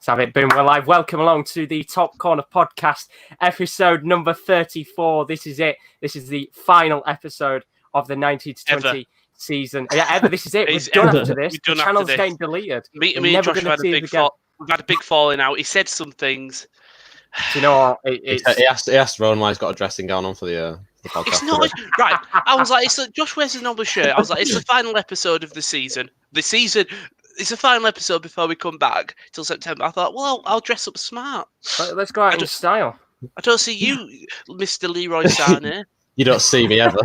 Let's have it. Boom, we're live. Welcome along to the Top Corner podcast, episode number 34. This is it. This is the final episode of the 19 to 20 season. Yeah, ever. This is it. We're done after this. The channel's getting deleted. Me and Josh have had a big falling out. He said some things. Do you know what? He asked Rowan why he's got a dressing gown on for the podcast. It's not right. I was like, Josh wears his normal shirt. I was like, it's the final episode of the season. It's the final episode before we come back till September. I thought, well, I'll dress up smart. Let's go out in style. I don't see you, Mr. Leroy Sané. You don't see me ever.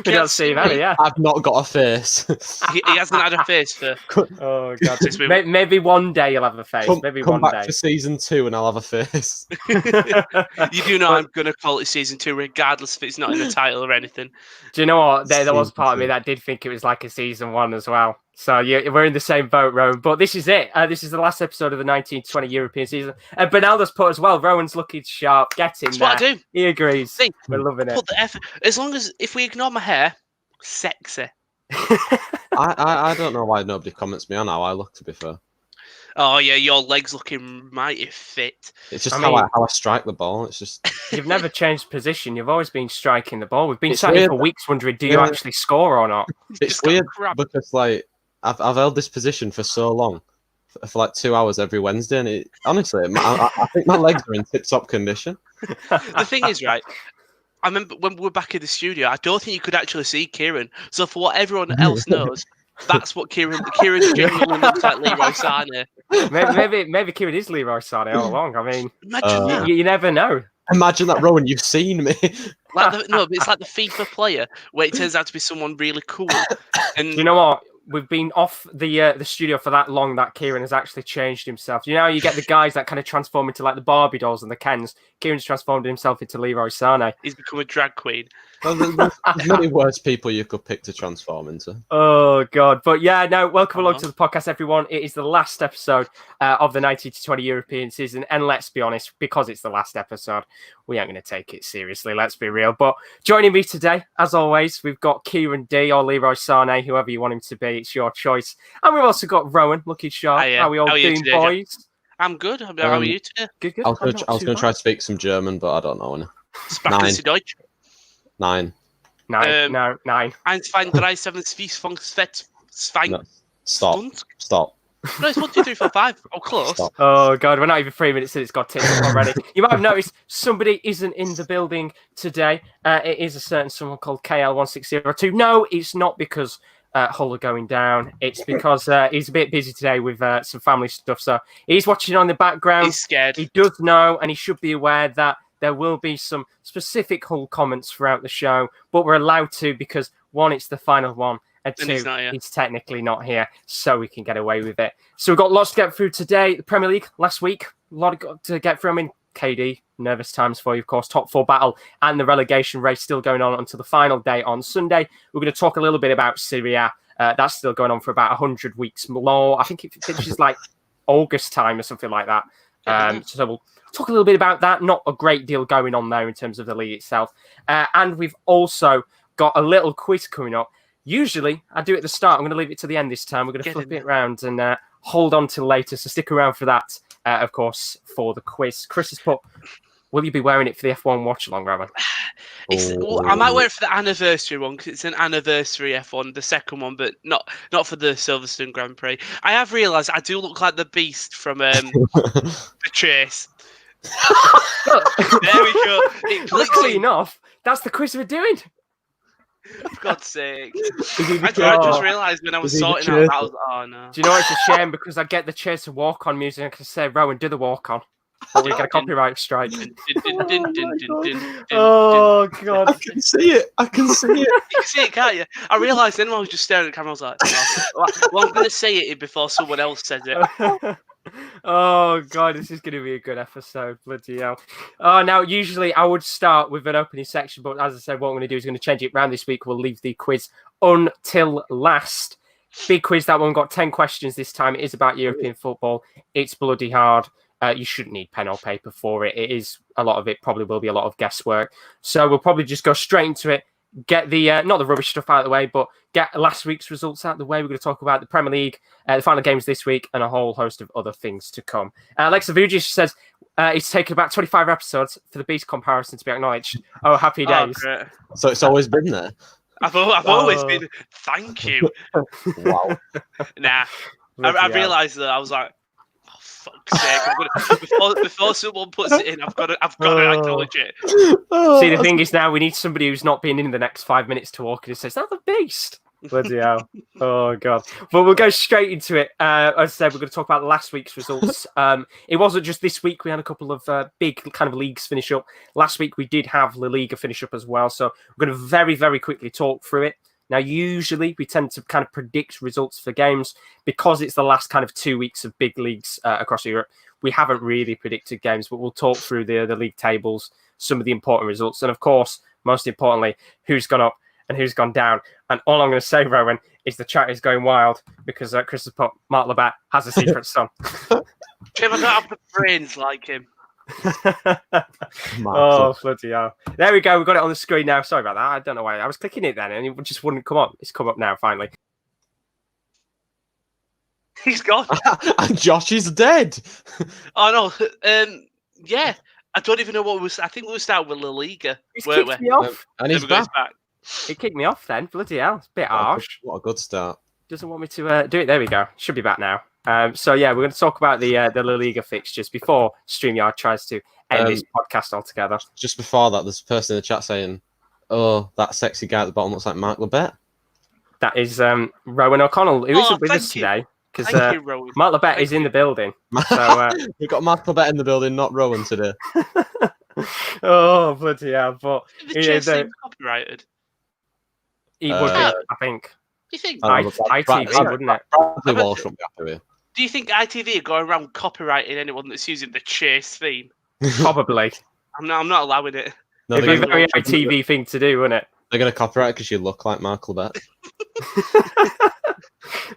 You don't see me, yeah. I've not got a face. He hasn't had a face for. Oh God! Maybe one day you'll have a face. Maybe come one back day for season 2 and I'll have a face. You do know I'm going to call it season 2, regardless if it's not in the title or anything. Do you know what? There was part of me that did think it was like a season 1 as well. So we're in the same boat, Rowan. But this is it. This is the last episode of the 1920 European season. And Bernaldo's put as well. Rowan's looking sharp. Get in there. That's what I do. He agrees. See, we're loving it. Put the effort. As long as if we ignore my hair, sexy. I don't know why nobody comments me on how I look, to be fair. Oh yeah, your legs looking mighty fit. It's just how I strike the ball. It's just you've never changed position. You've always been striking the ball. We've been sat here for weeks wondering, do you actually score or not? It's weird because like I've held this position for so long, for like 2 hours every Wednesday, and honestly, I think my legs are in tip-top condition. The thing is, right, I remember when we were back in the studio, I don't think you could actually see Kieran. So for what everyone else knows, that's what Kieran genuinely looks like Leroy Sané. Maybe Kieran is Leroy Sané all along. I mean, imagine that. You never know. Imagine that, Rowan. You've seen me. But it's like the FIFA player where it turns out to be someone really cool. And do you know what? We've been off the studio for that long that Kieran has actually changed himself. You know, you get the guys that kind of transform into like the Barbie dolls and the Kens. Kieran's transformed himself into Leroy Sané. He's become a drag queen. Well, there's many worse people you could pick to transform into. Oh God! But yeah, no. Welcome along to the podcast, everyone. It is the last episode of the 19 to 20 European season, and let's be honest, because it's the last episode, we aren't going to take it seriously. Let's be real. But joining me today, as always, we've got Kieran D or Leroy Sané, whoever you want him to be. It's your choice. And we've also got Rowan, looking sharp. How are we all doing, today, boys? Jeff? I'm good. How are you today? Good. I was going to try to speak some German, but I don't know any. Sprechen Sie Deutsch? 9. 9. 9. 1, 2, 3, 7, 6, 5, 6, 7, Stop. No, it's 1, 2, 3, 4, 5. Oh, close. Stop. Oh, God. We're not even 3 minutes in. It's got ticked up already. You might have noticed somebody isn't in the building today. It is a certain someone called KL1602. No, it's not because Hull are going down. It's because he's a bit busy today with some family stuff. So he's watching on the background. He's scared. He does know, and he should be aware that there will be some specific Hull comments throughout the show, but we're allowed to because, 1, it's the final one, and 2, he's technically not here, so we can get away with it. So we've got lots to get through today. The Premier League last week, a lot to get through. I mean, KD, nervous times for you, of course. Top 4 battle and the relegation race still going on until the final day on Sunday. We're going to talk a little bit about Serie A. That's still going on for about 100 weeks more. I think it finishes like August time or something like that. So we'll talk a little bit about that. Not a great deal going on there in terms of the league itself. And we've also got a little quiz coming up. Usually, I do it at the start. I'm going to leave it to the end this time. We're going to flip it around and hold on till later. So stick around for that, of course, for the quiz. Chris has put, will you be wearing it for the F1 watch-along, Rowan? I might wear it for the anniversary one because it's an anniversary F1, the second one, but not for the Silverstone Grand Prix. I have realised I do look like the Beast from the Chase. There we go. Luckily enough, that's the quiz we're doing. For God's sake. I just realised when I was sorting out, I was oh no. Do you know it's a shame because I get the Chase to walk on music and I can say, Rowan, do the walk on. But we get a copyright strike. Oh, God. I can see it. You can see it, can't you? I realised then when I was just staring at the camera, I was like, well, I'm going to say it before someone else says it. Oh, God, this is going to be a good episode. Bloody hell. Now, usually I would start with an opening section, but as I said, what I'm going to do is going to change it around this week. We'll leave the quiz until last. Big quiz, that one. Got 10 questions this time. It is about European football. It's bloody hard. You shouldn't need pen or paper for it. It is a lot of it. Probably will be a lot of guesswork. So we'll probably just go straight into it. get the not the rubbish stuff out of the way, but get last week's results out of the way. We're going to talk about the Premier League, the final games this week, and a whole host of other things to come. Alexa Vujic says it's taken about 25 episodes for the Beast comparison to be acknowledged. Oh, happy days. Great. So it's always been there. I've always been. Thank you. Wow. Nah. I realised that I was like, oh, fuck's sake! Before someone puts it in, I've got to acknowledge it. See, the thing is now we need somebody who's not been in the next 5 minutes to walk in and says, "That's the Beast." Bloody hell! Oh god! But we'll go straight into it. As I said, we're going to talk about last week's results. It wasn't just this week. We had a couple of big kind of leagues finish up. Last week we did have La Liga finish up as well. So we're going to very, very quickly talk through it. Now, usually we tend to kind of predict results for games because it's the last kind of 2 weeks of big leagues across Europe. We haven't really predicted games, but we'll talk through the league tables, some of the important results, and of course, most importantly, who's gone up and who's gone down. And all I'm going to say, Rowan, is the chat is going wild because Chris has put Mark Labat has a secret son. Jim, I don't have the brains like him. Oh, bloody hell. There we go. We've got it on the screen now. Sorry about that. I don't know why. I was clicking it then and it just wouldn't come up. It's come up now, finally. He's gone. And Josh is dead. Oh, no. Yeah. I don't even know what was. I think we were starting with La Liga. He's kicked me off. And he's back. It kicked me off then. Bloody hell. It's a bit harsh. What a good start. Doesn't want me to do it. There we go. Should be back now. So, yeah, we're going to talk about the La Liga fixtures before StreamYard tries to end this podcast altogether. Just before that, there's a person in the chat saying, oh, that sexy guy at the bottom looks like Mark Labat. That is Rowan O'Connell, who isn't with us today. Because Mark Labat is in the building. So, we've got Mark Labat in the building, not Rowan today. Oh, bloody hell. But the chase seems copyrighted. He would be, I think. Do you think? ITV, wouldn't it? Bradley Walsh won't be happy with. Do you think ITV are going around copyrighting anyone that's using the chase theme? Probably. I'm not allowing it. No, it'd be a very ITV thing to do, wouldn't it? They're going to copyright because you look like Mark Labat.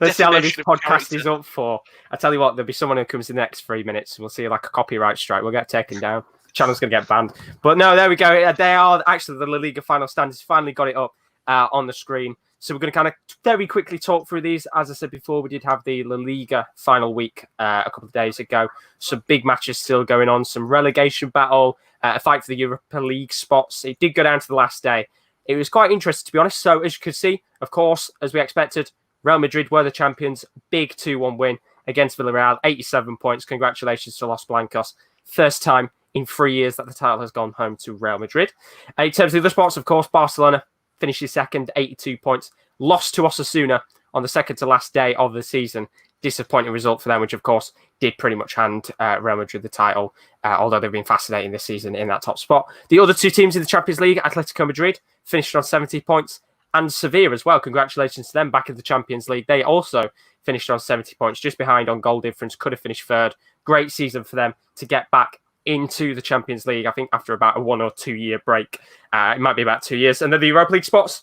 Let's see how long this podcast is up for. I tell you what, there'll be someone who comes in the next 3 minutes and we'll see like a copyright strike. We'll get taken down. The channel's going to get banned. But no, there we go. They are actually the La Liga Final-Standings finally got it up on the screen. So we're going to kind of very quickly talk through these. As I said before, we did have the La Liga final week a couple of days ago. Some big matches still going on. Some relegation battle, a fight for the Europa League spots. It did go down to the last day. It was quite interesting, to be honest. So as you could see, of course, as we expected, Real Madrid were the champions. Big 2-1 win against Villarreal. 87 points. Congratulations to Los Blancos. First time in 3 years that the title has gone home to Real Madrid. In terms of the other spots, of course, Barcelona finishes second, 82 points. Lost to Osasuna on the second to last day of the season. Disappointing result for them, which of course did pretty much hand Real Madrid the title, although they've been fascinating this season in that top spot. The other two teams in the Champions League, Atletico Madrid, finished on 70 points, and Sevilla as well. Congratulations to them back in the Champions League. They also finished on 70 points, just behind on goal difference, could have finished third. Great season for them to get back into the Champions League, I think after about a 1 or 2 year break. It might be about 2 years. And then the Europa League spots,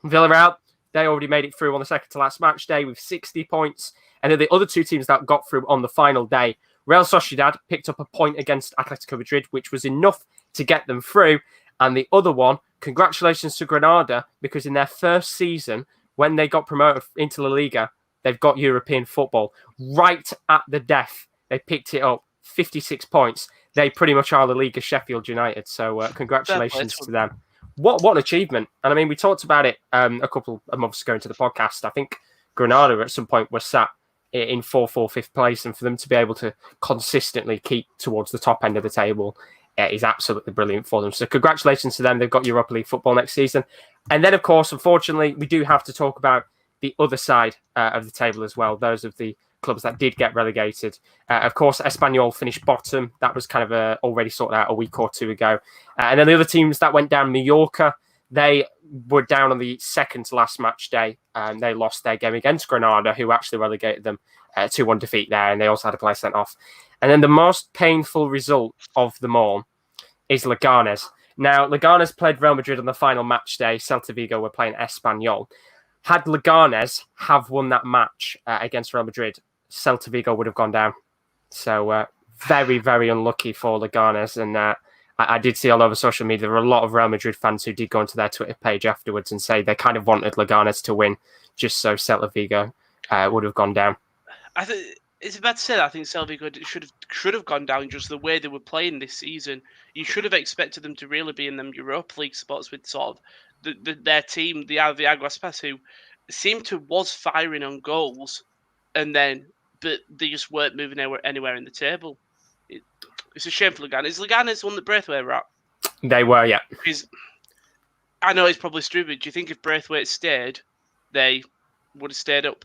Villarreal, they already made it through on the second to last match day with 60 points. And then the other two teams that got through on the final day, Real Sociedad picked up a point against Atletico Madrid, which was enough to get them through. And the other one, congratulations to Granada, because in their first season, when they got promoted into La Liga, they've got European football. Right at the death, they picked it up, 56 points. They pretty much are La Liga Sheffield United. So congratulations to them. What an achievement. And I mean, we talked about it a couple of months ago into the podcast. I think Granada at some point was sat in 4th place. And for them to be able to consistently keep towards the top end of the table is absolutely brilliant for them. So congratulations to them. They've got Europa League football next season. And then, of course, unfortunately, we do have to talk about the other side of the table as well. Those of the clubs that did get relegated. Of course, Espanyol finished bottom. That was kind of already sorted out a week or two ago. And then the other teams that went down, Mallorca, they were down on the second to last match day. And they lost their game against Granada, who actually relegated them 2-1 defeat there. And they also had a player sent off. And then the most painful result of them all is Leganes. Now, Leganes played Real Madrid on the final match day. Celta Vigo were playing Espanyol. Had Leganes have won that match against Real Madrid, Celta Vigo would have gone down. So very, very unlucky for Leganes. And I did see all over social media, there were a lot of Real Madrid fans who did go onto their Twitter page afterwards and say they kind of wanted Leganes to win just so Celta Vigo would have gone down. I think it's bad to say that. I think Celta Vigo should have gone down just the way they were playing this season. You should have expected them to really be in them Europa League spots with sort of their team, the Aguaspas, who seemed to was firing on goals, but they just weren't moving anywhere in the table. It's a shame for Leganes. Is Leganes the one that Braithwaite were at? They were, yeah. Because I know it's probably stupid. Do you think if Braithwaite stayed, they would have stayed up?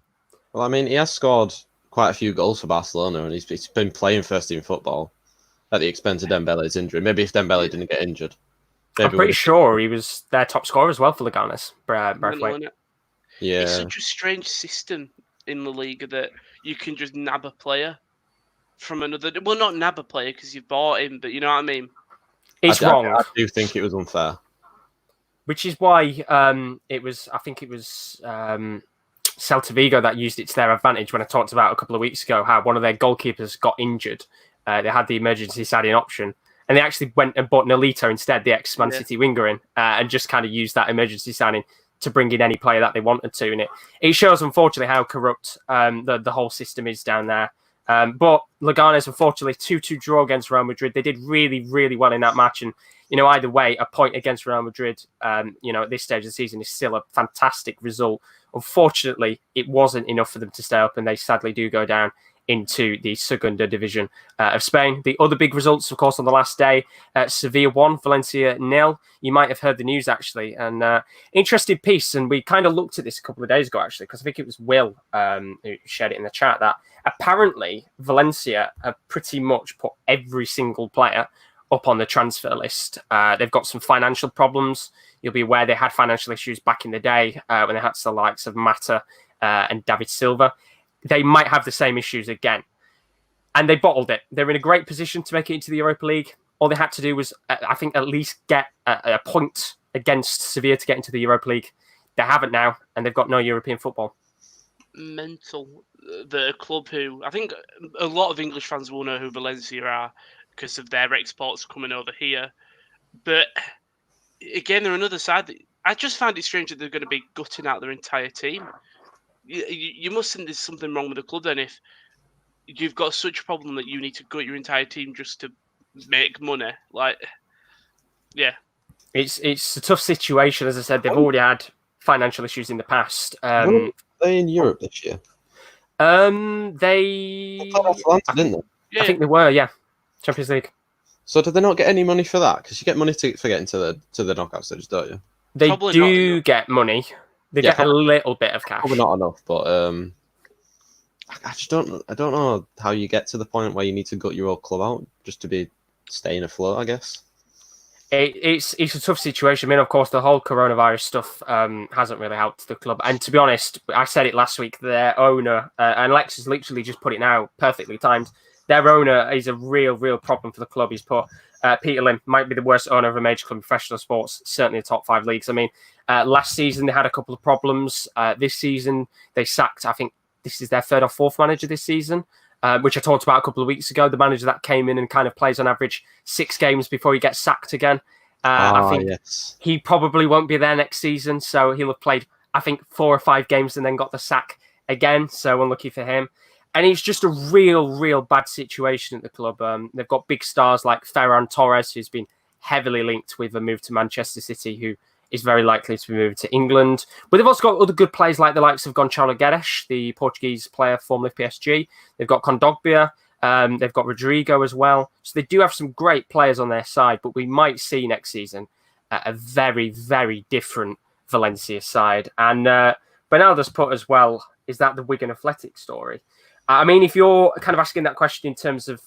Well, I mean, he has scored quite a few goals for Barcelona, and he's been playing first-team football at the expense of Dembele's injury. Maybe if Dembele didn't get injured. I'm pretty sure he was their top scorer as well for Leganes, Braithwaite. Yeah. It's such a strange system in La Liga that you can just nab a player from another. Well, not nab a player because you've bought him, but you know what I mean? It's wrong. I do think it was unfair. Which is why it was Celta Vigo that used it to their advantage when I talked about a couple of weeks ago how one of their goalkeepers got injured. They had the emergency signing option. And they actually went and bought Nolito instead, the ex-Man City winger in, and just kind of used that emergency signing to bring in any player that they wanted to. And it shows, unfortunately, how corrupt the whole system is down there. But Leganes, unfortunately, 2-2 draw against Real Madrid. They did really, really well in that match. And, either way, a point against Real Madrid, at this stage of the season is still a fantastic result. Unfortunately, it wasn't enough for them to stay up, and they sadly do go down into the Segunda Division of Spain. The other big results, of course, on the last day, Sevilla 1, Valencia 0. You might have heard the news, actually, and interesting piece, and we kind of looked at this a couple of days ago, actually, because I think it was Will who shared it in the chat, that apparently Valencia have pretty much put every single player up on the transfer list. They've got some financial problems. You'll be aware they had financial issues back in the day when they had the likes of Mata and David Silva. They might have the same issues again. And they bottled it. They're in a great position to make it into the Europa League. All they had to do was, I think, at least get a point against Sevilla to get into the Europa League. They haven't now, and they've got no European football. Mental. The club who, I think a lot of English fans will know who Valencia are because of their exports coming over here. But again, they're another side that I just find it strange that they're going to be gutting out their entire team. You must think there's something wrong with the club then if you've got such a problem that you need to gut your entire team just to make money. It's a tough situation. As I said, they've already had financial issues in the past. Were they in Europe this year? They Atlanta, didn't they? Yeah. I think they were, yeah. Champions League. So did they not get any money for that? Because you get money for getting to the knockout stage, don't you? They Probably do get money. They get a little bit of cash. Probably not enough, but I just don't know how you get to the point where you need to gut your old club out just to be staying afloat, I guess. It's a tough situation. I mean, of course, the whole coronavirus stuff hasn't really helped the club. And to be honest, I said it last week, their owner, and Lex has literally just put it now, perfectly timed, their owner is a real problem for the club. He's put Peter Lim might be the worst owner of a major club in professional sports, certainly the top 5 leagues. I mean, last season they had a couple of problems. This season they sacked, I think this is their 3rd or 4th manager this season, which I talked about a couple of weeks ago. The manager that came in and kind of plays on average 6 games before he gets sacked again. I think he probably won't be there next season, so he'll have played, I think, 4 or 5 games and then got the sack again, so unlucky for him. And it's just a real bad situation at the club. They've got big stars like Ferran Torres, who's been heavily linked with a move to Manchester City, who is very likely to be moved to England. But they've also got other good players like the likes of Gonçalo Guedes, the Portuguese player formerly of PSG. They've got Kondogbia. They've got Rodrigo as well. So they do have some great players on their side, but we might see next season a very different Valencia side. And Bernardo's put as well, is that the Wigan Athletic story? I mean, if you're kind of asking that question in terms of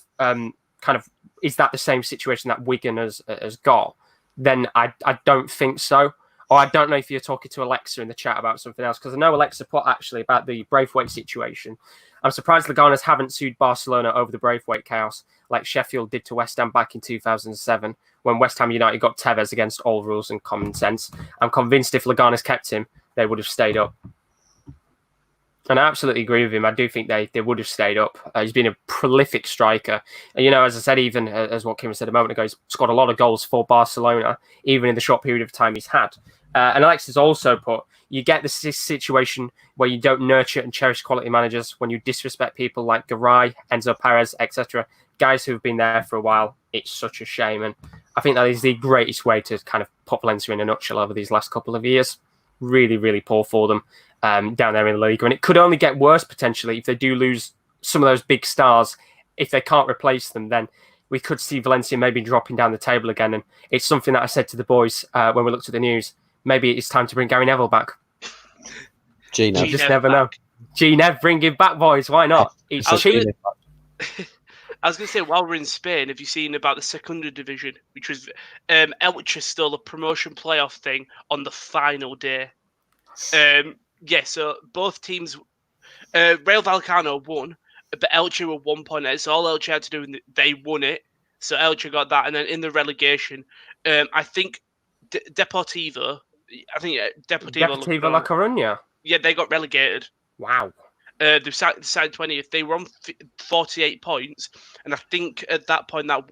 is that the same situation that Wigan has got, then I don't think so. Or I don't know if you're talking to Alexa in the chat about something else, because I know Alexa put actually about the Braithwaite situation. I'm surprised Leganes haven't sued Barcelona over the Braithwaite chaos like Sheffield did to West Ham back in 2007 when West Ham United got Tevez against all rules and common sense. I'm convinced if Leganes kept him, they would have stayed up. And I absolutely agree with him. I do think they would have stayed up. He's been a prolific striker. And, as I said, even as what Kim said a moment ago, he's scored a lot of goals for Barcelona, even in the short period of time he's had. And Alexis also put, you get this situation where you don't nurture and cherish quality managers when you disrespect people like Garay, Enzo Perez, etc. Guys who have been there for a while. It's such a shame. And I think that is the greatest way to kind of put Valencia in a nutshell over these last couple of years. Really, really poor for them. Down there in the Liga, and it could only get worse potentially if they do lose some of those big stars. If they can't replace them, then we could see Valencia maybe dropping down the table again. And it's something that I said to the boys when we looked at the news. Maybe it's time to bring Gary Neville back. G-Nev. You just never know. G-Nev, bring him back, boys. Why not? He's cheap. I was going to say, while we're in Spain, have you seen about the Segunda division, which was Elche stole a promotion playoff thing on the final day. Yeah, so both teams, Rayo Vallecano won, but Elche were 1 point ahead. So all Elche had to do, they won it. So Elche got that. And then in the relegation, I think Deportivo La Coruña. Yeah, they got relegated. Wow. They decided 20th. They were on 48 points. And I think at that point that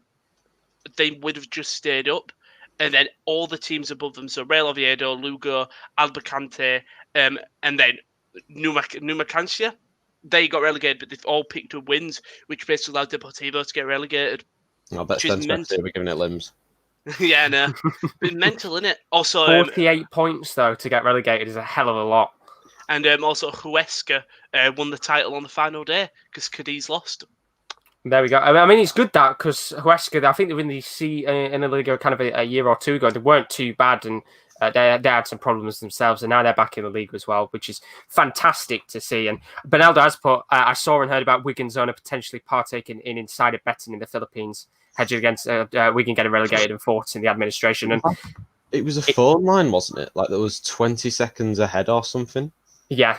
they would have just stayed up. And then all the teams above them, so Real Oviedo, Lugo, Albacante, and then Numancia, they got relegated, but they've all picked up wins, which basically allowed Deportivo to get relegated. I bet Spencer we're giving it limbs. Yeah, no. It's mental, isn't it? Also, 48 points, though, to get relegated is a hell of a lot. And also Huesca won the title on the final day because Cadiz lost. There we go. I mean, it's good that because Huesca, I think they were in the Liga kind of a year or two ago. They weren't too bad, and they had some problems themselves, and now they're back in the league as well, which is fantastic to see. And Benaldo has put, I saw and heard about Wigan's owner potentially partaking in insider betting in the Philippines, hedging against Wigan getting relegated and thoughts in the administration. And it was a phone line, wasn't it? Like there was 20 seconds ahead or something. Yeah.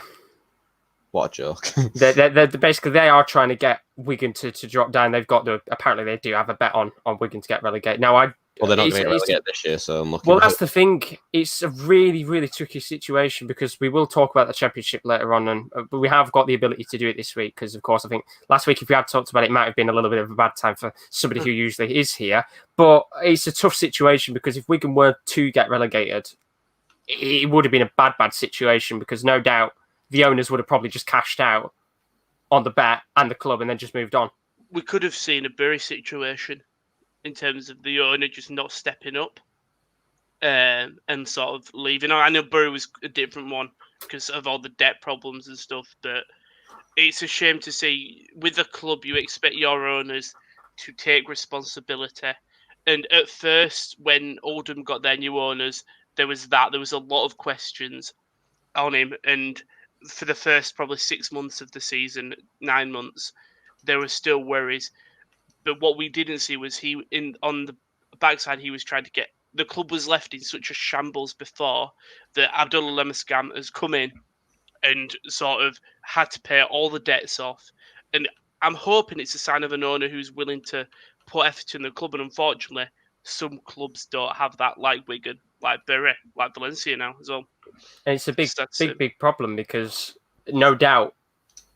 What a joke. they're basically, they are trying to get Wigan to drop down. They've got apparently they do have a bet on Wigan to get relegated. Now, they're not going to get relegated this year, so I'm looking. Well, that's the thing. It's a really, really tricky situation because we will talk about the Championship later on, but we have got the ability to do it this week because, of course, I think last week, if we had talked about it, it might have been a little bit of a bad time for somebody who usually is here. But it's a tough situation because if Wigan were to get relegated, it would have been a bad situation because no doubt the owners would have probably just cashed out on the bet and the club and then just moved on. We could have seen a Bury situation in terms of the owner just not stepping up and sort of leaving. I know Bury was a different one because of all the debt problems and stuff, but it's a shame to see with a club you expect your owners to take responsibility. And at first, when Oldham got their new owners, there was a lot of questions on him, and for the first probably 6 months of the season, 9 months, there were still worries. But what we didn't see was on the backside, he was trying to get the club was left in such a shambles before that Abdullah Lemescam has come in and sort of had to pay all the debts off. And I'm hoping it's a sign of an owner who's willing to put effort in the club. And unfortunately, some clubs don't have that, like Wigan, like Bury, like Valencia now as well. And it's a big problem because no doubt,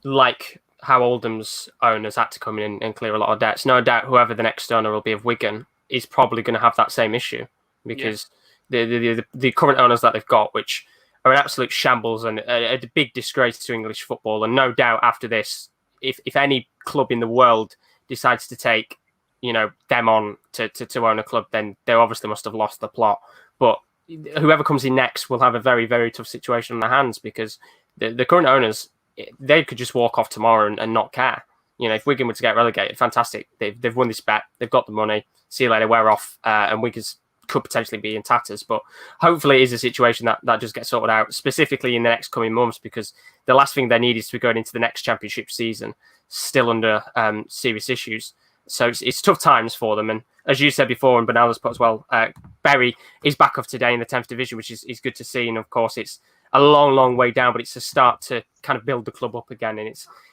like how Oldham's owners had to come in and clear a lot of debts, no doubt whoever the next owner will be of Wigan is probably going to have that same issue because the current owners that they've got, which are an absolute shambles and a big disgrace to English football. And no doubt after this, if any club in the world decides to take them on to own a club, then they obviously must have lost the plot. But whoever comes in next will have a very, very tough situation on their hands because the current owners, they could just walk off tomorrow and not care. If Wigan were to get relegated, fantastic. They've won this bet. They've got the money. See you later. We're off. And Wigan could potentially be in tatters. But hopefully it is a situation that just gets sorted out, specifically in the next coming months, because the last thing they need is to be going into the next championship season still under serious issues. So it's tough times for them. And as you said before, and Benaldo's put as well, Bury is back off today in the 10th division, which is good to see. And of course, it's a long, long way down, but it's a start to kind of build the club up again. And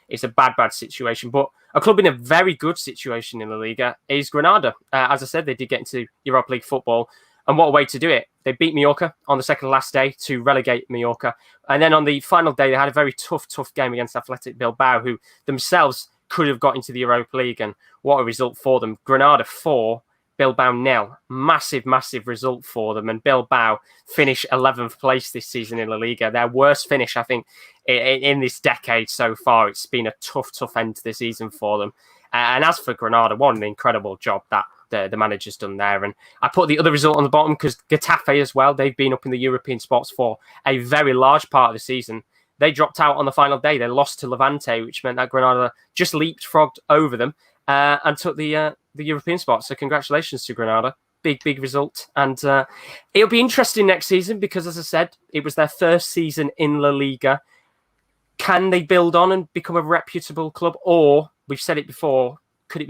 it's a bad situation. But a club in a very good situation in the Liga is Granada. As I said, they did get into Europa League football. And what a way to do it. They beat Mallorca on the second last day to relegate Mallorca. And then on the final day, they had a very tough game against Athletic Bilbao, who themselves could have got into the Europa League. And what a result for them. Granada 4, Bilbao 0. Massive result for them. And Bilbao finish 11th place this season in La Liga. Their worst finish, I think, in this decade so far. It's been a tough end to the season for them. And as for Granada, what an incredible job that the manager's done there. And I put the other result on the bottom because Getafe as well, they've been up in the European spots for a very large part of the season. They dropped out on the final day. They lost to Levante, which meant that Granada just leapfrogged over them and took the European spot. So congratulations to Granada. Big result. And it'll be interesting next season because, as I said, it was their first season in La Liga. Can they build on and become a reputable club? Or, we've said it before, could it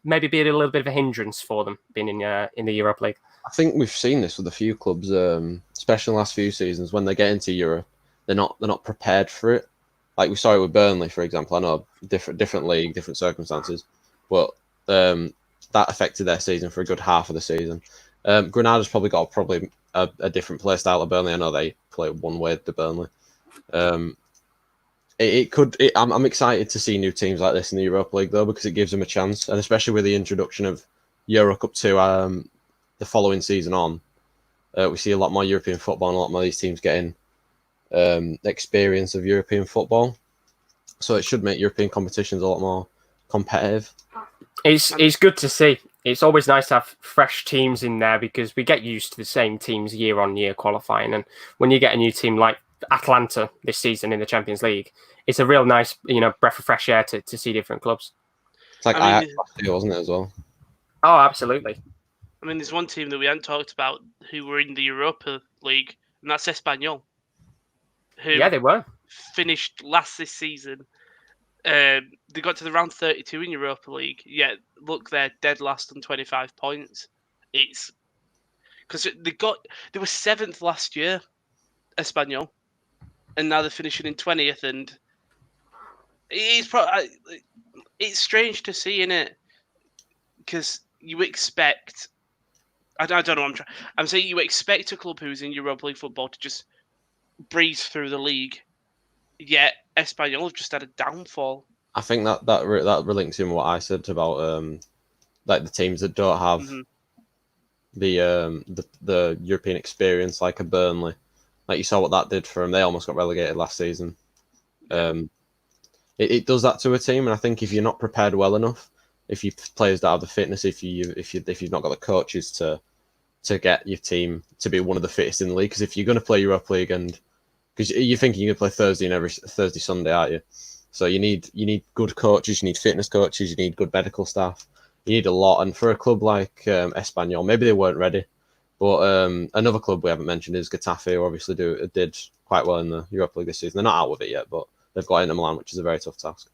maybe be a little bit of a hindrance for them being in the Europa League? I think we've seen this with a few clubs, especially in the last few seasons. When they get into Europe, they're not prepared for it. Like we saw it with Burnley, for example. I know different league, different circumstances, but that affected their season for a good half of the season. Granada's probably got a different play style to Burnley. I know they play one way to Burnley. I'm excited to see new teams like this in the Europa League, though, because it gives them a chance, and especially with the introduction of Euro Cup 2 the following season on, we see a lot more European football and a lot more of these teams getting experience of European football. So it should make European competitions a lot more competitive. It's good to see. It's always nice to have fresh teams in there because we get used to the same teams year on year qualifying, and when you get a new team like Atlanta this season in the Champions League, it's a real nice, breath of fresh air to see different clubs. It's like Ajax last year, wasn't it, as well? Oh, absolutely. I mean, there's one team that we hadn't talked about who were in the Europa League, and that's Espanyol. Yeah, they were. Finished last this season. They got to the round 32 in Europa League. Yeah, look, they're dead last on 25 points. It's because they were 7th last year, Espanyol, and now they're finishing in 20th. And it's strange to see, innit? Because you expect, I don't know. I'm saying you expect a club who's in Europa League football to just breeze through the league. Yet Espanyol have just had a downfall. I think that links in what I said about like the teams that don't have the European experience, like a Burnley. Like you saw what that did for them. They almost got relegated last season. It does that to a team, and I think if you're not prepared well enough, if you players don't have the fitness, if you've not got the coaches to get your team to be one of the fittest in the league, because if you're going to play Europa League and because you're thinking you're going to play Thursday and every Thursday, Sunday, aren't you? So you need good coaches, you need fitness coaches, you need good medical staff. You need a lot. And for a club like Espanyol, maybe they weren't ready. But another club we haven't mentioned is Getafe, who obviously did quite well in the Europa League this season. They're not out with it yet, but they've got Inter Milan, which is a very tough task.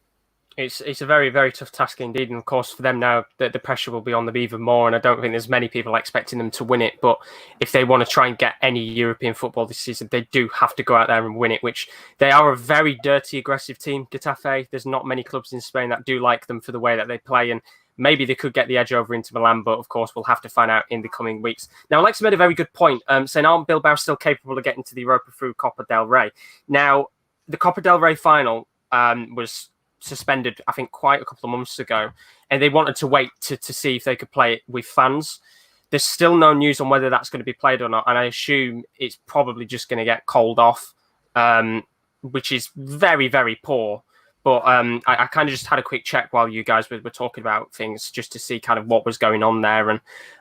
It's a very, very tough task indeed. And of course, for them now, the pressure will be on them even more. And I don't think there's many people expecting them to win it. But if they want to try and get any European football this season, they do have to go out there and win it, which they are a very dirty, aggressive team, Getafe. There's not many clubs in Spain that do like them for the way that they play. And maybe they could get the edge over Inter Milan, but of course, we'll have to find out in the coming weeks. Now, Alex made a very good point, saying, aren't Bilbao still capable of getting to the Europa through Copa del Rey? Now, the Copa del Rey final was suspended, I think, quite a couple of months ago, and they wanted to wait to see if they could play it with fans. There's still no news on whether that's going to be played or not, and I assume it's probably just going to get called off, which is very, very poor. But I kind of just had a quick check while you guys were talking about things just to see kind of what was going on there.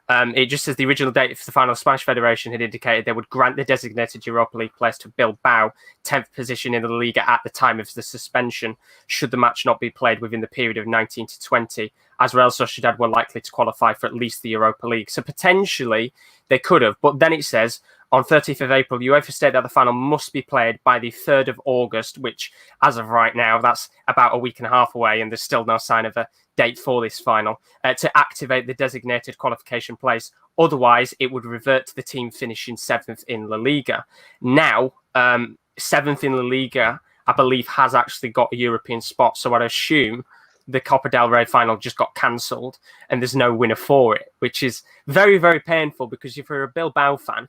And it just says the original date for the final, the Spanish Federation had indicated they would grant the designated Europa League place to Bilbao, 10th position in the Liga at the time of the suspension, should the match not be played within the period of 19 to 20, as Real Sociedad were likely to qualify for at least the Europa League. So potentially they could have. But then it says, on 30th of April, UEFA state that the final must be played by the 3rd of August, which, as of right now, that's about a week and a half away, and there's still no sign of a date for this final, to activate the designated qualification place. Otherwise, it would revert to the team finishing 7th in La Liga. Now, 7th in La Liga, I believe, has actually got a European spot, so I'd assume the Copa del Rey final just got cancelled, and there's no winner for it, which is very, very painful, because if you're a Bilbao fan,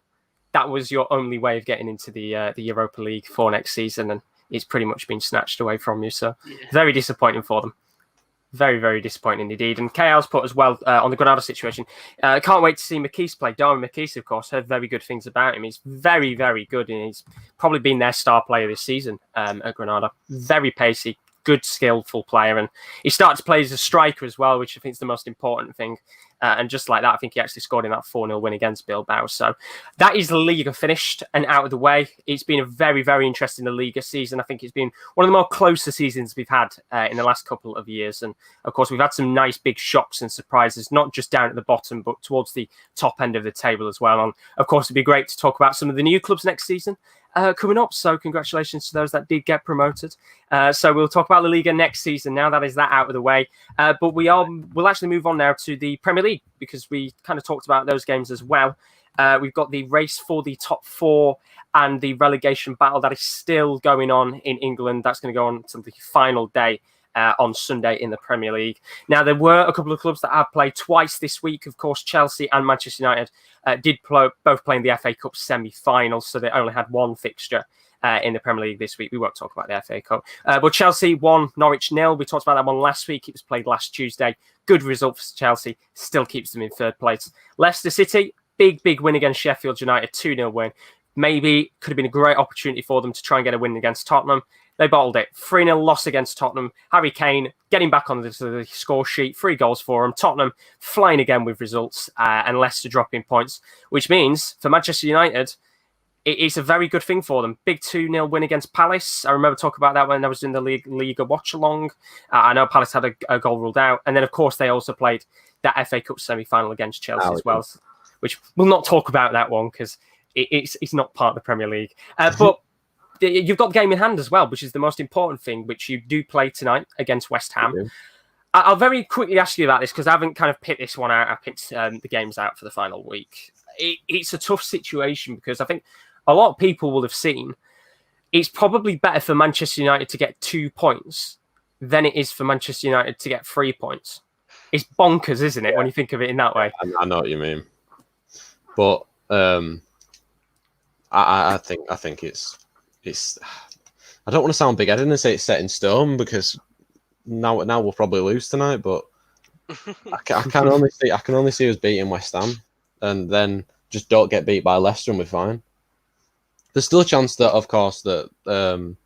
that was your only way of getting into the Europa League for next season, and it's pretty much been snatched away from you. So very disappointing for them. Very, very disappointing indeed. And KL's put as well on the Granada situation. Can't wait to see McKees play. Darwin McKees, of course, heard very good things about him. He's very, very good, and he's probably been their star player this season at Granada. Very pacey, good, skillful player. And he started to play as a striker as well, which I think is the most important thing. And just like that, I think he actually scored in that 4-0 win against Bilbao. So that is the Liga finished and out of the way. It's been a very, very interesting Liga season. I think it's been one of the more closer seasons we've had in the last couple of years. And of course, we've had some nice big shocks and surprises, not just down at the bottom, but towards the top end of the table as well. And of course, it'd be great to talk about some of the new clubs next season coming up. So congratulations to those that did get promoted. So we'll talk about the Liga next season now that is that out of the way. But we'll actually move on now to the Premier League, because we kind of talked about those games as well. We've got the race for the top four and the relegation battle that is still going on in England. That's going to go on to the final day on Sunday in the Premier League. Now, there were a couple of clubs that have played twice this week. Of course, Chelsea and Manchester United did both play in the FA Cup semi-finals, so they only had one fixture in the Premier League this week. We won't talk about the FA Cup. But Chelsea won Norwich 0. We talked about that one last week. It was played last Tuesday. Good result for Chelsea. Still keeps them in third place. Leicester City, big win against Sheffield United. 2-0 win. Maybe could have been a great opportunity for them to try and get a win against Tottenham. They bottled it. 3-0 loss against Tottenham. Harry Kane getting back on the score sheet. 3 goals for him. Tottenham flying again with results and Leicester dropping points, which means for Manchester United, it's a very good thing for them. Big 2-0 win against Palace. I remember talking about that when I was doing the Liga watch-along. I know Palace had a goal ruled out. And then, of course, they also played that FA Cup semi-final against Chelsea as well, which we'll not talk about that one because it's not part of the Premier League. But you've got the game in hand as well, which is the most important thing, which you do play tonight against West Ham. Yeah. I'll very quickly ask you about this because I haven't kind of picked this one out. I picked the games out for the final week. It's a tough situation because I think a lot of people will have seen it's probably better for Manchester United to get 2 points than it is for Manchester United to get 3 points. It's bonkers, isn't it, when you think of it in that way? I know what you mean. But I think it's I don't want to sound big-headed and say it's set in stone because now we'll probably lose tonight, but I can only see us beating West Ham and then just don't get beat by Leicester and we're fine. There's still a chance that, of course, that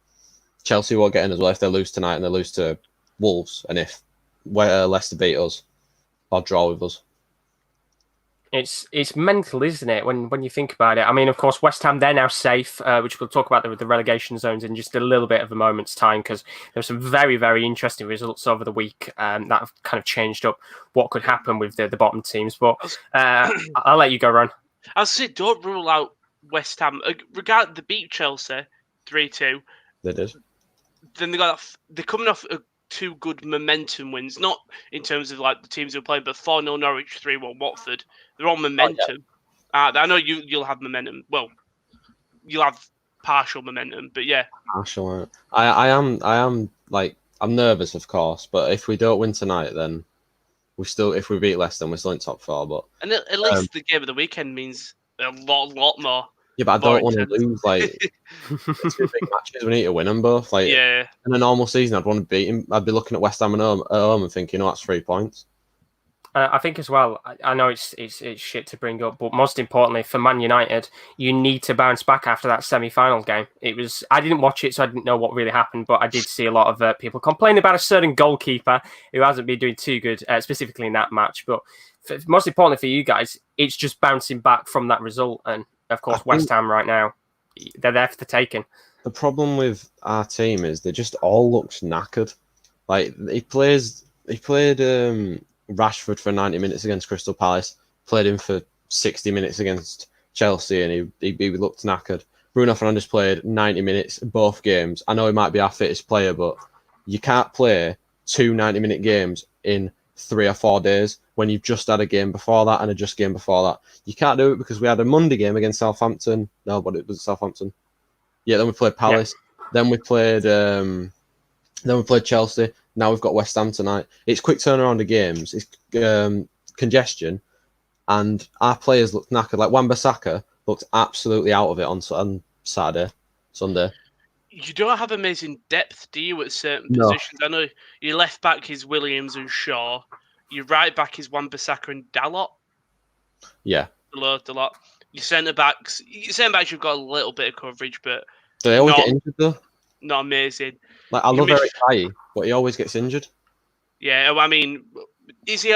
Chelsea won't get in as well if they lose tonight and they lose to Wolves, and if Leicester beat us or draw with us. It's mental, isn't it, when you think about it? I mean, of course, West Ham, they're now safe, which we'll talk about the relegation zones in just a little bit of a moment's time because there were some very, very interesting results over the week that have kind of changed up what could happen with the bottom teams. But I'll let you go, Ron. I'll say don't rule out West Ham. Regarding the beat Chelsea 3-2. They did. Then they're coming off 2 good momentum wins, not in terms of like the teams who are playing, but 4-0 Norwich, 3-1 Watford. They're on momentum. Oh, yeah. I know you'll have momentum. Well, you'll have partial momentum, but yeah. Partial. I am like I'm nervous, of course, but if we don't win tonight, then if we beat Leicester, we're still in top 4. But at least the game of the weekend means a lot more. Yeah, but I don't want to lose like 2 big matches. We need to win them both. Like, in a normal season, I'd want to beat him. I'd be looking at West Ham at home and thinking, that's 3 points. I think as well. I know it's shit to bring up, but most importantly for Man United, you need to bounce back after that semi-final game. I didn't watch it, so I didn't know what really happened, but I did see a lot of people complain about a certain goalkeeper who hasn't been doing too good, specifically in that match. But most importantly for you guys, it's just bouncing back from that result. And of course, West Ham right now, they're there for the taking. The problem with our team is they just all look knackered. Like he played Rashford for 90 minutes against Crystal Palace, played him for 60 minutes against Chelsea, and he looked knackered. Bruno Fernandes played 90 minutes both games. I know he might be our fittest player, but you can't play 2 90-minute games in 3 or 4 days when you've just had a game before that and a just game before that. You can't do it because we had a Monday game against Southampton. No, but it was Southampton. Yeah, then we played Palace. Yeah. Then we played Chelsea. Now we've got West Ham tonight. It's quick turnaround of games. It's congestion, and our players look knackered. Like Wan-Bissaka looked absolutely out of it on Sunday. You don't have amazing depth, do you, at certain No. positions? I know your left back is Williams and Shaw. Your right back is Wan-Bissaka and Dalot. Yeah. Dalot. Your centre backs, you've got a little bit of coverage, but Do they always get injured though? Not amazing. Like I love Eric Bailly, but he always gets injured. Yeah, I mean, is he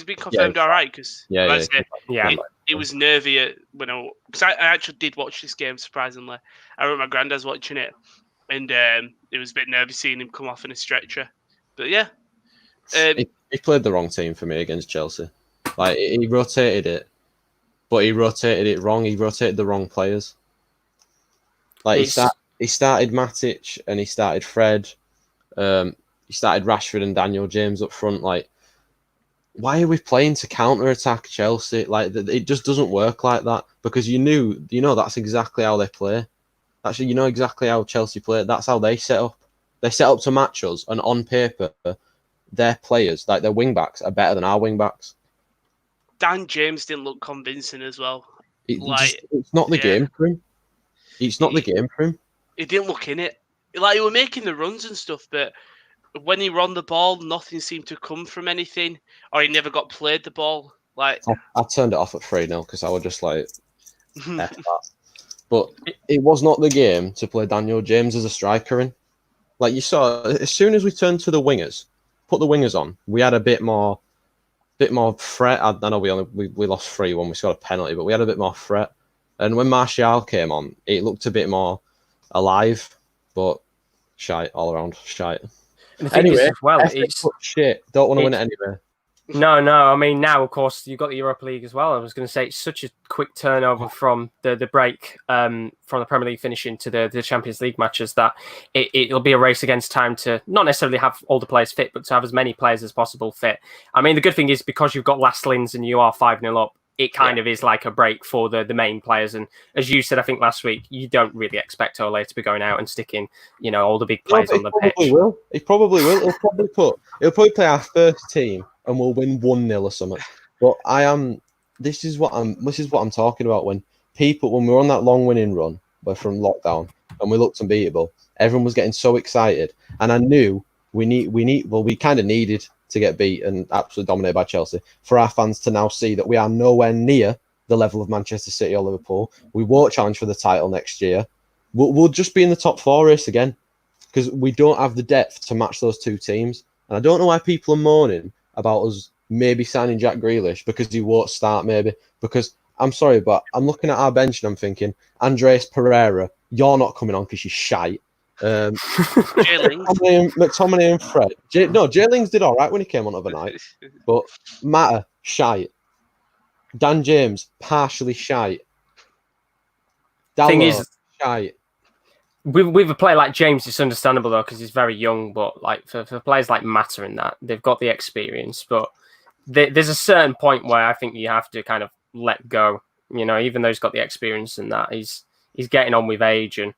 been confirmed all right? Because it was nervy because I actually did watch this game. Surprisingly, I remember my granddad's watching it, and it was a bit nervy seeing him come off in a stretcher. But yeah, he played the wrong team for me against Chelsea. Like he rotated it, but he rotated it wrong. He rotated the wrong players. Like he started Matic and he started Fred. He started Rashford and Daniel James up front. Like, why are we playing to counter-attack Chelsea? Like, it just doesn't work like that because you know that's exactly how they play. Actually, you know exactly how Chelsea play. That's how they set up. They set up to match us, and on paper, their players, like their wing-backs, are better than our wing-backs. Dan James didn't look convincing as well. It's not the game for him. It's not the game for him. He didn't look in it. Like, he were making the runs and stuff, but when he ran the ball, nothing seemed to come from anything, or he never got played the ball. Like I turned it off at 3-0 because I was just like, F that. But it was not the game to play Daniel James as a striker in. Like you saw, as soon as we turned to the wingers, put the wingers on, we had a bit more threat. I know we lost 3-1, we scored a penalty, but we had a bit more threat. And when Martial came on, it looked a bit more alive, but shite all around, shite. Anyway, it's shit. Don't want to win it anyway. No. I mean, now of course you've got the Europa League as well. I was going to say it's such a quick turnover from the break from the Premier League finishing to the Champions League matches that it'll be a race against time to not necessarily have all the players fit, but to have as many players as possible fit. I mean, the good thing is because you've got last lins and you are 5-0 up, it kind of is like a break for the main players. And as you said, I think last week, you don't really expect Ole to be going out and sticking, all the big players on the pitch. He probably will. He'll probably play our first team and we'll win 1-0 or something. But this is what I'm talking about when we're on that long winning run from lockdown and we looked unbeatable, everyone was getting so excited. And I knew we kind of needed to get beat and absolutely dominated by Chelsea for our fans to now see that we are nowhere near the level of Manchester City or Liverpool. We won't challenge for the title next year. We'll just be in the top 4 race again because we don't have the depth to match those two teams. And I don't know why people are moaning about us maybe signing Jack Grealish because he won't start maybe. Because I'm sorry, but I'm looking at our bench and I'm thinking, Andreas Pereira, you're not coming on because you're shite. McTominay and Fred. Jay Lings did all right when he came on overnight, but Mata shite. Dan James partially shite. Thing is, shite. With a player like James, it's understandable though because he's very young. But like for players like Mata and that, they've got the experience. But there's a certain point where I think you have to kind of let go. Even though he's got the experience and that, he's getting on with age and.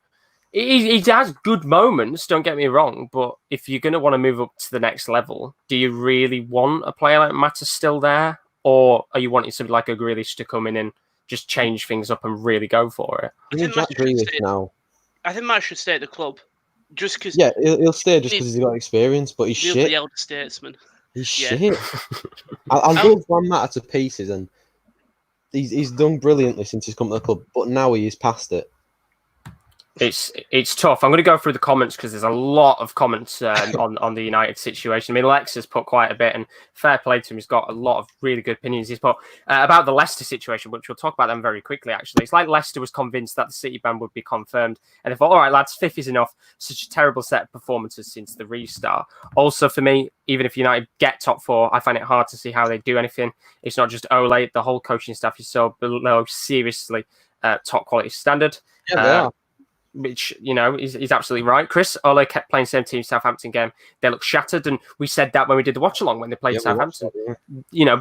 He has good moments, don't get me wrong, but if you're going to want to move up to the next level, do you really want a player like Mata still there? Or are you wanting somebody like a Grealish to come in and just change things up and really go for it? I think Matt should stay at the club. Just because. Yeah, he'll stay just because he's got experience, but he's shit. The elder statesman. He's shit. I love Juan Mata to pieces, and he's done brilliantly since he's come to the club, but now he is past it. It's tough. I'm going to go through the comments because there's a lot of comments on the United situation. I mean, Lex has put quite a bit, and fair play to him. He's got a lot of really good opinions. He's put about the Leicester situation, which we'll talk about them very quickly, actually. It's like Leicester was convinced that the City ban would be confirmed, and they thought, all right, lads, 5th is enough. Such a terrible set of performances since the restart. Also, for me, even if United get top 4, I find it hard to see how they do anything. It's not just Ole. The whole coaching staff is so below seriously top quality standard. Yeah, they are. Which, is absolutely right. Chris, Ole kept playing same team Southampton game. They looked shattered, and we said that when we did the watch-along when they played Southampton.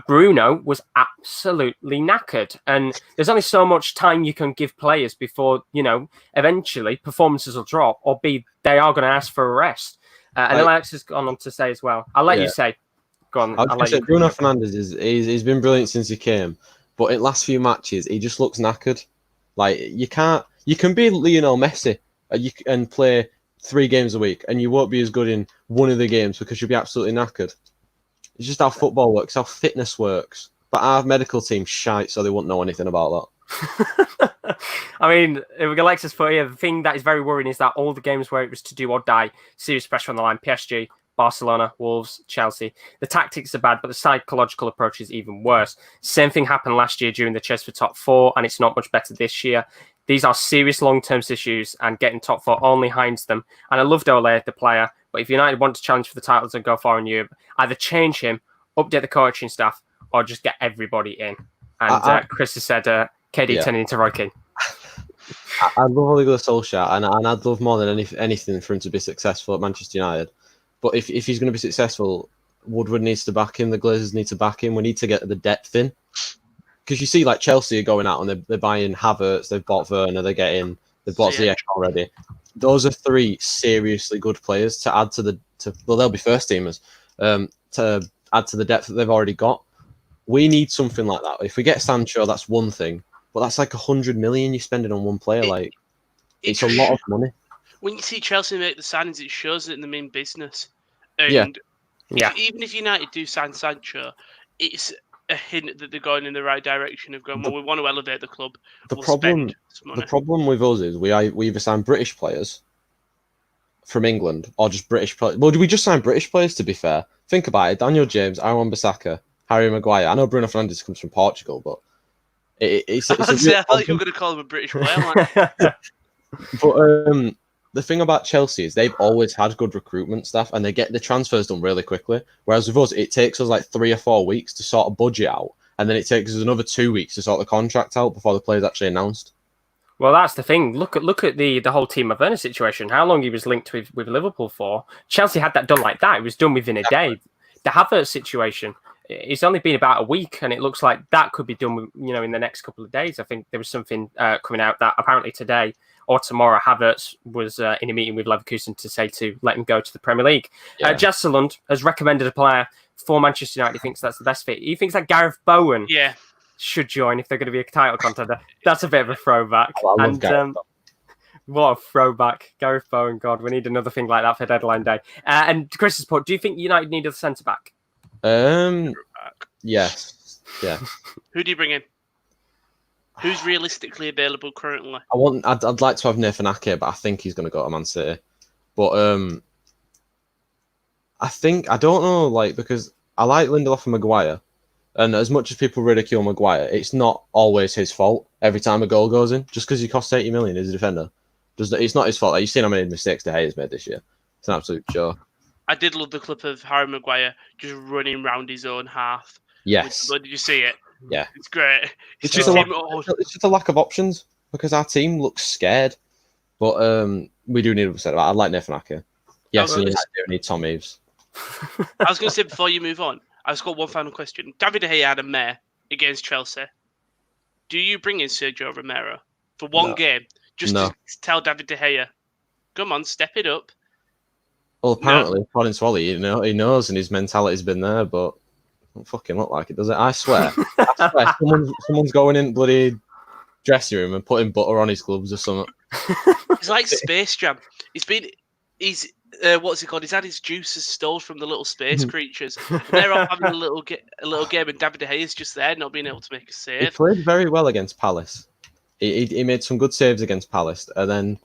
Bruno was absolutely knackered, and there's only so much time you can give players before, eventually performances will drop, or B, they are going to ask for a rest. And Alex has gone on to say as well. I'll let you say. Go on. I'll let you. Bruno Fernandes he's been brilliant since he came, but in last few matches, he just looks knackered. Like you can be Lionel Messi and play 3 games a week, and you won't be as good in one of the games because you'll be absolutely knackered. It's just how football works, how fitness works. But our medical team's shite, so they won't know anything about that. I mean, with Alexis put here, the thing that is very worrying is that all the games where it was to do or die, serious pressure on the line, PSG, Barcelona, Wolves, Chelsea. The tactics are bad, but the psychological approach is even worse. Same thing happened last year during the chase for top 4, and it's not much better this year. These are serious long-term issues, and getting top 4 only hinds them. And I loved Ole, the player, but if United want to challenge for the titles and go far in Europe, either change him, update the coaching staff, or just get everybody in. And Chris has said KD turning into Roy Keane. I love Ole Gunnar Solskjaer, and I'd love more than anything for him to be successful at Manchester United. But if he's going to be successful, Woodward needs to back him. The Glazers need to back him. We need to get the depth in. Because you see, like, Chelsea are going out and they're buying Havertz, they've bought Werner, they've bought Ziyech already. Those are 3 seriously good players to add they'll be first teamers, to add to the depth that they've already got. We need something like that. If we get Sancho, that's one thing. But that's like 100 million you're spending on one player. It's a lot of money. When you see Chelsea make the signings, it shows that in the main business. And even if United do sign Sancho, it's a hint that they're going in the right direction of going, we want to elevate the club. The problem with us is we either sign British players from England or just British players. Well, do we just sign British players, to be fair? Think about it. Daniel James, Aaron Bissaka, Harry Maguire. I know Bruno Fernandes comes from Portugal, but it's I thought you were going to call him a British player. But the thing about Chelsea is they've always had good recruitment staff, and they get the transfers done really quickly. Whereas with us, it takes us like 3 or 4 weeks to sort a budget out, and then it takes us another 2 weeks to sort the contract out before the player's actually announced. Well, that's the thing. Look at the whole Timo Werner situation. How long he was linked with Liverpool for? Chelsea had that done like that. It was done within a day. The Havertz situation, it's only been about a week, and it looks like that could be done, in the next couple of days. I think there was something coming out that apparently today or tomorrow, Havertz was in a meeting with Leverkusen to say to let him go to the Premier League. Yeah. Jesselund has recommended a player for Manchester United. He thinks that's the best fit. He thinks that Gareth Bowen should join if they're going to be a title contender. That's a bit of a throwback. What a throwback. Gareth Bowen, God, we need another thing like that for deadline day. And Chris has put, do you think United need a centre-back? Yes. Yeah. Who do you bring in? Who's realistically available currently? I'd like to have Nathan Ake, but I think he's going to go to Man City. But I don't know, because I like Lindelof and Maguire, and as much as people ridicule Maguire, it's not always his fault every time a goal goes in. Just because he costs 80 million as a defender, it's not his fault. You've seen how many mistakes De Gea's made this year. It's an absolute joke. I did love the clip of Harry Maguire just running round his own half. Yes. Did you see it? Yeah. It's great. It's just a lack of options because our team looks scared. But we do need a centre. I'd like Nathan Ake. Yes, and I do need Tom Eaves. I was going to say, before you move on, I've just got one final question. David De Gea had a mare against Chelsea. Do you bring in Sergio Romero for one game just to tell David De Gea, come on, step it up? Well, apparently, according to Ollie, he knows and his mentality's been there, but it don't fucking look like it, does it? I swear. Someone's going in bloody dressing room and putting butter on his gloves or something. It's like Space Jam. He's what's it called? He's had his juices stole from the little space creatures. And they're all having a little game, and David De Gea is just there, not being able to make a save. He played very well against Palace. He made some good saves against Palace, and then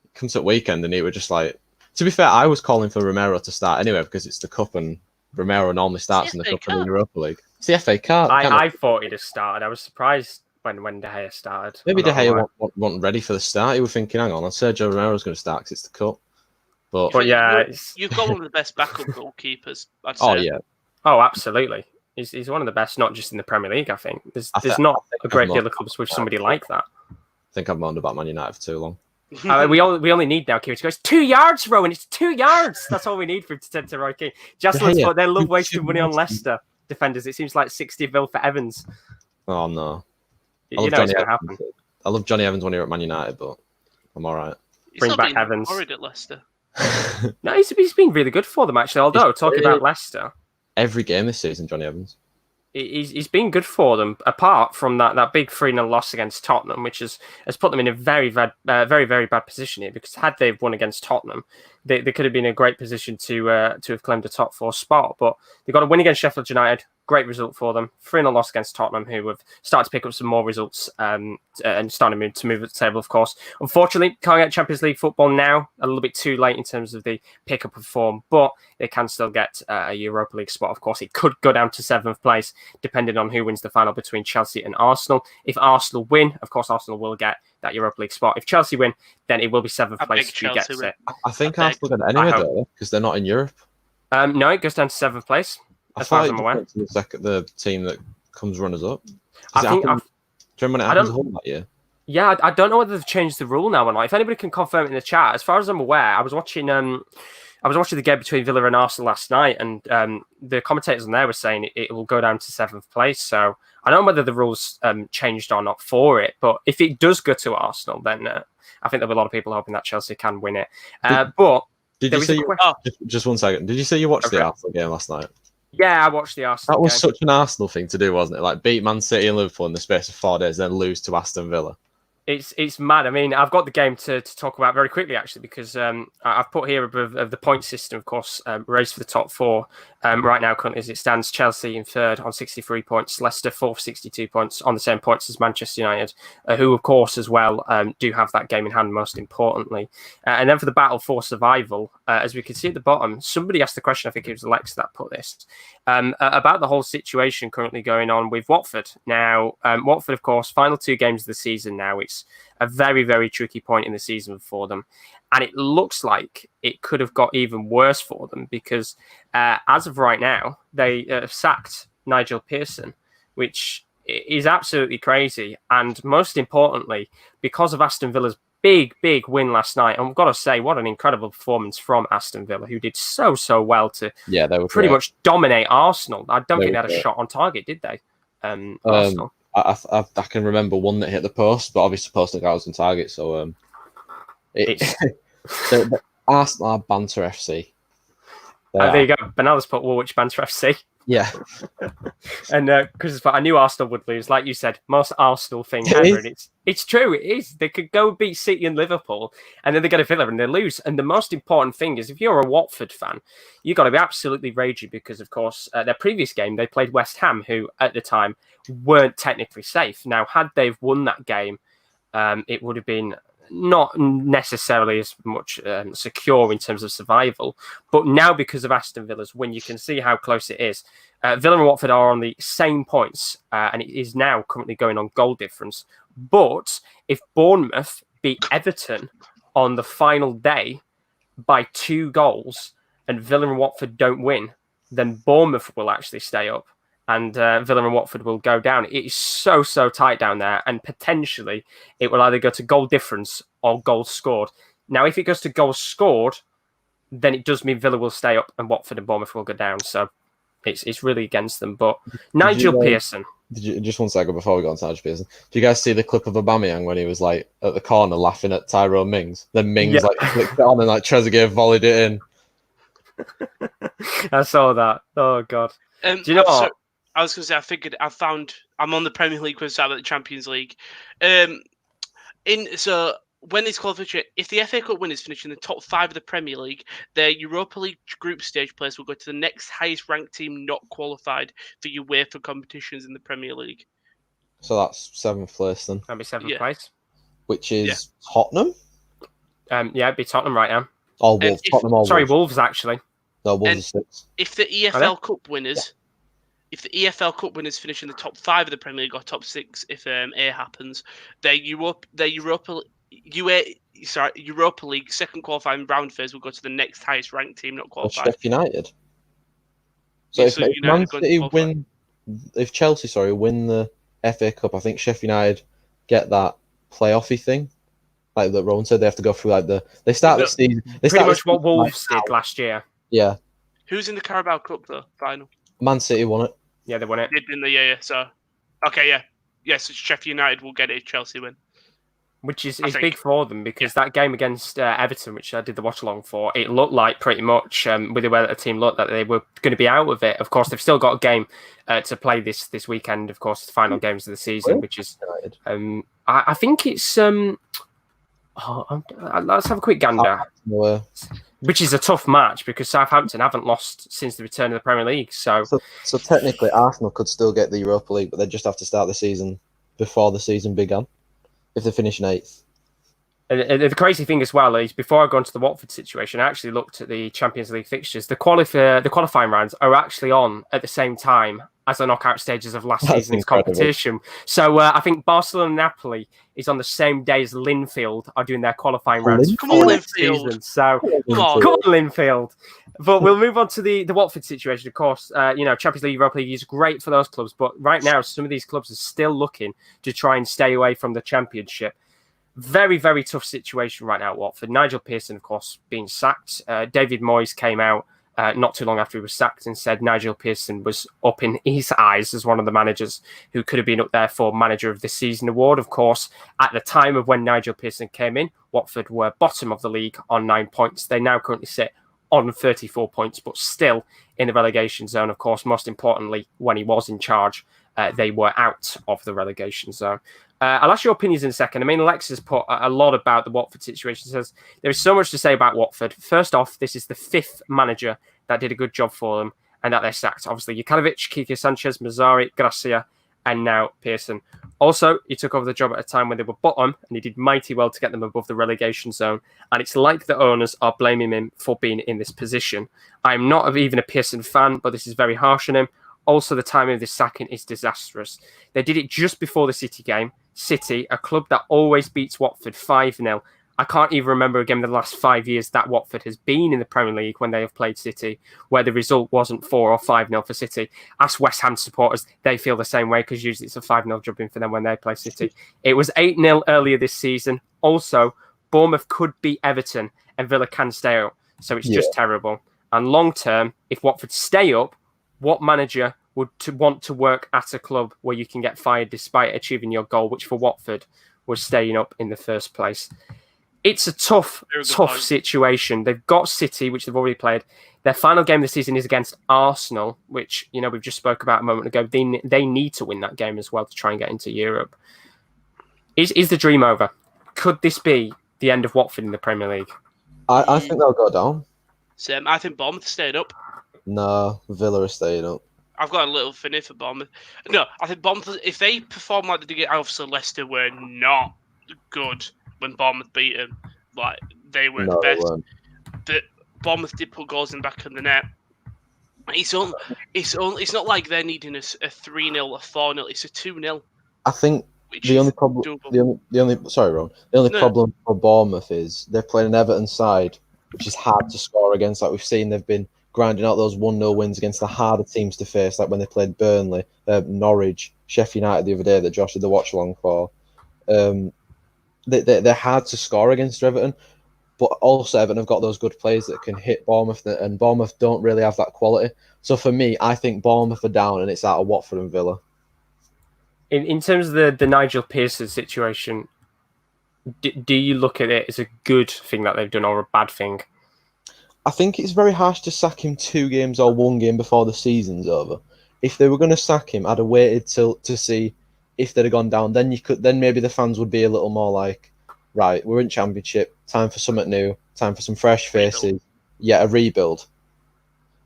it comes at weekend, and he was just like. To be fair, I was calling for Romero to start anyway because it's the Cup, and Romero normally starts in the Cup and the Europa League. It's the FA Cup. I thought he'd have started. I was surprised when De Gea started. Maybe De Gea wasn't ready for the start. He was thinking, hang on, Sergio Romero's going to start because it's the Cup. But yeah, you've got one of the best backup goalkeepers, I'd say. Oh, yeah. Oh, absolutely. He's one of the best, not just in the Premier League, I think. There's not a great deal of clubs with somebody like that. I think I've moaned about Man United for too long. We only need now, Kieran, to go, it's 2 yards, Rowan. It's 2 yards. That's all we need for him to send to Roy Keane. Jocelyn's but they love wasting money on Leicester defenders. It seems like 60 mil for Evans. Oh, no. You know it's going to happen. I love Johnny Evans when you're at Man United, but I'm all right. Bring back Evans. Worried at Leicester. No, he's been really good for them, actually. Although, talking about Leicester. Every game this season, Johnny Evans. he's been good for them, apart from that big 3-0 loss against Tottenham, which has put them in a very very bad position here, because had they won against Tottenham, they could have been in a great position to have claimed a top 4 spot. But they got a win against Sheffield United, great result for them. 3-0 loss against Tottenham, who have started to pick up some more results and starting to move at the table, of course. Unfortunately, can't get Champions League football now, a little bit too late in terms of the pickup of form, but they can still get a Europa League spot. Of course, it could go down to 7th place, depending on who wins the final between Chelsea and Arsenal. If Arsenal win, of course, Arsenal will get that Europa League spot. If Chelsea win, then it will be 7th place who gets it. I think Arsenal get anyway, though, because they're not in Europe. No, it goes down to 7th place, as far as I'm aware. The team that comes runners up. Do I think you remember when it happened that year? Yeah, I don't know whether they've changed the rule now or not. If anybody can confirm it in the chat, as far as I'm aware, I was watching the game between Villa and Arsenal last night, and the commentators on there were saying it will go down to 7th place. So I don't know whether the rules changed or not for it, but if it does go to Arsenal, then I think there'll be a lot of people hoping that Chelsea can win it. Did you say just 1 second? Did you say you watched the Arsenal game last night? Yeah, I watched the Arsenal game. That was such an Arsenal thing to do, wasn't it? Like beat Man City and Liverpool in the space of 4 days, then lose to Aston Villa. It's mad. I mean, I've got the game to talk about very quickly, actually, because I've put here of the point system, of course, race for the top 4. Right now, currently as it stands, Chelsea in 3rd on 63 points, Leicester 4th, 62 points, on the same points as Manchester United, who, of course, as well, do have that game in hand, most importantly. And then for the battle for survival, as we can see at the bottom, somebody asked the question, I think it was Alexa that put this, about the whole situation currently going on with Watford. Now, Watford, of course, final 2 games of the season now. It's a very, very tricky point in the season for them. And it looks like it could have got even worse for them, because as of right now, they sacked Nigel Pearson, which is absolutely crazy. And most importantly, because of Aston Villa's big win last night. And I've got to say, what an incredible performance from Aston Villa, who did so well to they were pretty much dominate Arsenal. I don't think they had a shot on target, did they? Arsenal. I can remember one that hit the post, but obviously post the guy was on target. So the Arsenal are Banter FC. There you go. Bernardo's put Woolwich Banter FC. Yeah. And because I knew Arsenal would lose, like you said, most Arsenal thing ever. And it's true, it is. They could go beat City and Liverpool, and then they get a Villa and they lose. And the most important thing is, if you're a Watford fan, you've got to be absolutely raging, because, of course, their previous game, they played West Ham, who at the time weren't technically safe. Now, had they won that game, it would have been not necessarily as much secure in terms of survival, but now because of Aston Villa's win, you can see how close it is. Villa and Watford are on the same points, and it is now currently going on goal difference. But if Bournemouth beat Everton on the final day by 2 goals and Villa and Watford don't win, then Bournemouth will actually stay up, and Villa and Watford will go down. It is so tight down there, and potentially it will either go to goal difference or goals scored. Now, if it goes to goals scored, then it does mean Villa will stay up and Watford and Bournemouth will go down. So it's really against them. But Nigel Pearson. Just 1 second before we go on to Nigel Pearson. Do you guys see the clip of Aubameyang when he was like at the corner laughing at Tyrone Mings? Then Mings flicked it on and Trezeguet volleyed it in. I saw that. Oh God. Do you know what? I was going to say, I'm on the Premier League website about the Champions League. So when it's qualification, if the FA Cup winners finish in the top 5 of the Premier League, their Europa League group stage place will go to the next highest ranked team not qualified for UEFA competitions in the Premier League. So that's 7th place then. That'd be 7th place. Which is Tottenham? It'd be Tottenham right now. Or Wolves. Wolves actually. No, Wolves are 6th. If the EFL Cup winners... If the EFL Cup winners finish in the top 5 of the Premier League or top 6, if A happens, their Europa League second qualifying round phase will go to the next highest ranked team not qualified. Sheffield United. So if Man City if Chelsea win the FA Cup, I think Sheffield United get that playoffy thing. Like that Rowan said, they have to go through they start the season. Pretty much what Wolves did last year. Yeah. Who's in the Carabao Cup though? Final. Man City won it. Yeah, they won it. Didn't they? Yeah. So, okay, yeah. Yes, Sheffield United will get it if Chelsea win. Which is big for them because that game against Everton, which I did the watch along for, it looked like pretty much with the way that the team looked that they were going to be out of it. Of course, they've still got a game to play this weekend. Of course, the final games of the season, which is I think it's let's have a quick gander. Which is a tough match because Southampton haven't lost since the return of the Premier League. So technically, Arsenal could still get the Europa League, but they just have to start the season before the season began if they finish in 8th. And the crazy thing as well is, before I go into the Watford situation, I actually looked at the Champions League fixtures. The qualifying rounds are actually on at the same time as the knockout stages of last season's competition. So I think Barcelona and Napoli is on the same day as Linfield are doing their qualifying rounds for next season. So come on, Linfield. But we'll move on to the Watford situation. Of course, Champions League, Europa League is great for those clubs, but right now some of these clubs are still looking to try and stay away from the Championship. Very, very tough situation right now at Watford. Nigel Pearson, of course, being sacked. David Moyes came out not too long after he was sacked and said Nigel Pearson was up in his eyes as one of the managers who could have been up there for Manager of the Season award. Of course, at the time of when Nigel Pearson came in, Watford were bottom of the league on 9 points. They now currently sit on 34 points, but still in the relegation zone. Of course, most importantly, when he was in charge, they were out of the relegation zone. I'll ask your opinions in a second. I mean, Alexis put a lot about the Watford situation. He says there is so much to say about Watford. First off, this is the 5th manager that did a good job for them and that they're sacked. Obviously, Jukanovic, Kike Sanchez, Mazzari, Gracia, and now Pearson. Also, he took over the job at a time when they were bottom and he did mighty well to get them above the relegation zone. And it's like the owners are blaming him for being in this position. I'm not even a Pearson fan, but this is very harsh on him. Also, the timing of this sacking is disastrous. They did it just before the City game. City, a club that always beats Watford 5-0. I can't even remember a game in the last 5 years that Watford has been in the Premier League when they have played City, where the result wasn't 4 or 5-0 for City. Ask West Ham supporters, they feel the same way because usually it's a 5-0 drubbing for them when they play City. It was 8-0 earlier this season. Also, Bournemouth could beat Everton and Villa can stay up. So it's just terrible. And long term, if Watford stay up, what manager would want to work at a club where you can get fired despite achieving your goal, which for Watford was staying up in the first place? It's a tough situation. They've got City, which they've already played. Their final game this season is against Arsenal, which we've just spoke about a moment ago. They need to win that game as well to try and get into Europe. Is the dream over? Could this be the end of Watford in the Premier League? I think they'll go down. Same. I think Bournemouth stayed up. No, Villa are staying up. I've got a little finny for Bournemouth. No, I think Bournemouth, if they perform like they did, obviously Leicester were not good when Bournemouth beat them. Like, they were the best. But Bournemouth did put goals in the back of the net. It's not like they're needing a 3-0, a 4-0. It's a 2-0. I think the only problem for Bournemouth is they're playing an Everton side, which is hard to score against. Like we've seen, they've been grinding out those 1-0 wins against the harder teams to face, like when they played Burnley, Norwich, Sheffield United the other day that Josh did the watch along for. They're hard to score against Everton, but also Everton have got those good players that can hit Bournemouth, and Bournemouth don't really have that quality. So for me, I think Bournemouth are down, and it's out of Watford and Villa. In terms of the Nigel Pearson situation, do you look at it as a good thing that they've done or a bad thing? I think it's very harsh to sack him 2 games or 1 game before the season's over. If they were going to sack him, I'd have waited to see if they'd have gone down. Then maybe the fans would be a little more like, right, we're in Championship, time for something new, time for some fresh faces. Yeah, a rebuild.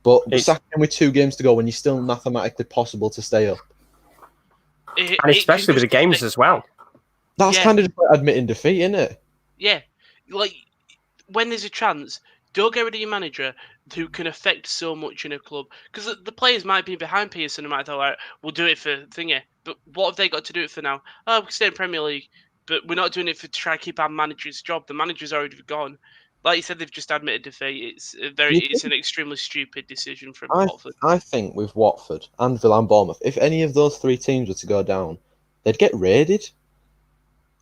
But sacking him with 2 games to go when you're still mathematically possible to stay up. And especially with the games as well. That's kind of admitting defeat, isn't it? Yeah. Like, when there's a chance, don't get rid of your manager who can affect so much in a club. Because the players might be behind Pearson and might thought, right, we'll do it for thingy. But what have they got to do it for now? Oh, we can stay in Premier League, but we're not doing it to try to keep our manager's job. The manager's already gone. Like you said, they've just admitted defeat. It's an extremely stupid decision from Watford. I think with Watford and Villa and Bournemouth, if any of those 3 teams were to go down, they'd get raided.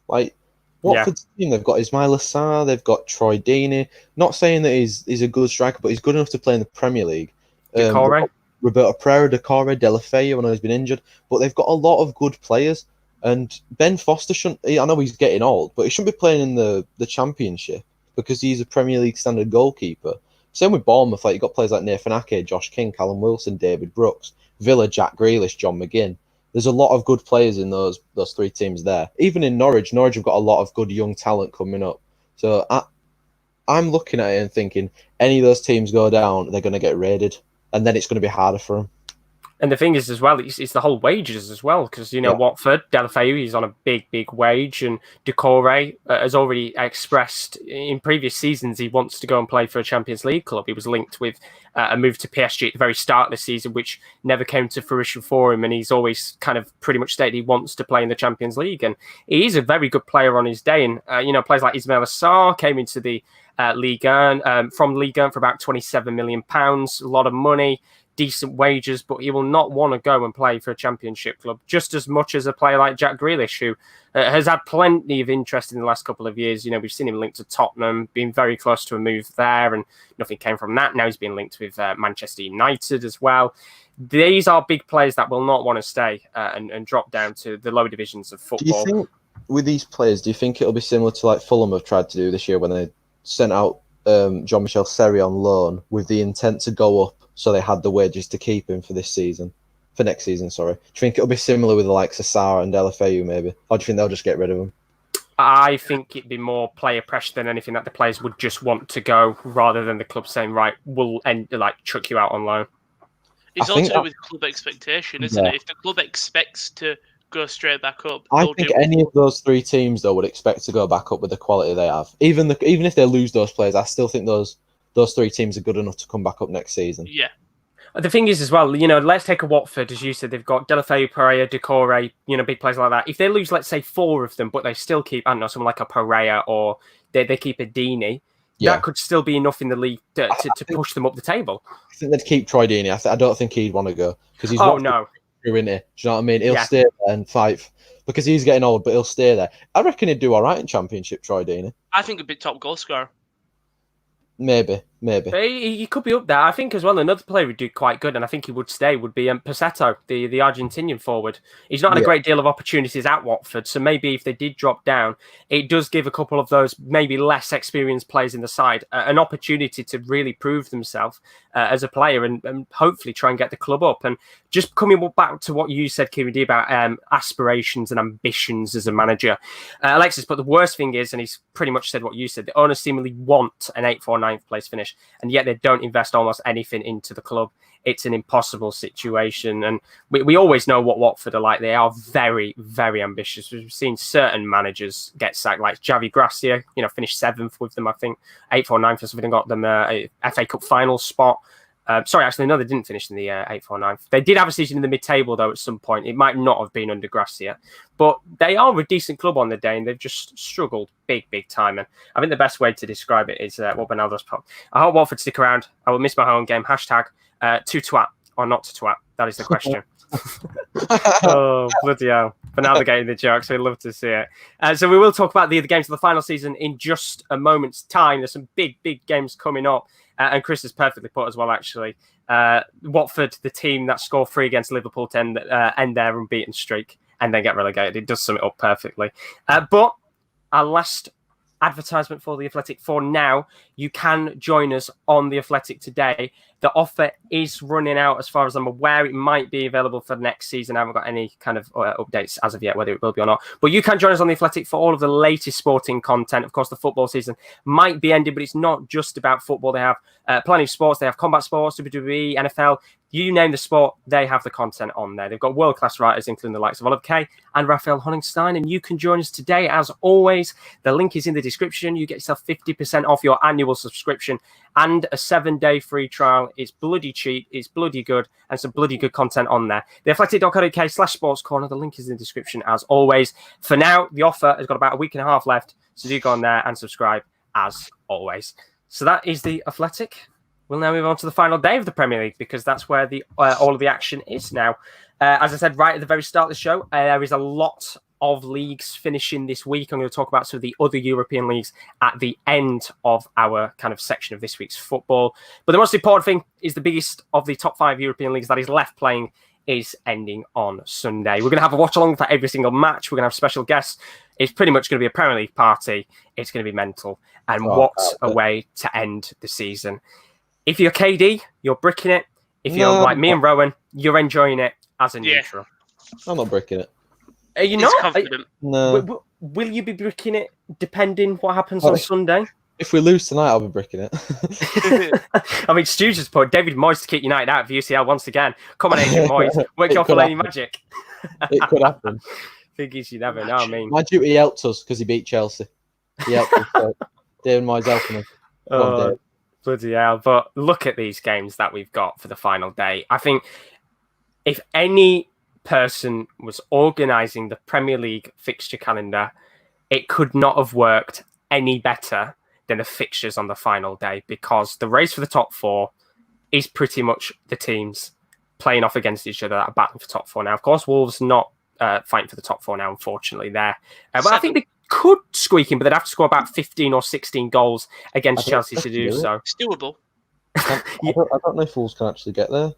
Like, Watford's team, they've got Ismail Assar, they've got Troy Deeney. Not saying that he's a good striker, but he's good enough to play in the Premier League. Decore. Roberto Pereira, Decore, Deulofeu when he's been injured. But they've got a lot of good players. And Ben Foster shouldn't. I know he's getting old, but he shouldn't be playing in the Championship because he's a Premier League standard goalkeeper. Same with Bournemouth. Like, you've got players like Nathan Ake, Josh King, Callum Wilson, David Brooks, Villa, Jack Grealish, John McGinn. There's a lot of good players in those three teams there. Even in Norwich have got a lot of good young talent coming up. So I'm looking at it and thinking, any of those teams go down, they're going to get raided, and then it's going to be harder for them. And the thing is, as well, it's the whole wages as well, because, Watford, Deulofeu, he's on a big wage, and Doucouré has already expressed in previous seasons he wants to go and play for a Champions League club. He was linked with a move to PSG at the very start of the season, which never came to fruition for him, and he's always kind of pretty much stated he wants to play in the Champions League, and he's a very good player on his day, and, players like Ismail Assar came into the Liga from Liga for about £27 million, a lot of money, decent wages, but he will not want to go and play for a Championship club just as much as a player like Jack Grealish, who has had plenty of interest in the last couple of years. We've seen him linked to Tottenham, being very close to a move there, and nothing came from that. Now he's been linked with Manchester United as well. These are big players that will not want to stay and drop down to the lower divisions of football. Do you think, with these players, do you think it'll be similar to like Fulham have tried to do this year when they sent out Jean-Michel Seri on loan with the intent to go up, so they had the wages to keep him for next season? Do you think it'll be similar with the likes of Sarr and Deulofeu maybe? Or do you think they'll just get rid of him? I think it'd be more player pressure than anything, that the players would just want to go rather than the club saying, right, we'll chuck you out on loan. It's all to do with club expectation, isn't it? If the club expects to go straight back up, I think any of those three teams though would expect to go back up with the quality they have. Even if they lose those players, I still think those three teams are good enough to come back up next season. Yeah. The thing is as well, let's take a Watford, as you said, they've got Deulofeu, Pereira, Doucouré, big players like that. If they lose, let's say, 4 of them, but they still keep, I don't know, someone like a Pereira, or they keep a Deeney, that could still be enough in the league to push them up the table. I think they'd keep Troy Deeney. I don't think he'd want to go because he's no. In it. Do you know what I mean? He'll stay there and fight because he's getting old, but he'll stay there. I reckon he'd do all right in Championship, Troy Deeney. I think he'd be top goal scorer. Maybe. He could be up there. I think as well, another player who'd do quite good, and I think he would stay, would be Passetto, the Argentinian forward. He's not had a great deal of opportunities at Watford, so maybe if they did drop down, it does give a couple of those maybe less experienced players in the side an opportunity to really prove themselves as a player and hopefully try and get the club up. And just coming back to what you said, Kieran D, about aspirations and ambitions as a manager, Alexis, but the worst thing is, and he's pretty much said what you said, the owners seemingly want an 8th or 9th place finish, and yet they don't invest almost anything into the club. It's an impossible situation, and we always know what Watford are like. They are very, very ambitious. We've seen certain managers get sacked, like Javi Gracia, finished 7th with them, I think, 8th or 9th or something, got them a FA Cup final spot. Sorry, actually, no, they didn't finish in the 8th or 9th. They did have a season in the mid-table, though, at some point. It might not have been under Gracia. But they are a decent club on the day, and they've just struggled big time. And I think the best way to describe it is what Benaldo's put. I hope Watford stick around. I will miss my home game. Hashtag to twat or not to twat. That is the question. Oh, bloody hell. Benaldo getting the joke, so we'd love to see it. So we will talk about the other games of the final season in just a moment's time. There's some big games coming up. And Chris has perfectly put as well, actually. Watford, the team that score 3 against Liverpool to end their unbeaten streak and then get relegated. It does sum it up perfectly. But our last advertisement for The Athletic for now, you can join us on The Athletic today. The offer is running out as far as I'm aware. It might be available for next season. I haven't got any kind of updates as of yet, whether it will be or not. But you can join us on The Athletic for all of the latest sporting content. Of course, the football season might be ending, but it's not just about football. They have plenty of sports. They have combat sports, WWE, NFL. You name the sport, they have the content on there. They've got world-class writers, including the likes of Oliver Kay and Raphael Honigstein, and you can join us today, as always. The link is in the description. You get yourself 50% off your annual subscription and a 7-day free trial. It's bloody cheap, it's bloody good, and some bloody good content on there. Theathletic.co.uk/sports corner. The link is in the description, as always. For now, the offer has got about a week and a half left, so do go on there and subscribe, as always. So that is The Athletic. We'll now move on to the final day of the Premier League, because that's where the all of the action is now. As I said right at the very start of the show, there is a lot of leagues finishing this week. I'm going to talk about some of the other European leagues at the end of our kind of section of this week's football. But the most important thing is the biggest of the top 5 European leagues that is left playing is ending on Sunday. We're going to have a watch along for every single match. We're going to have special guests. It's pretty much going to be a Premier League party. It's going to be mental. And what a way to end the season. If you're KD, you're bricking it. If you're like me and Rowan, you're enjoying it as a neutral. I'm not bricking it. Are you He's not? confident. No. Will you be bricking it depending what happens on Sunday? If we lose tonight, I'll be bricking it. I mean, Stu just put David Moyes to kick United out of UCL once again. Come on, Agent Moyes. Work your Fellaini magic. It could happen. Figures you never know. I mean, mind you, he helped us because he beat Chelsea. He helped us. So David Moyes helping us. Bloody hell. But look at these games that we've got for the final day. I think if any person was organising the Premier League fixture calendar, it could not have worked any better than the fixtures on the final day, because the race for the top four is pretty much the teams playing off against each other that are battling for top four now. Of course, Wolves not fighting for the top four now, unfortunately, there. But I think they could squeak in, but they'd have to score about 15 or 16 goals against Chelsea to do so. It's doable. I don't know if Wolves can actually get there.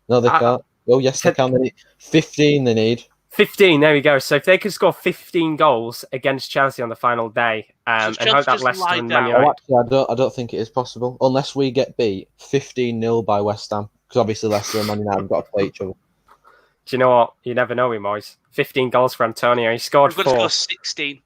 No, they can't. Oh, yes, they can. They need 15 they need. 15, there we go. So if they could score 15 goals against Chelsea on the final day, and hope that Leicester and Man United... actually, I don't think it is possible, unless we get beat 15-0 by West Ham, because obviously Leicester and Man United have got to play each other. Do you know what? You never know with Moyes. 15 goals for Antonio. He scored 4. We've got to score 16.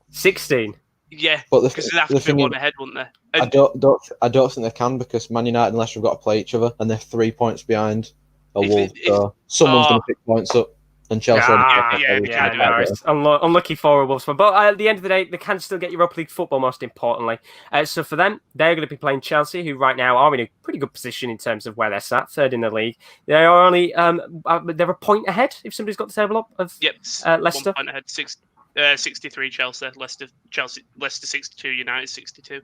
16? Yeah, because they'd have to be one ahead, wouldn't they? I don't think they can, because Man United and Leicester have got to play each other, and they're 3 points behind a Wolves. So someone's going to pick points up. And Chelsea. It's unlucky for Wolves. But at the end of the day, they can still get Europa League football, most importantly. So for them, they're going to be playing Chelsea, who right now are in a pretty good position in terms of where they're sat, third in the league. They are only they're a point ahead, if somebody's got the table up, of Leicester. 1 point ahead, 63 Chelsea, Leicester 62, United 62.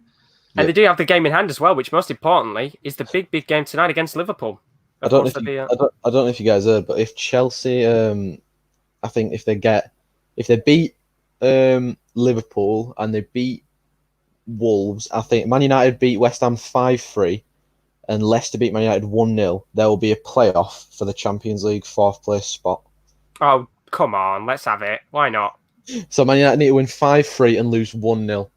And they do have the game in hand as well, which most importantly is the big game tonight against Liverpool. I don't know if you guys heard, but if Chelsea, I think if they beat Liverpool and they beat Wolves, I think Man United beat West Ham 5-3 and Leicester beat Man United 1-0, there will be a playoff for the Champions League 4th place spot. Oh, come on, let's have it. Why not? So Man United need to win 5-3 and lose 1-0.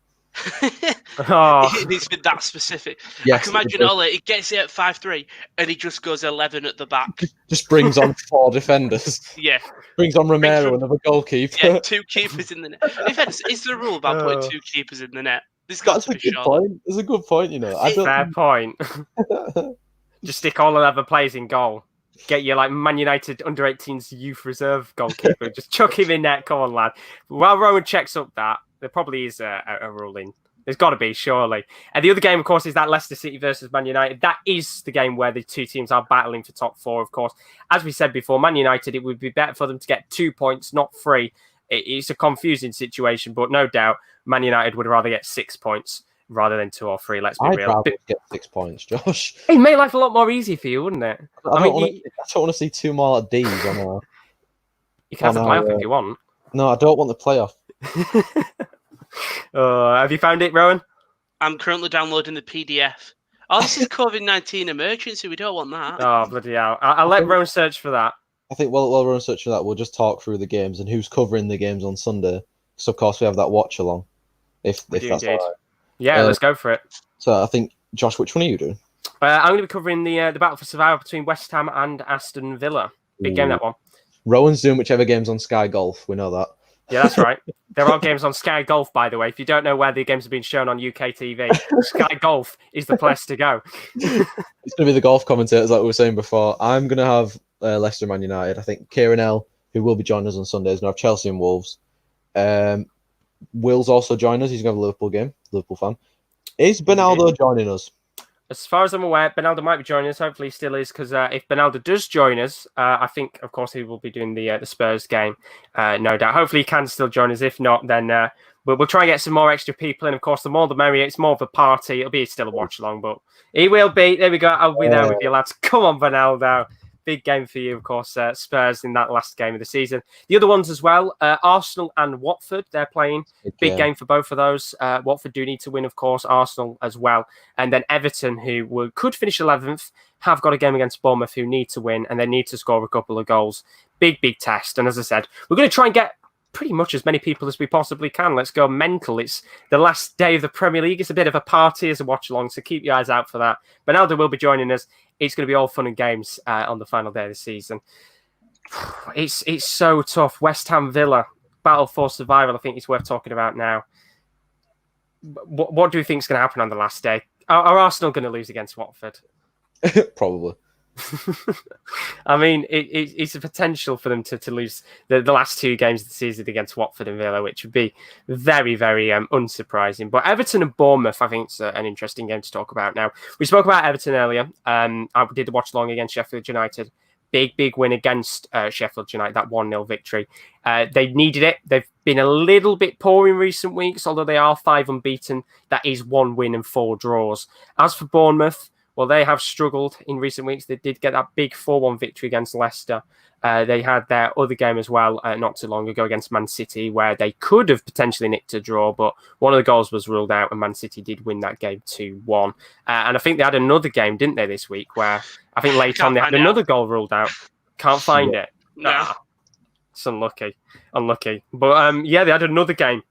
It needs to be that specific. Yes, I can imagine Ole, he gets it at 5-3 and he just goes 11 at the back. Just brings on 4 defenders. Yeah. Brings on Romero, another goalkeeper. Yeah, 2 keepers in the net. In fact, is there a rule about putting 2 keepers in the net? There's got to be sure. It's a good point, you know. Fair point. Just stick all 11 players in goal. Get your Man United under-18s youth reserve goalkeeper. Just chuck him in net. Come on, lad. While Rowan checks up that, there probably is a ruling. There's got to be, surely. And the other game, of course, is that Leicester City versus Man United. That is the game where the two teams are battling for top 4, of course. As we said before, Man United, it would be better for them to get 2 points, not 3. It's a confusing situation, but no doubt Man United would rather get 6 points rather than 2 or 3. Let's be real. I'd rather get 6 points, Josh. It made life a lot more easy for you, wouldn't it? I don't want to see 2 more D's on our... You can have the playoff if you want. No, I don't want the playoff. Have you found it, Rowan? I'm currently downloading the PDF. Oh, this is COVID-19 emergency. We don't want that. Oh, bloody hell. I'll let Rowan search for that. I think while Rowan search for that, we'll just talk through the games and who's covering the games on Sunday. So, of course, we have that watch along. If that's all right. Yeah, let's go for it. So, I think, Josh, which one are you doing? I'm going to be covering the battle for survival between West Ham and Aston Villa. Big game, that one. Rowan's doing whichever game's on Sky Golf. We know that. Yeah, that's right. There are games on Sky Golf, by the way. If you don't know where the games have been shown on UK TV, Sky Golf is the place to go. It's going to be the golf commentators, like we were saying before. I'm going to have Leicester Man United. I think Kieran L, who will be joining us on Sunday, is going to have Chelsea and Wolves. Will's also join us. He's going to have a Liverpool game. Liverpool fan. Is Bernardo joining us? As far as I'm aware, Bernardo might be joining us. Hopefully he still is, because if Bernardo does join us, I think, of course, he will be doing the Spurs game, no doubt. Hopefully he can still join us. If not, then we'll try and get some more extra people. And, of course, the more the merrier. It's more of a party. It'll be still a watch-along, but he will be. There we go. I'll be there with you, lads. Come on, Bernardo. Big game for you, of course, Spurs in that last game of the season. The other ones as well, Arsenal and Watford, they're playing. Big game for both of those. Watford do need to win, of course, Arsenal as well. And then Everton, who could finish 11th, have got a game against Bournemouth who need to win, and they need to score a couple of goals. Big test. And as I said, we're going to try and get pretty much as many people as we possibly can. Let's go mental. It's the last day of the Premier League. It's a bit of a party as a watch along, so keep your eyes out for that. Bernardo will be joining us. It's going to be all fun and games on the final day of the season. It's so tough. West Ham Villa, battle for survival, I think it's worth talking about now. What do you think is going to happen on the last day? Are Arsenal going to lose against Watford? Probably. I mean, it's a potential for them to lose the last 2 games of the season against Watford and Villa, which would be very, very unsurprising. But Everton and Bournemouth, I think it's an interesting game to talk about now. We spoke about Everton earlier. I did the watch along against Sheffield United. Big win against Sheffield United, that 1-0 victory. They needed it. They've been a little bit poor in recent weeks, although they are 5 unbeaten. That is 1 win and 4 draws. As for Bournemouth, well, they have struggled in recent weeks. They did get that big 4-1 victory against Leicester. They had their other game as well not too long ago against Man City, where they could have potentially nicked a draw, but one of the goals was ruled out, and Man City did win that game 2-1. And I think they had another game, didn't they, this week, where I think later on they had another goal ruled out. Can't find it. No. It's unlucky. But they had another game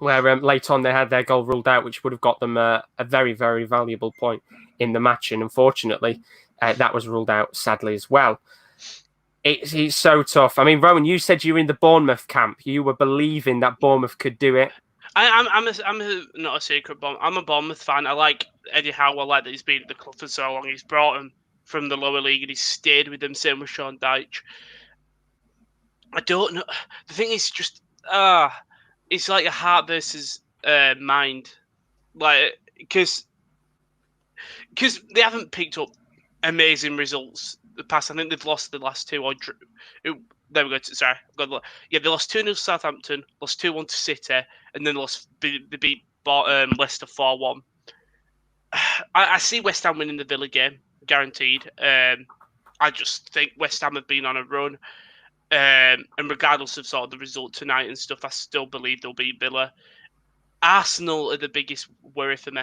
where late on they had their goal ruled out, which would have got them a very, very valuable point in the match. And unfortunately, that was ruled out sadly as well. It's so tough. I mean, Rowan, you said you were in the Bournemouth camp. You were believing that Bournemouth could do it. I'm not a secret Bournemouth. I'm a Bournemouth fan. I like Eddie Howe. I like that he's been at the club for so long. He's brought him from the lower league and he's stayed with them. Same with Sean Dyche. I don't know. The thing is just, it's like a heart versus mind. Like, because they haven't picked up amazing results the past. I think they've lost the last 2 or drew. There we go. Sorry. They lost 2-0 to Southampton, lost 2-1 to City, and then they beat Leicester 4-1. I see West Ham winning the Villa game, guaranteed. I just think West Ham have been on a run. And regardless of sort of the result tonight and stuff, I still believe they'll beat Villa. Arsenal are the biggest worry for me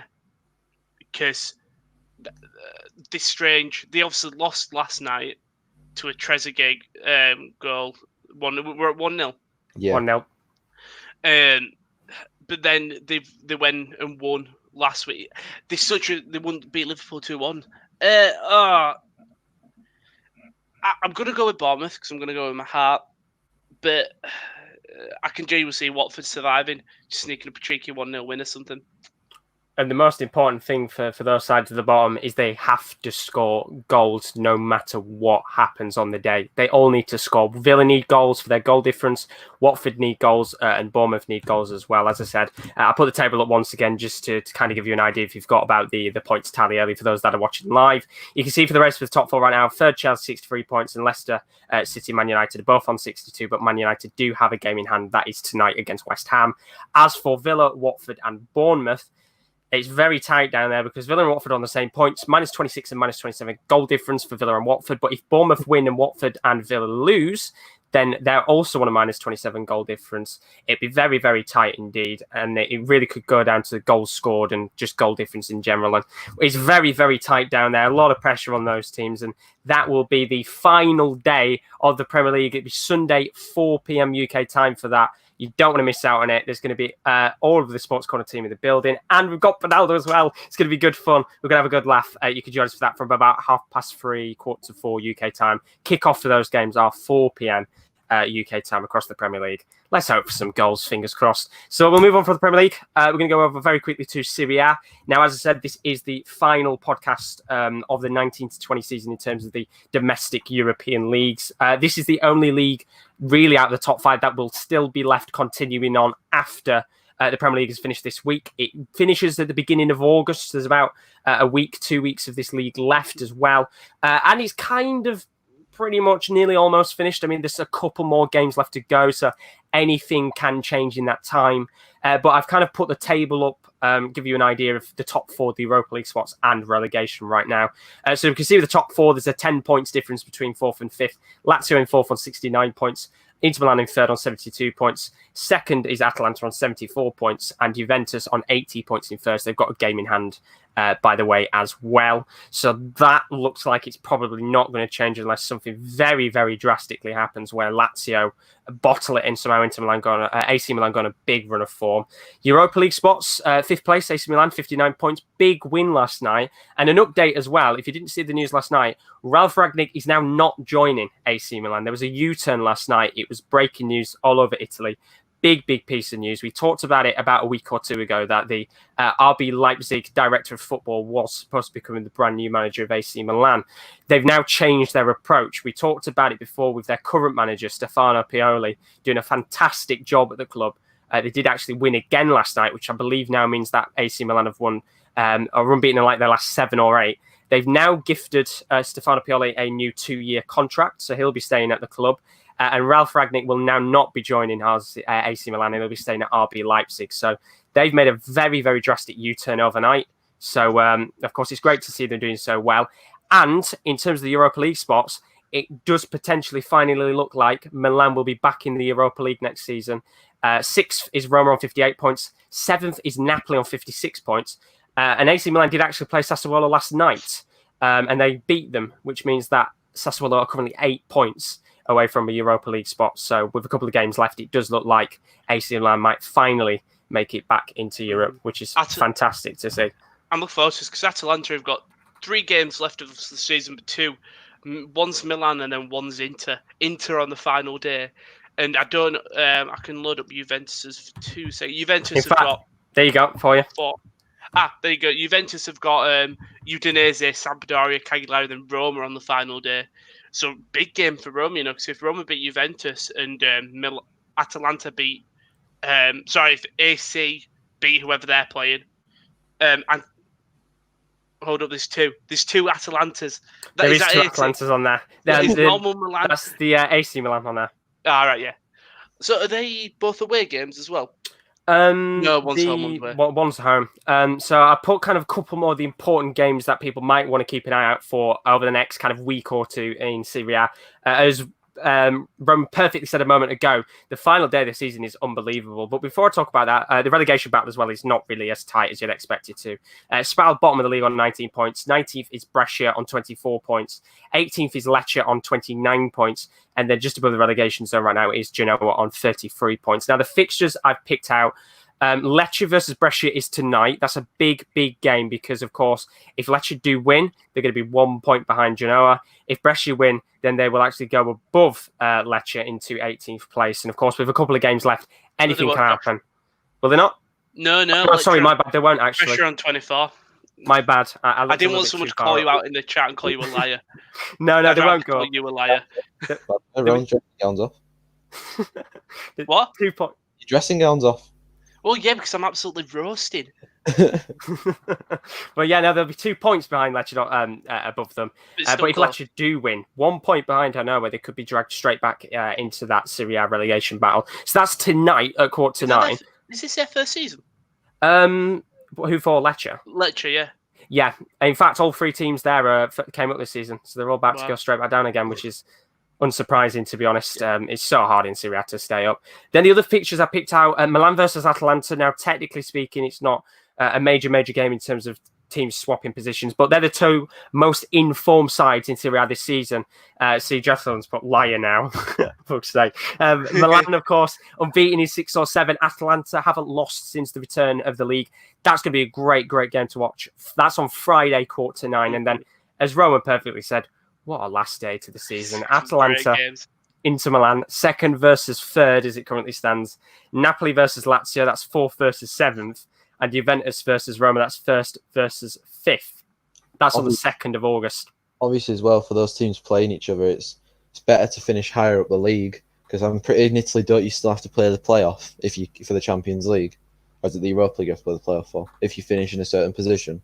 because they're strange. They obviously lost last night to a Trezeguet goal. We're at 1-0. Yeah. 1-0. But then they went and won last week. They wouldn't beat Liverpool 2-1. I'm going to go with Bournemouth because I'm going to go with my heart. But I can genuinely see Watford surviving, just sneaking up a cheeky 1-0 win or something. And the most important thing for those sides at the bottom is they have to score goals no matter what happens on the day. They all need to score. Villa need goals for their goal difference. Watford need goals and Bournemouth need goals as well. As I said, I put the table up once again just to kind of give you an idea if you've got about the points tally early for those that are watching live. You can see for the rest of the top 4 right now, third Chelsea 63 points and Leicester, City, Man United are both on 62, but Man United do have a game in hand. That is tonight against West Ham. As for Villa, Watford and Bournemouth, it's very tight down there because Villa and Watford are on the same points, minus 26 and minus 27 goal difference for Villa and Watford. But if Bournemouth win and Watford and Villa lose, then they're also on a minus 27 goal difference. It'd be very, very tight indeed. And it really could go down to goals scored and just goal difference in general. And it's very, very tight down there. A lot of pressure on those teams. And that will be the final day of the Premier League. It'll be Sunday, 4 p.m. UK time for that. You don't want to miss out on it. There's going to be all of the Sports Corner team in the building. And we've got Ronaldo as well. It's going to be good fun. We're going to have a good laugh. You can join us for that from about 3:30, 4:45 UK time. Kick-off for those games are 4 p.m. UK time across the Premier League. Let's hope for some goals, fingers crossed. So we'll move on from the Premier League. We're going to go over very quickly to Serie A. Now, as I said, this is the final podcast of the 19 to 20 season in terms of the domestic European leagues. This is the only league really out of the top 5 that will still be left continuing on after the Premier League has finished this week. It finishes at the beginning of August. There's about a week, 2 weeks of this league left as well. And it's kind of pretty much nearly almost finished. I mean, there's a couple more games left to go, so anything can change in that time. But I've kind of put the table up, give you an idea of the top 4, the Europa League spots and relegation right now. So you can see with the top 4, there's a 10 points difference between 4th and 5th. Lazio in 4th on 69 points. Inter Milan in 3rd on 72 points. 2nd is Atalanta on 74 points. And Juventus on 80 points in 1st. They've got a game in hand by the way, as well. So that looks like it's probably not going to change unless something very, very drastically happens where Lazio bottle it in somehow. AC Milan gone a big run of form. Europa League spots, 5th place, AC Milan, 59 points. Big win last night. And an update as well. If you didn't see the news last night, Ralf Rangnick is now not joining AC Milan. There was a U-turn last night. It was breaking news all over Italy. Big piece of news. We talked about it about a week or two ago that the RB Leipzig director of football was supposed to be becoming the brand new manager of AC Milan. They've now changed their approach. We talked about it before with their current manager, Stefano Pioli, doing a fantastic job at the club. They did actually win again last night, which I believe now means that AC Milan have won or unbeaten in like their last 7 or 8. They've now gifted Stefano Pioli a new 2-year contract, so he'll be staying at the club. And Ralf Rangnick will now not be joining AC Milan, and he'll be staying at RB Leipzig. So they've made a very, very drastic U-turn overnight. So, of course, it's great to see them doing so well. And in terms of the Europa League spots, it does potentially finally look like Milan will be back in the Europa League next season. 6th is Roma on 58 points. 7th is Napoli on 56 points. And AC Milan did actually play Sassuolo last night, and they beat them, which means that Sassuolo are currently 8 points away from a Europa League spot. So with a couple of games left, it does look like AC Milan might finally make it back into Europe, which is fantastic to see. I'm looking forward to this because Atalanta have got 3 games left of the season, but 2. One's Milan and then one's Inter. Inter on the final day. And I can load up Juventus for 2 seconds. Juventus have got... There you go, for you. 4. There you go. Juventus have got Udinese, Sampdoria, Cagliari, and then Roma on the final day. So big game for Roma, because if Roma beat Juventus and Atalanta beat, if AC beat whoever they're playing, and hold up, there's 2 Atalantas. There is 2 Atalantas on there. Normal Milan. That's the AC Milan on there. All right, yeah. So are they both away games as well? No, one's home, one's away. One's home. So I put kind of a couple more of the important games that people might want to keep an eye out for over the next kind of week or 2 in Serie A. As Roman perfectly said a moment ago, the final day of the season is unbelievable. But before I talk about that, the relegation battle as well is not really as tight as you'd expect it to. Spal, bottom of the league on 19 points. 19th is Brescia on 24 points. 18th is Lecce on 29 points. And then just above the relegation zone right now is Genoa on 33 points. Now, the fixtures I've picked out, Lecce versus Brescia is tonight. That's a big game because, of course, if Lecce do win, they're going to be 1 point behind Genoa. If Brescia win, then they will actually go above Lecce into 18th place. And, of course, with a couple of games left, anything can happen. Will they not? No. Oh, sorry, my bad. They won't actually. Brescia on 24. My bad. I didn't want someone to call you out in the chat and call you a liar. No, they won't go. Call you a liar. Everyone's dressing gowns off. What? 2 points. Your dressing gowns off. Well, yeah, because I'm absolutely roasting. Well, yeah, no, there'll be 2 points behind Lecce, not above them. But if Lecce do win, 1 point behind Genoa, they could be dragged straight back into that Serie A relegation battle. So that's tonight at 9:15. Is this their first season? Who for Lecce? Lecce, yeah. Yeah. In fact, all 3 teams there came up this season, so they're all about to go straight back down again, which is unsurprising, to be honest. It's so hard in Serie A to stay up. Then the other fixtures I picked out, Milan versus Atalanta. Now, technically speaking, it's not a major game in terms of teams swapping positions, but they're the 2 most informed sides in Serie A this season. See, Jessel's put liar now. Fuck's sake. Milan, of course, unbeaten in 6 or 7. Atalanta haven't lost since the return of the league. That's going to be a great game to watch. That's on Friday, 9:15. And then, as Roman perfectly said, what a last day to the season. Atalanta, Inter Milan, 2nd versus 3rd as it currently stands. Napoli versus Lazio, that's 4th versus 7th. And Juventus versus Roma, that's 1st versus 5th. That's on the 2nd of August. Obviously, as well, for those teams playing each other, it's better to finish higher up the league. Because I'm pretty in Italy, don't you still have to play the playoff for the Champions League? Or is it the Europa League you have to play the playoff for? If you finish in a certain position?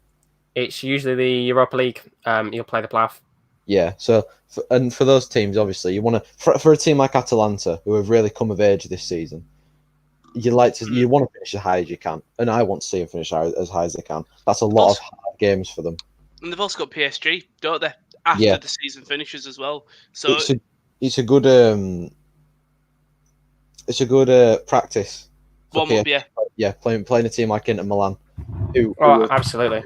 It's usually the Europa League. You'll play the playoff. Yeah, so for those teams, obviously, you want to for a team like Atalanta, who have really come of age this season, you want to finish as high as you can, and I want to see them finish as high as they can. That's a lot of hard games for them. And they've also got PSG, don't they? After the season finishes as well. So it's a good practice. Warm up, yeah. Yeah, playing a team like Inter Milan. Absolutely.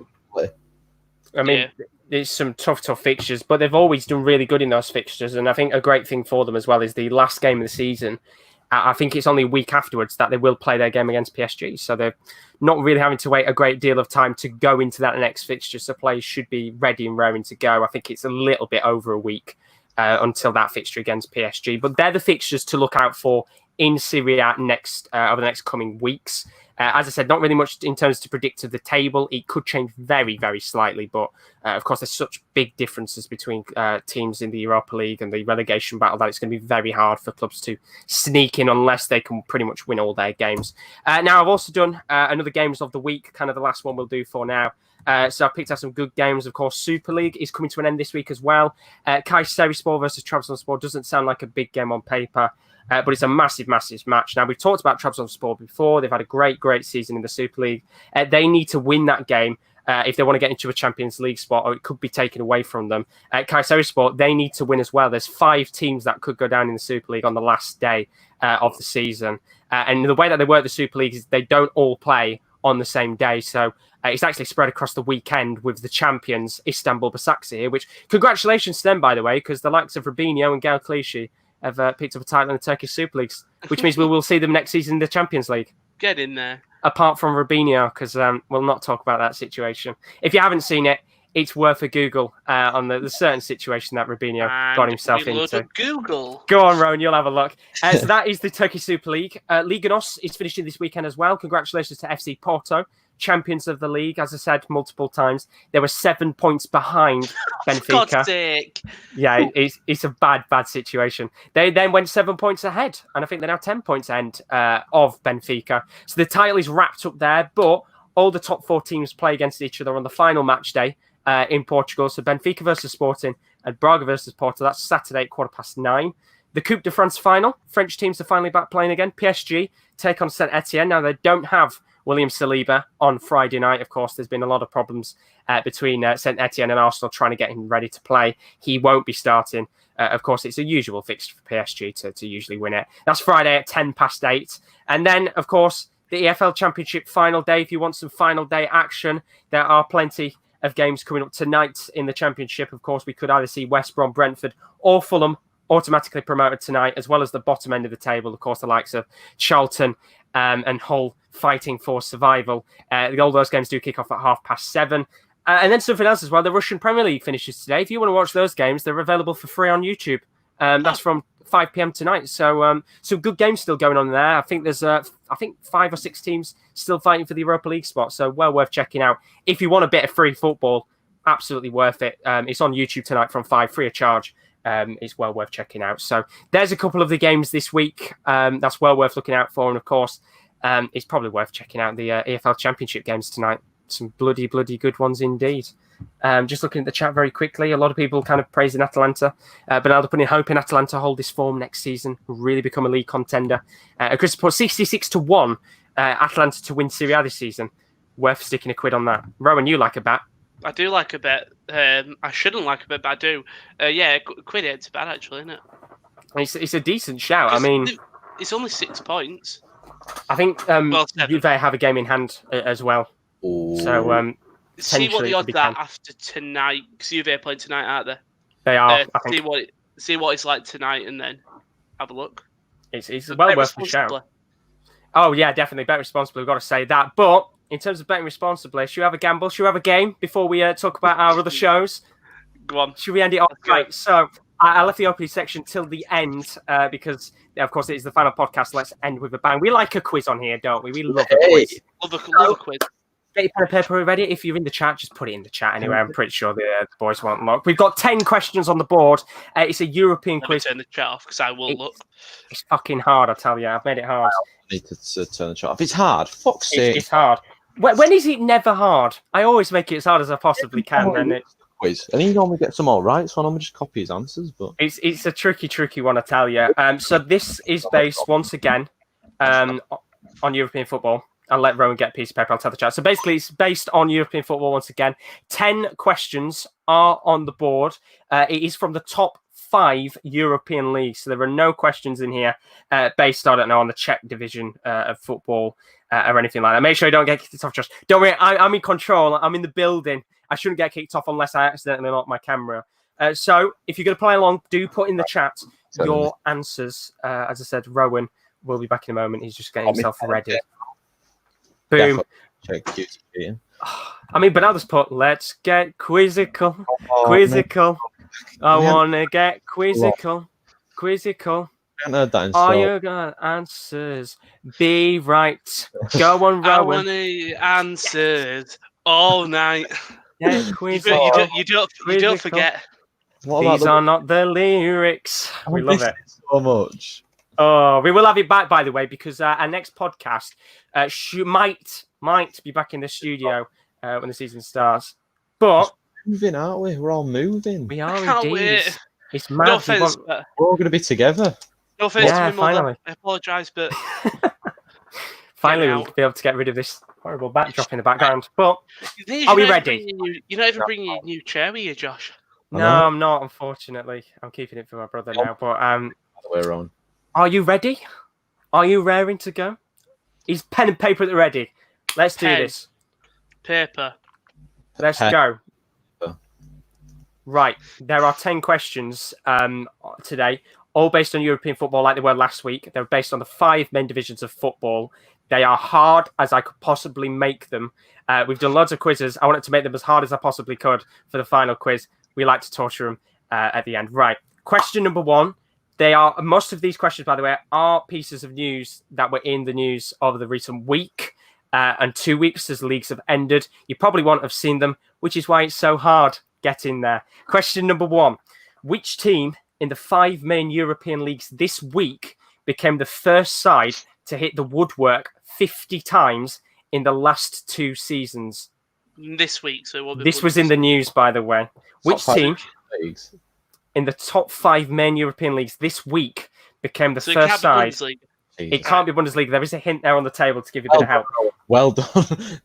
I mean, there's some tough fixtures, but they've always done really good in those fixtures. And I think a great thing for them as well is the last game of the season. I think it's only a week afterwards that they will play their game against PSG. So they're not really having to wait a great deal of time to go into that next fixture. So players should be ready and raring to go. I think it's a little bit over a week until that fixture against PSG. But they're the fixtures to look out for in Serie A next over the next coming weeks. As I said, not really much in terms to predict of the table. It could change very, very slightly. But, of course, there's such big differences between teams in the Europa League and the relegation battle that it's going to be very hard for clubs to sneak in unless they can pretty much win all their games. Now, I've also done another games of the week, kind of the last one we'll do for now. So I picked out some good games. Of course, Super League is coming to an end this week as well. Kayserispor versus Trabzonspor doesn't sound like a big game on paper. But it's a massive, massive match. Now, we've talked about Trabzonspor before. They've had a great, great season in the Super League. They need to win that game if they want to get into a Champions League spot, or it could be taken away from them. Kayserispor, they need to win as well. There's 5 teams that could go down in the Super League on the last day of the season. And the way that they work the Super League is they don't all play on the same day. So it's actually spread across the weekend with the champions, Istanbul Basaksehir, which congratulations to them, by the way, because the likes of Robinho and Gael Clichy have picked up a title in the Turkish Super League, which means we will see them next season in the Champions League. Get in there. Apart from Robinho, because we'll not talk about that situation. If you haven't seen it, it's worth a Google on the certain situation that Robinho got himself into. Google. Go on, Rowan, you'll have a look. So that is the Turkish Super League. Liga NOS is finishing this weekend as well. Congratulations to FC Porto, champions of the league. As I said multiple times, they were 7 points behind Benfica. For God's sake. Yeah, it's a bad situation. They then went 7 points ahead, and I think they're now 10 points ahead of Benfica. So the title is wrapped up there, but all the top 4 teams play against each other on the final match day in Portugal. So Benfica versus Sporting and Braga versus Porto. That's Saturday at 9:15. The Coupe de France final. French teams are finally back playing again. PSG take on Saint Etienne. Now, they don't have William Saliba on Friday night. Of course, there's been a lot of problems between Saint Etienne and Arsenal trying to get him ready to play. He won't be starting. Of course, it's a usual fixture for PSG to usually win it. That's Friday at 8:10. And then, of course, the EFL Championship final day. If you want some final day action, there are plenty of games coming up tonight in the Championship. Of course, we could either see West Brom, Brentford, or Fulham automatically promoted tonight, as well as the bottom end of the table. Of course, the likes of Charlton and Hull fighting for survival. All those games do kick off at 7:30. And then something else as well. The Russian Premier League finishes today. If you want to watch those games, they're available for free on YouTube. That's from 5 p.m. tonight. So some good games still going on there. I think there's 5 or 6 teams still fighting for the Europa League spot. So well worth checking out. If you want a bit of free football, absolutely worth it. It's on YouTube tonight from 5, free of charge. It's well worth checking out. So there's a couple of the games this week that's well worth looking out for. And of course, it's probably worth checking out the EFL Championship games tonight. Some bloody good ones indeed. Just looking at the chat very quickly, a lot of people kind of praising Atalanta. Bernardo putting hope in Atalanta hold this form next season, really become a league contender. Chris put 66-1 Atalanta to win Serie A this season. Worth sticking a quid on that. Rowan, you like a bet? I do like a bet. I shouldn't like a bet, but I do. Yeah, quid it's bad actually, isn't it? It's a decent shout. I mean, it's only 6 points. I think Juve have a game in hand as well. Ooh. So see what the odds are after tonight, because Juve are playing tonight, aren't they? They are. See what it's like tonight, and then have a look. It's well worth a shout. Oh yeah, definitely bet responsibly. We've got to say that. But in terms of betting responsibly, should we have a gamble? Should we have a game before we talk about our other shows? Go on. Should we end it off? Right. So I left the opening section till the end because, of course, it is the final podcast. Let's end with a bang. We like a quiz on here, don't we? We love a quiz. Love a quiz. Get your pen and paper ready. If you're in the chat, just put it in the chat anyway. I'm pretty sure the boys won't look. We've got 10 questions on the board. It's a European quiz. Turn the chat off because I will look. It's fucking hard, I tell you. I've made it hard. I need to turn the chat off. It's hard. Fuck's sake. It's hard. When is it never hard? I always make it as hard as I possibly can. And quiz. And he normally gets them all right, so I normally just copy his answers. But it's a tricky one, I tell you. So this is based once again on European football. I'll let Rowan get a piece of paper. I'll tell the chat. So basically, it's based on European football once again. 10 questions are on the board. It is from the top 5 European leagues. So there are no questions in here based, I don't know, on the Czech division of football or anything like that. Make sure you don't get kicked off, Josh. Don't worry, I'm in control. I'm in the building. I shouldn't get kicked off unless I accidentally lock my camera. So if you're going to play along, do put in the chat your answers. As I said, Rowan will be back in a moment. He's just getting himself ready. Boom. I mean, Bernardo's put, let's get quizzical. Quizzical. I want to get quizzical. Quizzical. Are you got answers? Be right. Go on, Rowan. I want the answers all night. Yeah, quizzical. You don't forget. These are not the lyrics. We love it so much. Oh, we will have it back, by the way, because our next podcast might be back in the studio when the season starts. But moving, aren't we? We're all moving. We are indeed. It's mad. No offense, we're all going to be together. No offense to my mother. I apologise, but finally we'll be able to get rid of this horrible backdrop in the background. But are we ready? You're not even bringing your new chair with you, Josh. No, I'm not. Unfortunately, I'm keeping it for my brother now. But we're on. Are you ready? Are you raring to go? Is pen and paper at the ready? Let's do this. Paper. Let's go. Right. There are 10 questions today, all based on European football like they were last week. They're based on the 5 main divisions of football. They are hard as I could possibly make them. We've done loads of quizzes. I wanted to make them as hard as I possibly could for the final quiz. We like to torture them at the end. Right. Question number 1. Most of these questions, by the way, are pieces of news that were in the news over the recent week and 2 weeks as leagues have ended. You probably won't have seen them, which is why it's so hard getting there. Question number 1. Which team in the 5 main European leagues this week became the first side to hit the woodwork 50 times in the last 2 seasons? This week. This was in the news, by the way. Which team in the top 5 main European leagues this week became the first side? It can't be Bundesliga. There is a hint there on the table to give you a bit of help. Well done.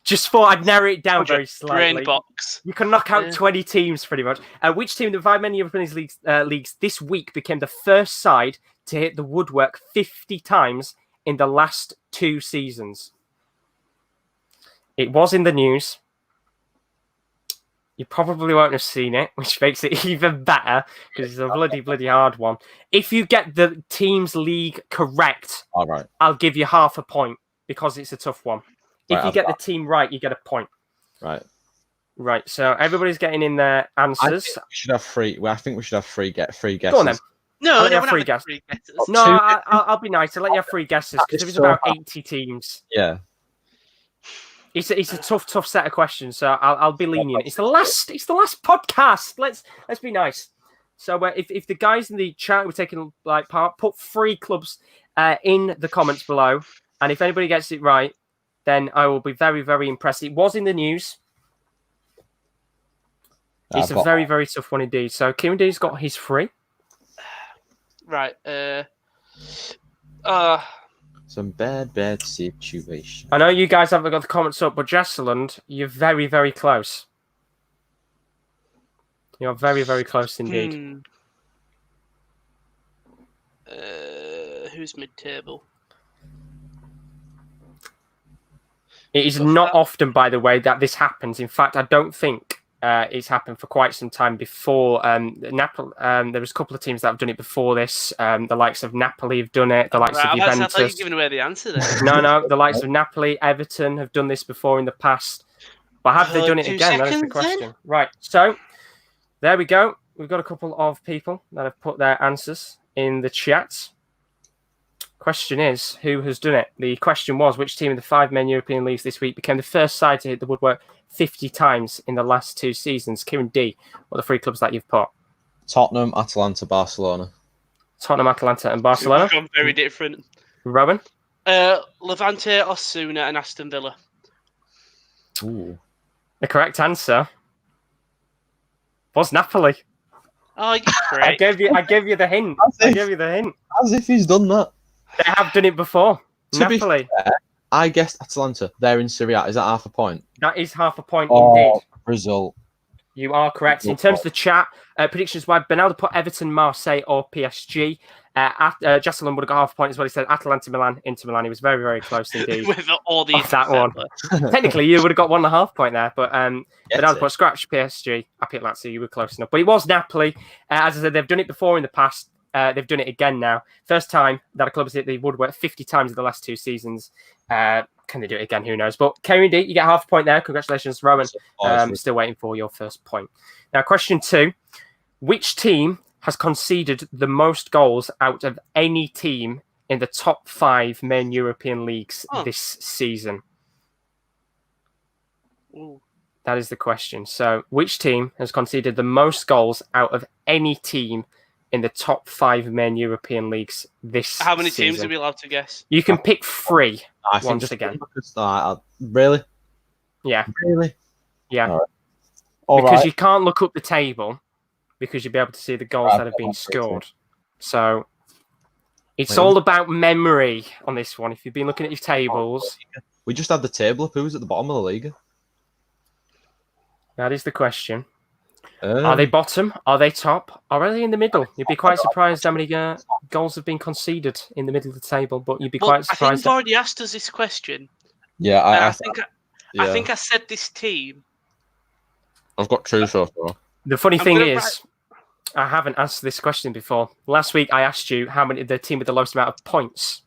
Just thought I'd narrow it down very slightly. Brain box. You can knock out 20 teams pretty much. Which team in the 5 main European leagues this week became the first side to hit the woodwork 50 times in the last 2 seasons? It was in the news. You probably won't have seen it, which makes it even better because it's a bloody hard one. If you get the team's league correct, all right, I'll give you half a point because it's a tough one. If you get the team right, you get a point. Right. So everybody's getting in their answers. I think we should have free guesses. Go on then. No, no, free guesses. No, I'll be nice. I'll let you have free guesses because there is about 80 teams. Yeah. It's a tough set of questions, so I'll be lenient. It's the last podcast. Let's be nice. So if the guys in the chat were taking part, put 3 clubs in the comments below, and if anybody gets it right, then I will be very, very impressed. It was in the news. It's a very, very tough one indeed. So Kieran D's got his 3. Right. Some bad situation. I know you guys haven't got the comments up, but Jesseland, you're very, very close. You're very, very close indeed. Who's mid-table? It is not often, by the way, that this happens. In fact, I don't think it's happened for quite some time before. Napoli, there was a couple of teams that have done it before this. The likes of Napoli have done it. The likes of Juventus. I thought you were giving away the answer there. No. The likes of Napoli, Everton have done this before in the past. But have they done it again? That is the question. Then? Right. So there we go. We've got a couple of people that have put their answers in the chat. Question is, who has done it? The question was, which team in the 5 main European leagues this week became the first side to hit the woodwork 50 times in the last 2 seasons? Kieran D, what are the 3 clubs that you've put? Tottenham, Atalanta, Barcelona. Tottenham, Atalanta, and Barcelona. Gone very different. Rowan? Levante, Osasuna, and Aston Villa. Ooh. The correct answer was Napoli. Oh, you're great. I gave you the hint. As if he's done that. They have done it before. Napoli. Be fair, I guessed Atalanta. They're in Serie A. Is that half a point? That is half a point indeed. Result. You are correct. In terms of the chat, predictions wise, Benaldo put Everton, Marseille, or PSG. Jesselyn would have got half a point as well. He said Atalanta, Milan, Inter Milan. He was very, very close indeed. With all the that one. Technically, you would have got 1.5 point there, but Benaldo put scratch PSG, happy Lazio. You were close enough. But it was Napoli. As I said, they've done it before in the past. They've done it again now. First time that a club has hit the woodwork 50 times in the last 2 seasons. Can they do it again? Who knows? But Kerry, you get half a point there. Congratulations, Rowan. Still waiting for your first point. Now, question 2. Which team has conceded the most goals out of any team in the top 5 main European leagues this season? Ooh. That is the question. So, which team has conceded the most goals out of any team in the top 5 main European leagues this season? How many teams are we allowed to guess? You can pick 3 once again. Really? Yeah. Really? Yeah. All because right. you can't look up the table because you'll be able to see the goals that have been scored. So it's all about memory on this one. If you've been looking at your tables. We just had the table up. Who's at the bottom of the league? That is the question. Are they bottom? Are they top? Or are they in the middle? You'd be quite surprised how many goals have been conceded in the middle of the table, but you'd be quite surprised. I think you've already asked us this question. Yeah, I think I said this team. I've got 2 so far. The funny thing is, I haven't asked this question before. Last week, I asked you how many the team with the lowest amount of points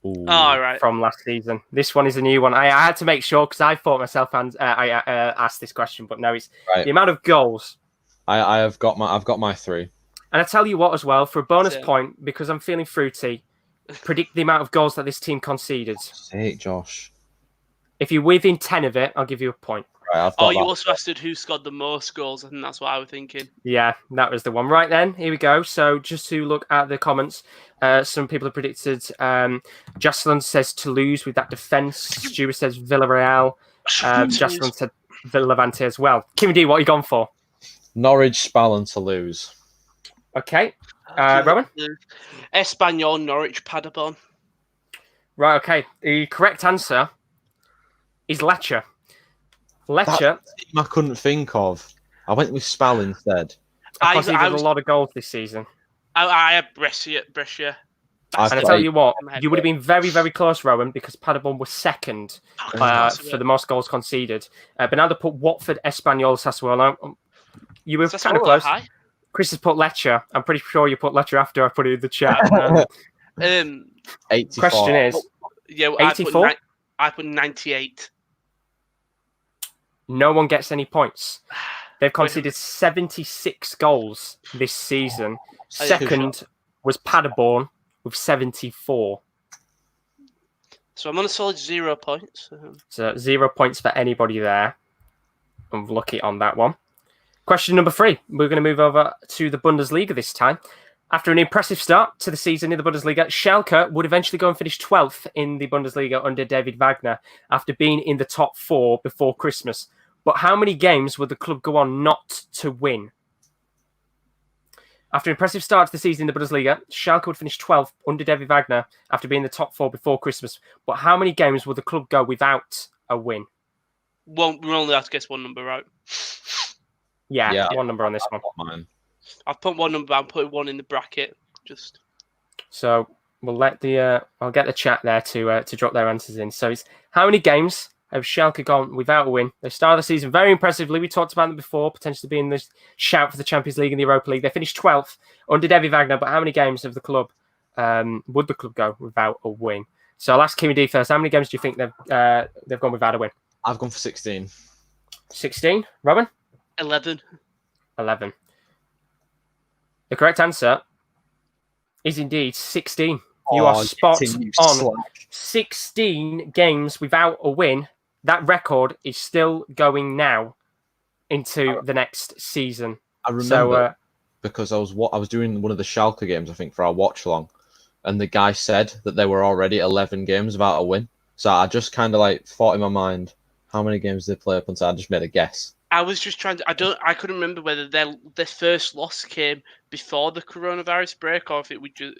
from last season. This one is a new one. I had to make sure because I thought myself and I asked this question, but no, it's the amount of goals. I've got my 3. And I tell you what as well, for a bonus point, because I'm feeling fruity, predict the amount of goals that this team conceded. Hey, Josh. If you're within 10 of it, I'll give you a point. Right, you also asked who scored the most goals. I think that's what I was thinking. Yeah, that was the one. Right then, here we go. So just to look at the comments, some people have predicted Jocelyn says Toulouse with that defence. Stuart says Villarreal. Jocelyn said Levante as well. Kimmy D, what are you gone for? Norwich, Spal and Toulouse. Okay. Rowan? Espanyol, Norwich, Paderborn. Right, okay. The correct answer is Lecce. Lecce. I couldn't think of. I went with Spal instead. I conceded a lot of goals this season. I had Brescia. And I tell you what, you would have been very, very close, Rowan, because Paderborn was second for the most goals conceded. Bernardo put Watford, Espanyol, Sassuolo. You were kind of close. High? Chris has put Lecce. I'm pretty sure you put Lecce after I put it in the chat. 84. Question is, 84? I put 98. No one gets any points. They've conceded 76 goals this season. Second was Paderborn with 74. So I'm on a solid 0 points. So 0 points for anybody there. I'm lucky on that one. Question number 3. We're going to move over to the Bundesliga this time. After an impressive start to the season in the Bundesliga, Schalke would eventually go and finish 12th in the Bundesliga under David Wagner after being in the top 4 before Christmas. But how many games would the club go on not to win? After an impressive start to the season in the Bundesliga, Schalke would finish 12th under David Wagner after being in the top 4 before Christmas. But how many games would the club go without a win? We only have to guess one number, right? Yeah, one number on this one. I've put one number. I'm putting one in the bracket. Just so we'll let I'll get the chat there to drop their answers in. So it's how many games have Schalke gone without a win? They started the season very impressively. We talked about them before, potentially being the shout for the Champions League and the Europa League. They finished 12th under David Wagner. But how many games of the club would the club go without a win? So I'll ask Kimmy D first. How many games do you think they've gone without a win? I've gone for 16. 16. Robin? 11. 11. The correct answer is indeed 16. You are spot on. 16 games without a win. That record is still going now into the next season. I remember because I was doing one of the Schalke games, I think, for our watch along, and the guy said that there were already 11 games without a win. So I just kind of thought in my mind, how many games did they play up until I just made a guess. I was just trying to. I couldn't remember whether their first loss came before the coronavirus break or if it would just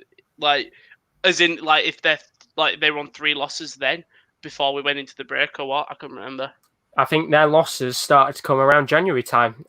if they were on 3 losses then before we went into the break or what. I couldn't remember. I think their losses started to come around January time.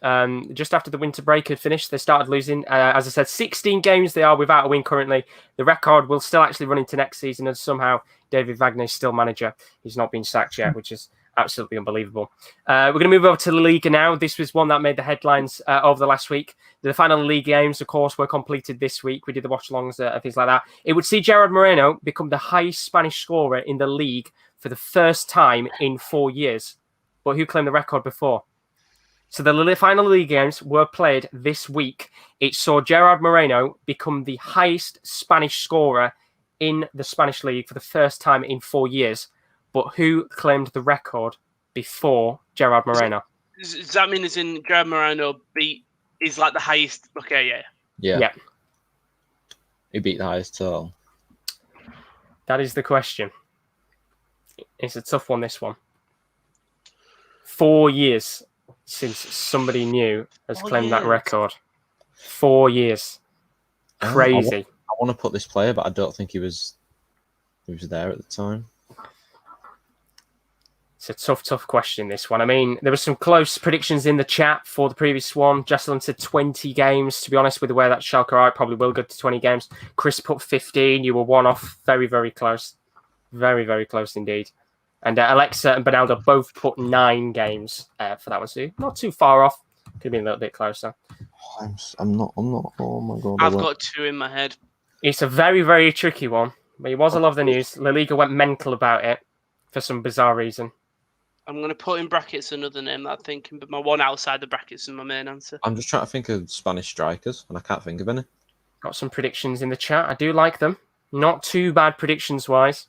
Just after the winter break had finished, they started losing. As I said, 16 games they are without a win currently. The record will still actually run into next season, and somehow David Wagner is still manager. He's not been sacked yet, which is absolutely unbelievable. We're going to move over to the Liga now. This was one that made the headlines over the last week. The final league games, of course, were completed this week. We did the watch-alongs and things like that. It would see Gerard Moreno become the highest Spanish scorer in the league for the first time in 4 years. But who claimed the record before? So the final league games were played this week. It saw Gerard Moreno become the highest Spanish scorer in the Spanish league for the first time in 4 years. But who claimed the record before Gerard Moreno? Does that mean as in Gerard Moreno is like the highest? Okay, yeah. He beat the highest total. That is the question. It's a tough one, this one. 4 years since somebody new has claimed that record. 4 years. Crazy. I want to put this player, but I don't think he was there at the time. It's a tough question, this one. I mean, there were some close predictions in the chat for the previous one. Jesselyn said 20 games. To be honest, with the way that Schalke are, probably will go to 20 games. Chris put 15. You were one off. Very, very close. Very, very close indeed. And Alexa and Benaldo both put 9 games for that one too. Not too far off. Could have been a little bit closer. I'm not. Oh my god! I've got 2 in my head. It's a very, very tricky one. But it was a lot of the news. La Liga went mental about it for some bizarre reason. I'm going to put in brackets another name that I'm thinking, but my one outside the brackets is my main answer. I'm just trying to think of Spanish strikers, and I can't think of any. Got some predictions in the chat. I do like them. Not too bad predictions-wise.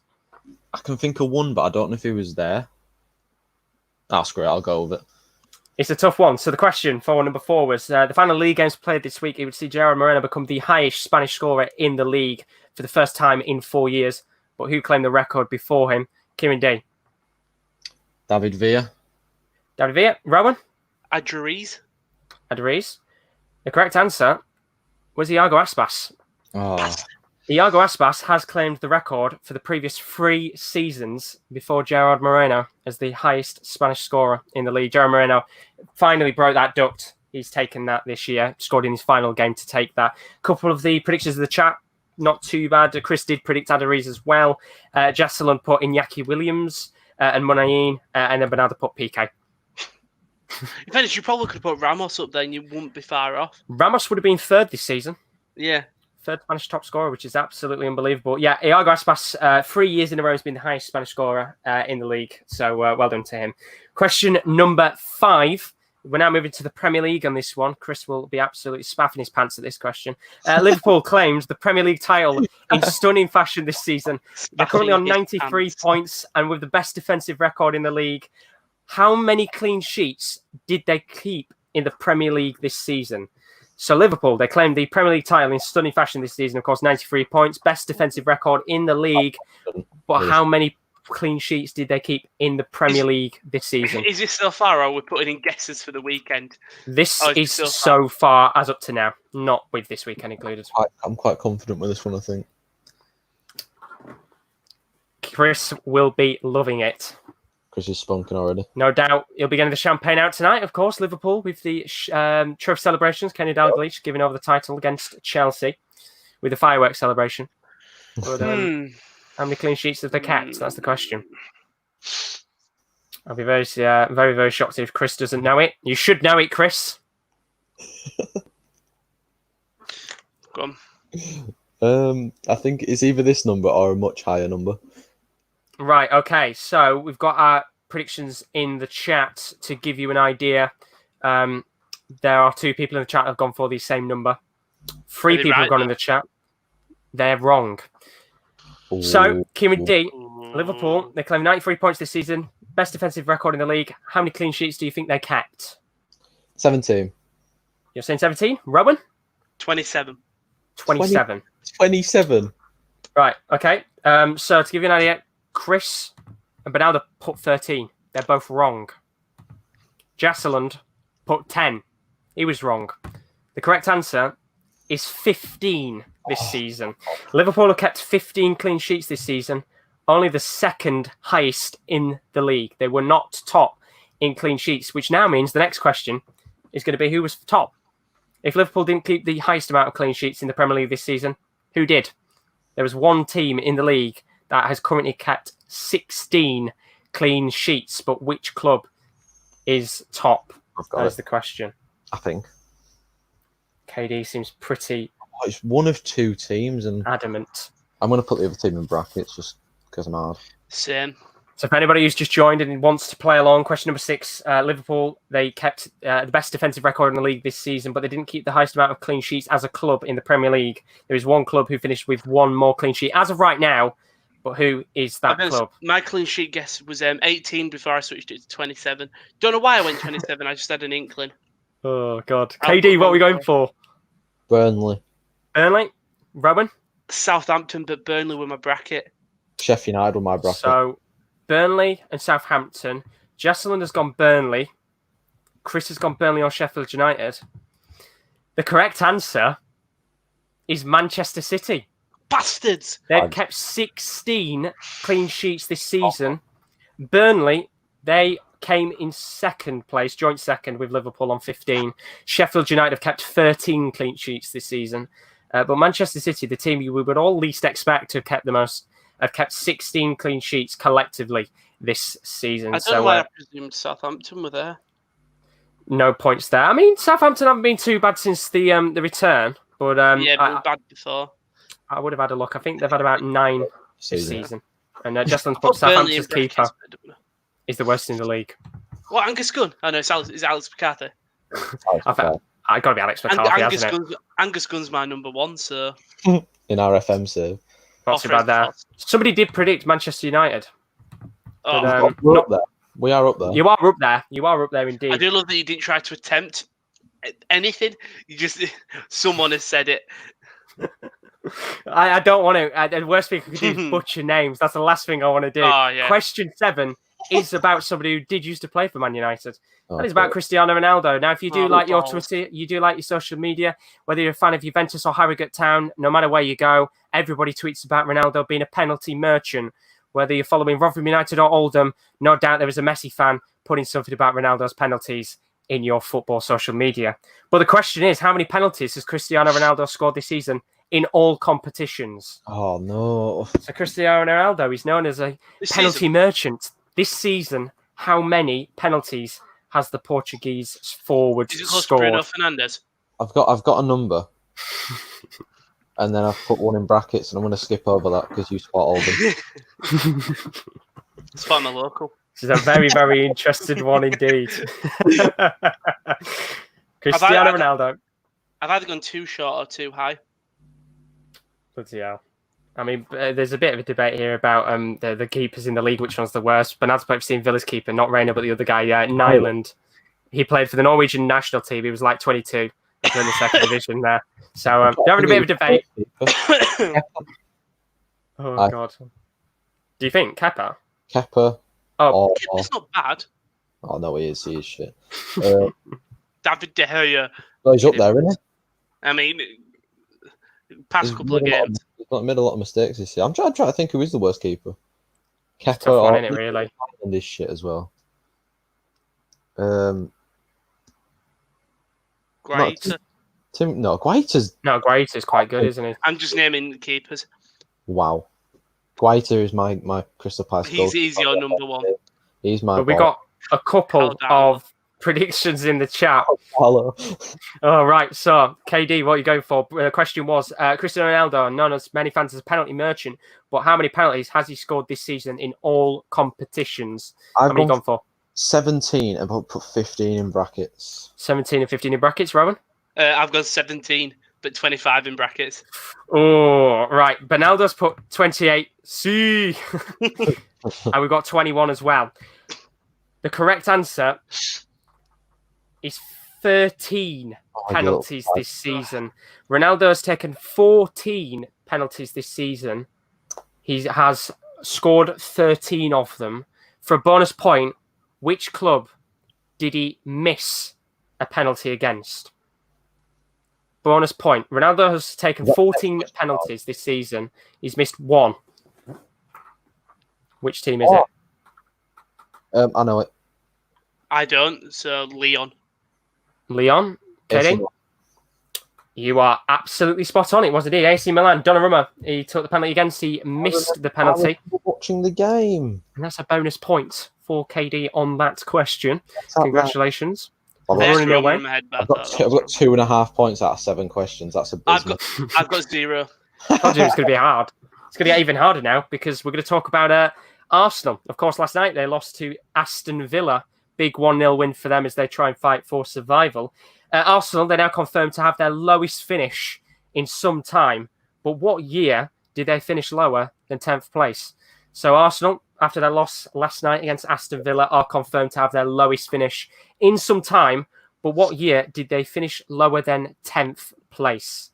I can think of one, but I don't know if he was there. Screw it, I'll go with it. It's a tough one. So the question for number 4 was, the final league games played this week, it would see Gerard Moreno become the highest Spanish scorer in the league for the first time in 4 years. But who claimed the record before him? Kieran D. David Villa. David Villa. Rowan? Aduriz. The correct answer was Iago Aspas. Oh. Iago Aspas has claimed the record for the previous 3 seasons before Gerard Moreno as the highest Spanish scorer in the league. Gerard Moreno finally broke that duct. He's taken that this year, scored in his final game to take that. A couple of the predictions of the chat, not too bad. Chris did predict Aduriz as well. Jesselyn put Iñaki Williams and Munayin, and then Bernardo put PK. In fairness, you probably could have put Ramos up there and you wouldn't be far off. Ramos would have been 3rd this season. Yeah. 3rd Spanish top scorer, which is absolutely unbelievable. Yeah, Iago Aspas, 3 years in a row, has been the highest Spanish scorer in the league. So well done to him. Question number 5. We're now moving to the Premier League on this one. Chris will be absolutely spaffing his pants at this question. Liverpool claims the Premier League title in stunning fashion this season. They're currently on 93 points and with the best defensive record in the league. How many clean sheets did they keep in the Premier League this season? So Liverpool, they claimed the Premier League title in stunning fashion this season. Of course, 93 points, best defensive record in the league. But how many clean sheets did they keep in the Premier League this season? Is this so far, or are we putting in guesses for the weekend? This is so far as up to now, not with this weekend included. I'm quite confident with this one, I think. Chris will be loving it. Chris is spunking already. No doubt. He'll be getting the champagne out tonight, of course. Liverpool with the trophy celebrations. Kenny Dalglish giving over the title against Chelsea with the fireworks celebration. But, how many clean sheets have they kept? That's the question. I'll be very, very shocked if Chris doesn't know it. You should know it, Chris. Go on. I think it's either this number or a much higher number. Right, okay. So we've got our predictions in the chat to give you an idea. There are 2 people in the chat that have gone for the same number. 3 people have gone in the chat. They're wrong. Ooh. So, Kieran D, Liverpool, they claim 93 points this season. Best defensive record in the league. How many clean sheets do you think they kept? 17. You're saying 17? Rowan? 27. 27. 27. Right, okay. So to give you an idea, Chris and Bernardo put 13. They're both wrong. Jesseland put 10. He was wrong. The correct answer is 15 this season. Liverpool have kept 15 clean sheets this season, only the 2nd highest in the league. They were not top in clean sheets, which now means the next question is going to be who was top. If Liverpool didn't keep the highest amount of clean sheets in the Premier League this season, who did? There was one team in the league that has currently kept 16 clean sheets, but which club is top? That is the question. I think. KD seems pretty... It's one of two teams, and adamant. I'm going to put the other team in brackets just because I'm hard. Same. So if anybody who's just joined and wants to play along, question number 6, Liverpool, they kept the best defensive record in the league this season, but they didn't keep the highest amount of clean sheets as a club in the Premier League. There is one club who finished with one more clean sheet as of right now, but who is that club? My clean sheet guess was 18 before I switched it to 27. Don't know why I went 27, I just had an inkling. Oh, God. KD, what are we going for? Burnley. Burnley? Rowan? Southampton, but Burnley were my bracket. Sheffield United were my bracket. So, Burnley and Southampton. Jesselyn has gone Burnley. Chris has gone Burnley or Sheffield United. The correct answer is Manchester City. Bastards! They've kept 16 clean sheets this season. Burnley, they came in second place, joint second with Liverpool on 15. Sheffield United have kept 13 clean sheets this season. But Manchester City, the team you would all least expect to have kept the most, have kept 16 clean sheets collectively this season. I don't know why I presumed Southampton were there. No points there. I mean, Southampton haven't been too bad since the return. But yeah, but bad before. I would have had a look. I think they've had about 9 this season. And Justin's put Southampton's keeper is the worst in the league. What, Angus Gunn? Oh, no, it's Alex McCarthy. I got to be Alex McCarthy, hasn't it? Angus Gunn's my number 1, so... In our FM save. Not too bad there. Somebody did predict Manchester United. Oh, we're up there. We are up there. You are up there. You are up there indeed. I do love that you didn't try to attempt anything. You just... Someone has said it. I don't want to. The worst thing I could do is butcher names. That's the last thing I want to do. Oh, yeah. Question 7 is about somebody who did used to play for Man United. That is about Cristiano Ronaldo. Now, if you do like your Twitter, you do like your social media, whether you're a fan of Juventus or Harrogate Town, no matter where you go, everybody tweets about Ronaldo being a penalty merchant. Whether you're following Rotherham United or Oldham, no doubt there is a Messi fan putting something about Ronaldo's penalties in your football social media. But the question is, how many penalties has Cristiano Ronaldo scored this season in all competitions? Oh, no. So Cristiano Ronaldo is known as a penalty merchant. This season, how many penalties has the Portuguese forward scored? Is it close to Bruno Fernandes? I've got a number. And then I've put one in brackets, and I'm going to skip over that because you spot all them. Spot my local. This is a very, very interested one indeed. Cristiano Ronaldo. I've either gone too short or too high. Bloody hell. I mean, there's a bit of a debate here about the keepers in the league, which one's the worst. Bernard's played for St Villa's keeper, not Reina, but the other guy, Nyland. He played for the Norwegian national team. He was like 22 in the second division there. So they're having a bit of a debate. Oh, God. Do you think Kepa? Kepa. Oh, Kepa's not bad. Oh, no, he is. He is shit. David De Gea. Oh, he's up there, isn't he? I mean, past couple of games. He's made a lot of mistakes this year. I'm trying to think who is the worst keeper. Kepa or it really? And this shit as well. Guaita. Guaita's quite good, isn't he? I'm just naming keepers. Wow. Guaita is my Crystal Palace. He's your number 1. He's my. But we got a couple of predictions in the chat. Hello. All right. So, KD, what are you going for? The question was Cristiano Ronaldo, known as many fans as a penalty merchant, but how many penalties has he scored this season in all competitions? How many gone for? 17, and put 15 in brackets. 17 and 15 in brackets, Rowan? I've got 17, but 25 in brackets. Oh, right. Bernardo's put 28. See. And we've got 21 as well. The correct answer is 13 penalties this season. Ronaldo has taken 14 penalties this season. He has scored 13 of them. For a bonus point, which club did he miss a penalty against? Bonus point. Ronaldo has taken 14 penalties this season. He's missed 1. Which team is it? I know it. I don't. So Leon. Leon, Katie? You are absolutely spot on. It was indeed AC Milan. Donnarumma, he took the penalty against. He missed the penalty. I was watching the game. And that's a bonus point for KD on that question. Congratulations. I've got 2.5 points out of 7 questions. That's abysmal. I've got 0. I told you it's going to be hard. It's going to get even harder now because we're going to talk about Arsenal. Of course, last night they lost to Aston Villa. Big 1-0 win for them as they try and fight for survival. Arsenal, they're now confirmed to have their lowest finish in some time. But what year did they finish lower than 10th place? So Arsenal, after their loss last night against Aston Villa, are confirmed to have their lowest finish in some time. But what year did they finish lower than 10th place?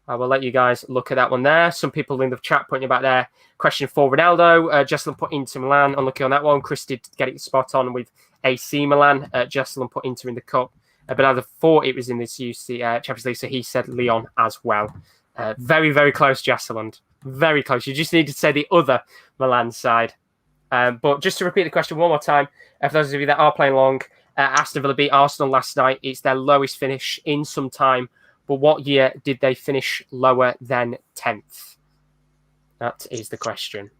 I will let you guys look at that one there. Some people in the chat pointing about their question for Ronaldo. Jesselyn put Inter Milan. Unlucky on that one. Chris did get it spot on with AC Milan. Jesselyn put Inter in the cup. But I thought it was in this UC Champions League, so he said Lyon as well. Very, very close, Jesselyn. Very close. You just need to say the other Milan side. But just to repeat the question one more time, for those of you that are playing along, Aston Villa beat Arsenal last night. It's their lowest finish in some time. But what year did they finish lower than 10th? That is the question.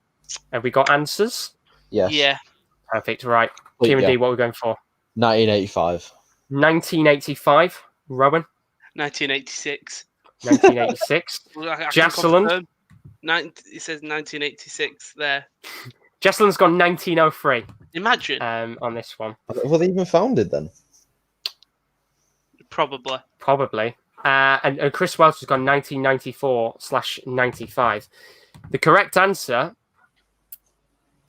Have we got answers? Yes. Yeah. Perfect. Right. Kieran D, what are we going for? 1985. 1985. Rowan? 1986. 1986. Jesselyn? It says 1986 there. Jesselyn's gone 1903. Imagine. On this one. Were they even founded then? Probably. And Chris Welch has gone 1994/95. The correct answer,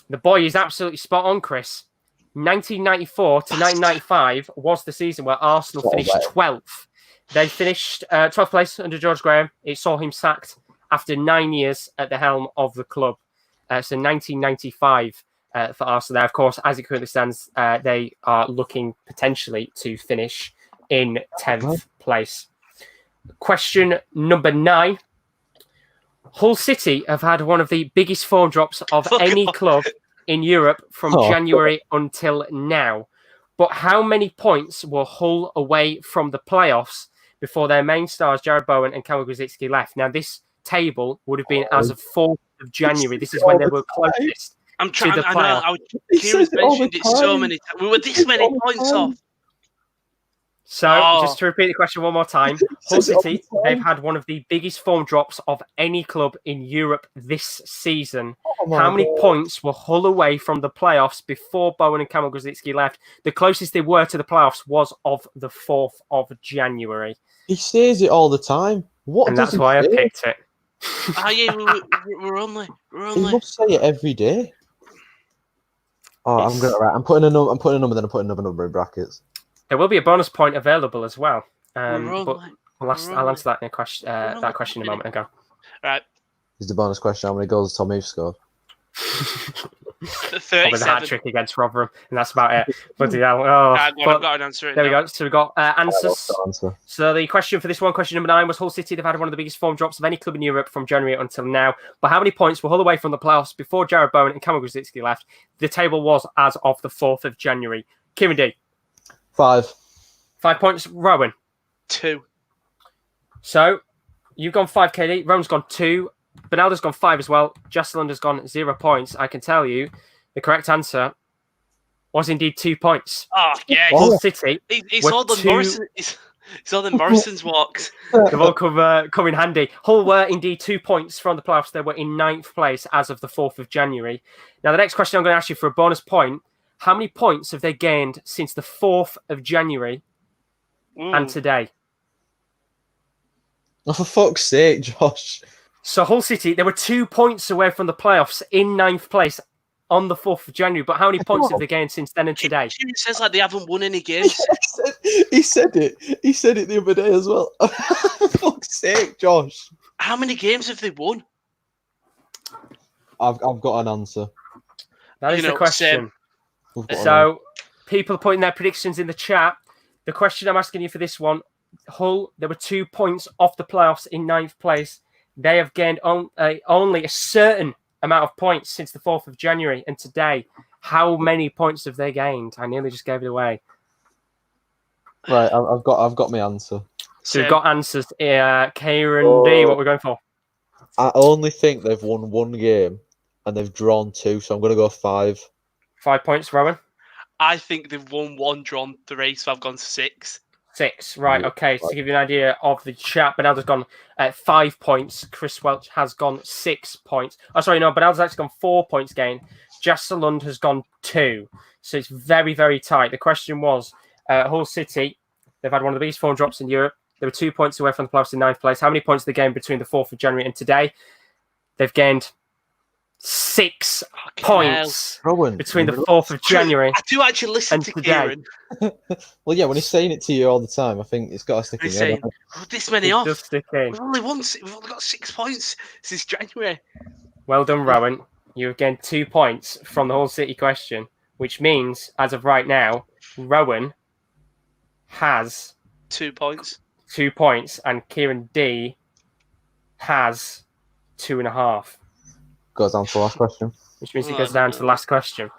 the boy is absolutely spot on, Chris. 1994 to 1995 was the season where Arsenal finished 12th. They finished 12th place under George Graham. It saw him sacked after 9 years at the helm of the club. So 1995 for Arsenal there. Of course, as it currently stands, they are looking potentially to finish in 10th place. Question number 9. Hull City have had one of the biggest form drops of any club in Europe from January until now. But how many points were Hull away from the playoffs before their main stars, Jared Bowen and Kamil Grosicki, left? Now, this table would have been as of 4th of January. This is when they were closest to the playoffs. Kieran's mentioned it so many times. We were this many points off. So, just to repeat the question one more time, Hull City, they've had one of the biggest form drops of any club in Europe this season. How many points were Hull away from the playoffs before Bowen and Kamil Grosicki left? The closest they were to the playoffs was of the 4th of January. He says it all the time. And that's why I picked it. Yeah, we're only. He must say it every day. I'm putting a number. Then I'm putting another number in brackets. There will be a bonus point available as well. But I'll answer that in a question. That question a moment ago. Right. Is the bonus question how many goals has Tom Heath scored? 37. With a hat trick against Rotherham, and that's about it. Bloody hell. I've got an answer. There we go. So we've got answers. So the question for this one, question number 9, was Hull City. They've had one of the biggest form drops of any club in Europe from January until now. But how many points were Hull away from the playoffs before Jared Bowen and Kamil Grosicki left? The table was as of the 4th of January. Kieran D. 5. 5 points. Rowan. 2. So you've gone 5, KD. Rowan's gone 2. Bernaldo's gone 5 as well. Jesselyn has gone 0 points. I can tell you the correct answer was indeed 2 points. Oh, yeah. Hull City. It's all the Morrison. It's all the Morrison's walks. They've all come in handy. Hull were indeed 2 points from the playoffs. They were in 9th place as of the 4th of January. Now, the next question I'm going to ask you for a bonus point. How many points have they gained since the 4th of January and today? Oh, for fuck's sake, Josh. So Hull City, they were 2 points away from the playoffs in 9th place on the 4th of January. But how many points have they gained since then and today? It says like they haven't won any games. He said it. He said it the other day as well. For fuck's sake, Josh. How many games have they won? I've got an answer. That is the question. So people are putting their predictions in the chat. The question I'm asking you for this one, Hull, they were 2 points off the playoffs in 9th place. They have gained only a certain amount of points since the 4th of January. And today, how many points have they gained? I nearly just gave it away. Right, I've got my answer. So we've got answers. Kieran D, what we're going for? I only think they've won 1 game and they've drawn 2, so I'm going to go 5. 5 points, Rowan. I think they've won 1, drawn 3, so I've gone 6. 6, right? Okay. So to give you an idea of the chat, Bernardo's gone 5 points. Chris Welch has gone 6 points. Oh, sorry, no, Bernardo's actually gone 4 points gained. Jesselund has gone 2. So it's very, very tight. The question was, Hull City, they've had one of the biggest form drops in Europe. They were 2 points away from the playoffs in 9th place. How many points did they gain between the 4th of January and today? They've gained 6 points between the 4th of January. I do actually listen to Kieran. Well, yeah, when he's saying it to you all the time, I think it's got to stick in your head. This many off. Does stick in. We've only got 6 points since January. Well done, Rowan. You have gained 2 points from the Hull City question, which means, as of right now, Rowan has 2 points. 2 points, and Kieran D has 2.5. Goes down to the last question. Which means it goes down to the last question.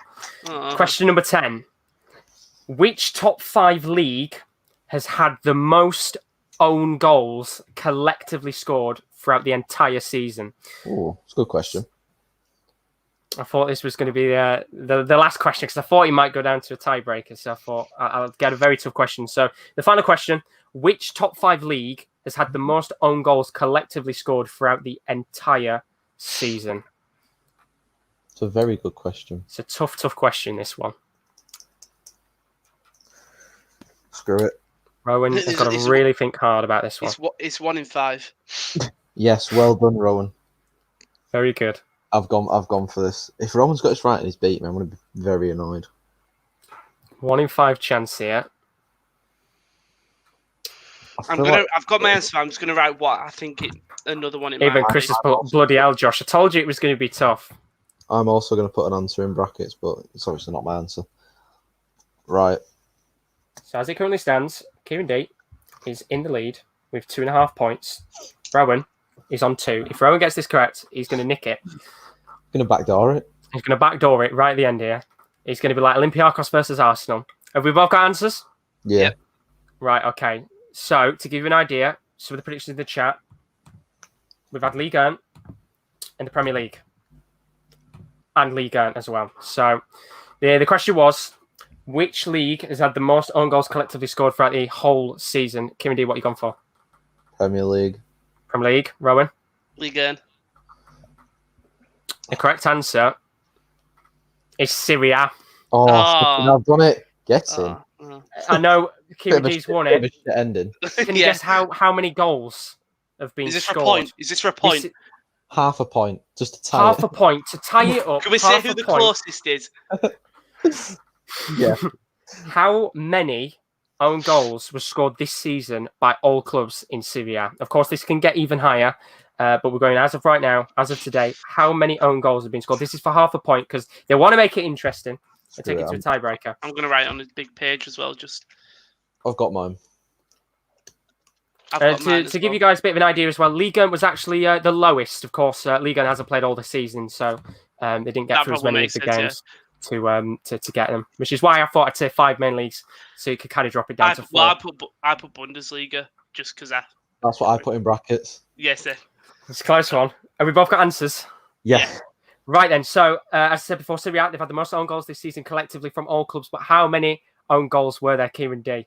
Question number 10. Which top 5 league has had the most own goals collectively scored throughout the entire season? Oh, it's a good question. I thought this was going to be the last question because I thought it might go down to a tiebreaker. So I thought I'll get a very tough question. So the final question, which top 5 league has had the most own goals collectively scored throughout the entire season? It's a very good question. It's a tough question, this one. Screw it. Rowan has got to really think hard about this one. It's 1 in 5. Yes, well done, Rowan. Very good. I've gone for this. If Rowan's got this right and he's beat me, I'm going to be very annoyed. 1 in 5 chance here. I've got my answer. I'm just gonna write what I think another one. Even Chris has put bloody hell, Josh. I told you it was going to be tough. I'm also going to put an answer in brackets, but it's obviously not my answer. Right. So as it currently stands, Kieran D is in the lead with 2.5 points. Rowan is on 2. If Rowan gets this correct, he's going to nick it. Going to backdoor it. He's going to backdoor it right at the end here. He's going to be like Olympiacos versus Arsenal. Have we both got answers? Yeah. Yep. Right, okay. So, to give you an idea, some of the predictions in the chat, we've had Liga 1 and the Premier League. And Liga 1 as well. So, the question was, which league has had the most own goals collectively scored throughout the whole season? Kieran D, what are you gone for? Premier League. Premier League. Rowan? Liga 1. The correct answer is Serie A. Oh, I've done it. Get in. I know Kieran D's won it. Ending. Can you guess how many goals have been scored? Is this for a point? Half a point, just to tie half a point to tie it up. Can we say who the closest is? Yeah. How many own goals were scored this season by all clubs in Serie A? Of course, this can get even higher, but we're going as of right now, as of today. How many own goals have been scored? This is for half a point because they want to make it interesting. They take it to a tiebreaker. I'm going to write on a big page as well. I've got mine. To give you guys a bit of an idea as well, Liga was actually the lowest. Of course, Liga hasn't played all the season, so they didn't get through as many of the games to get them. Which is why I thought I'd say 5 main leagues, so you could kind of drop it down to 4. Well, I put Bundesliga just because that's what I put in brackets. Yes, sir. It's a close one. Have we both got answers? Yeah. Right then. So, as I said before, Serie A, they've had the most own goals this season collectively from all clubs. But how many own goals were there, Kieran D?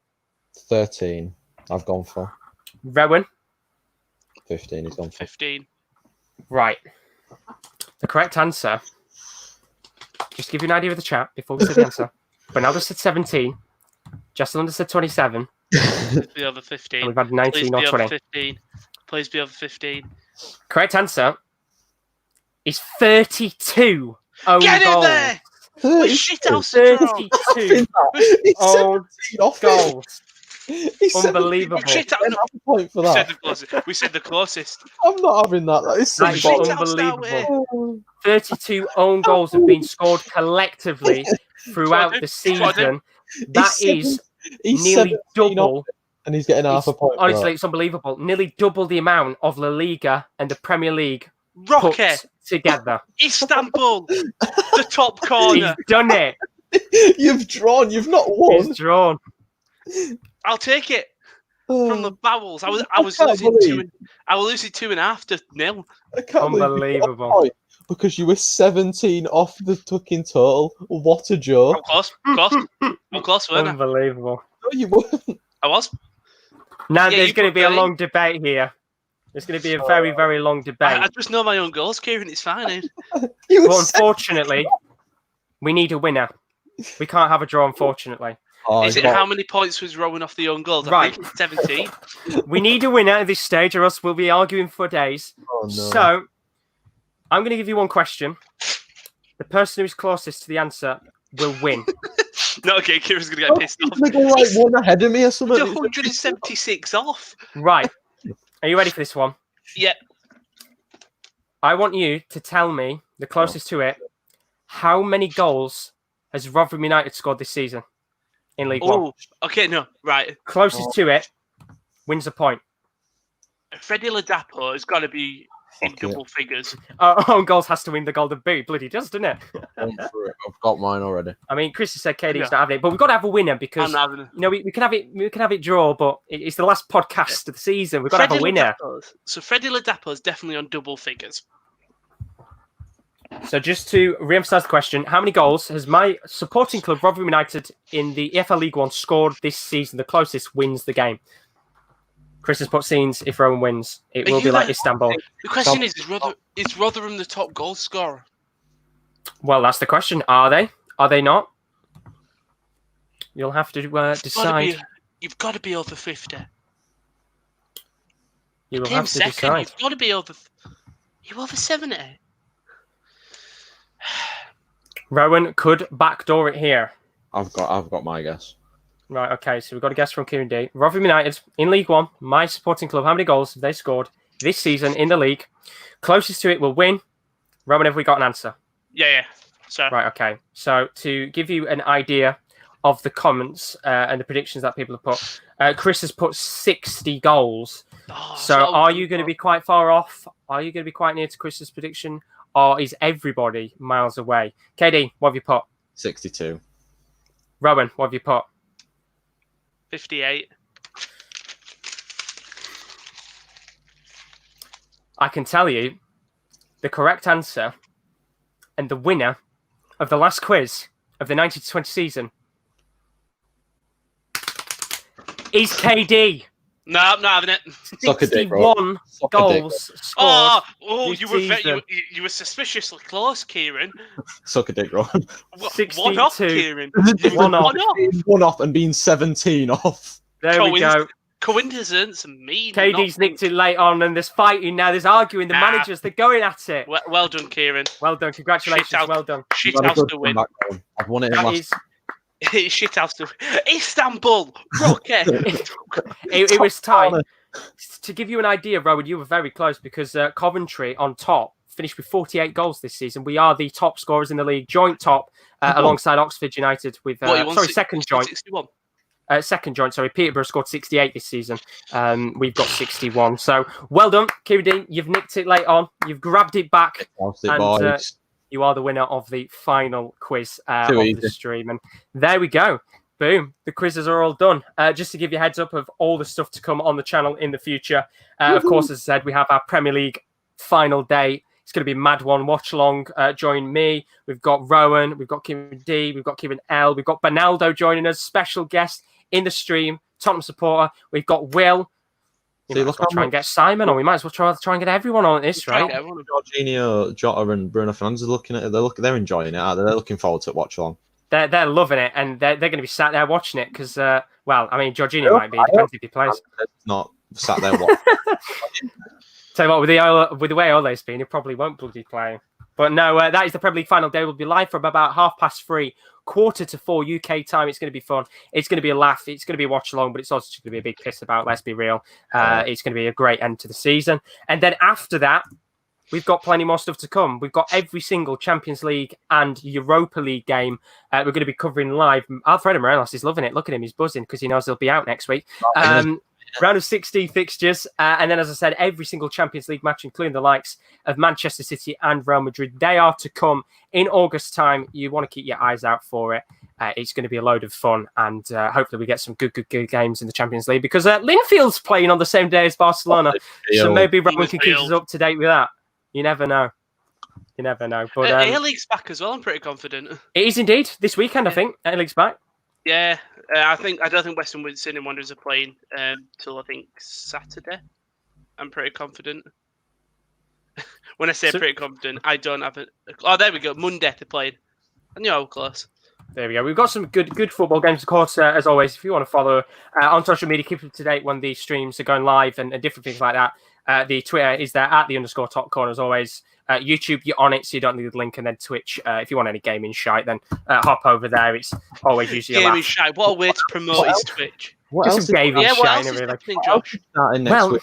13. I've gone for. Rowan? 15. He's gone for 15. Right. The correct answer, just to give you an idea of the chat before we say the answer, Ronaldo said 17, Jesselund said 27. Please be over 15. And we've had 19 or 20. Please be over 15. Correct answer is 32 own Get goals. in there! We're shit house 32 own goals. Unbelievable. Point for that. We said the closest. I'm not having that. That is unbelievable. 32 own goals have been scored collectively throughout the season. That is nearly double. And he's getting half a point. Honestly, it's unbelievable. Nearly double the amount of La Liga and the Premier League Rocket put together. Istanbul, the top corner. He's done it. You've drawn. You've not won. He's drawn. I'll take it from the bowels. I was losing 2.5-0. Unbelievable. Because you were 17 off the fucking total. What a joke. Of course, weren't I? Unbelievable. No, you weren't. I was. Now there's going to be a long debate here. There's going to be a very, very long debate. I just know my own goals, Kieran. It's fine. But unfortunately, we need a winner. We can't have a draw, unfortunately. Is it how many points was Rowan off the own goals? Right. I think it's 17. We need a winner at this stage, or else we'll be arguing for days. Oh, no. So, I'm going to give you one question. The person who's closest to the answer will win. No, okay, Kieran's going to get pissed off. Like one ahead of me or something. 176 off. Right. Are you ready for this one? Yeah. I want you to tell me, the closest to it, how many goals has Rotherham United scored this season in League One? Okay, no, right. Closest to it wins a point. Freddie Ladapo has got to be in double figures. Own goals has to win the Golden Boot. Bloody does, doesn't it? I've got mine already. I mean, Chris has said KD's not having it, but we've got to have a winner because we can have it draw, but it's the last podcast of the season. We've got to have a winner. So Freddie Ladapo is definitely on double figures. So just to re-emphasise the question, how many goals has my supporting club, Rotherham United, in the EFL League One scored this season? The closest wins the game. Chris has put scenes if Rowan wins. It will be like Istanbul. The question is Rotherham the top goal scorer? Well, that's the question. Are they? Are they not? You'll have to decide. You've got to be over 50. You will have to decide. You've got to be over... You're over 70. Rowan could backdoor it here. I've got my guess. Right, okay, so we've got a guess from Kieran D. Rotherham United in League One, my supporting club, how many goals have they scored this season in the league? Closest to it will win. Rowan, have we got an answer? Yeah. So. Right, okay. So to give you an idea of the comments and the predictions that people have put, Chris has put 60 goals. So are you going to be quite far off? Are you going to be quite near to Chris's prediction? Or is everybody miles away? KD, what have you put? 62. Rowan, what have you put? 58. I can tell you the correct answer and the winner of the last quiz of the 19-20 season is KD. No, I'm not having it. 61 goals scored. You were suspiciously close, Kieran. Suck a dick, Ron. 62. One off, Kieran. One off. One off and being 17 off. There we go. Coincidence, me. KD's nicked it late on, and there's fighting now. There's arguing. The managers, they're going at it. Well done, Kieran. Well done. Congratulations. Well done. Shithouse to win. I've won it in last. It's shithouse to win. Istanbul. Rocket. It was tight. To give you an idea, Rowan, you were very close because Coventry on top finished with 48 goals this season. We are the top scorers in the league, joint top alongside Oxford United with second joint. 61. Second joint, sorry. Peterborough scored 68 this season. We've got 61. So well done, Kieran D. You've nicked it late on. You've grabbed it back. And you are the winner of the final quiz of the stream. And there we go. Boom. The quizzes are all done. Just to give you a heads up of all the stuff to come on the channel in the future. Of course, as I said, we have our Premier League final day. It's going to be a mad one. Watch along. Join me. We've got Rowan. We've got Kieran D. We've got Kieran L. We've got Benaldo joining us. Special guest in the stream. Tottenham supporter. We've got Will. We might as well try and get Simon on. We might as well try and get everyone on this, right? Jorginho, Jota, and Bruno Fernandes are looking at it. They're enjoying it, aren't they? They're looking forward to it. Watch along. They're loving it, and they're going to be sat there watching it because, Jorginho might be. Depends if he plays. Not sat there watching. Tell you what, with the way Ole's been, he probably won't bloody play. But no, that is the Premier League final day. We'll be live from about 3:30, 3:45 UK time. It's going to be fun. It's going to be a laugh. It's going to be a watch along, but it's also going to be a big piss about. Let's be real. It's going to be a great end to the season. And then after that, we've got plenty more stuff to come. We've got every single Champions League and Europa League game we're going to be covering live. Alfredo Morelos is loving it. Look at him. He's buzzing because he knows he'll be out next week. Round of 16 fixtures. And then, as I said, every single Champions League match, including the likes of Manchester City and Real Madrid. They are to come in August time. You want to keep your eyes out for it. It's going to be a load of fun, and hopefully we get some good games in the Champions League, because Linfield's playing on the same day as Barcelona, so maybe Rowan can keep us up to date with that. You never know. But A-League's back as well, I'm pretty confident. It is indeed. This weekend, I think. A-League's back. Yeah, I don't think Western Sydney Wanderers are playing till I think Saturday. I'm pretty confident. When I say pretty confident, I don't have it. Oh, there we go. Monday they're playing. I knew I was close. There we go. We've got some good football games, of course, as always. If you want to follow on social media, keep up to date when the streams are going live and different things like that. The Twitter is there at _top corner, as always. YouTube, you're on it, so you don't need the link. And then Twitch, if you want any gaming shite, then hop over there. It's always usually gaming shite. What a way to promote is Twitch. What else is gaming shite? What else is happening, Josh? Well,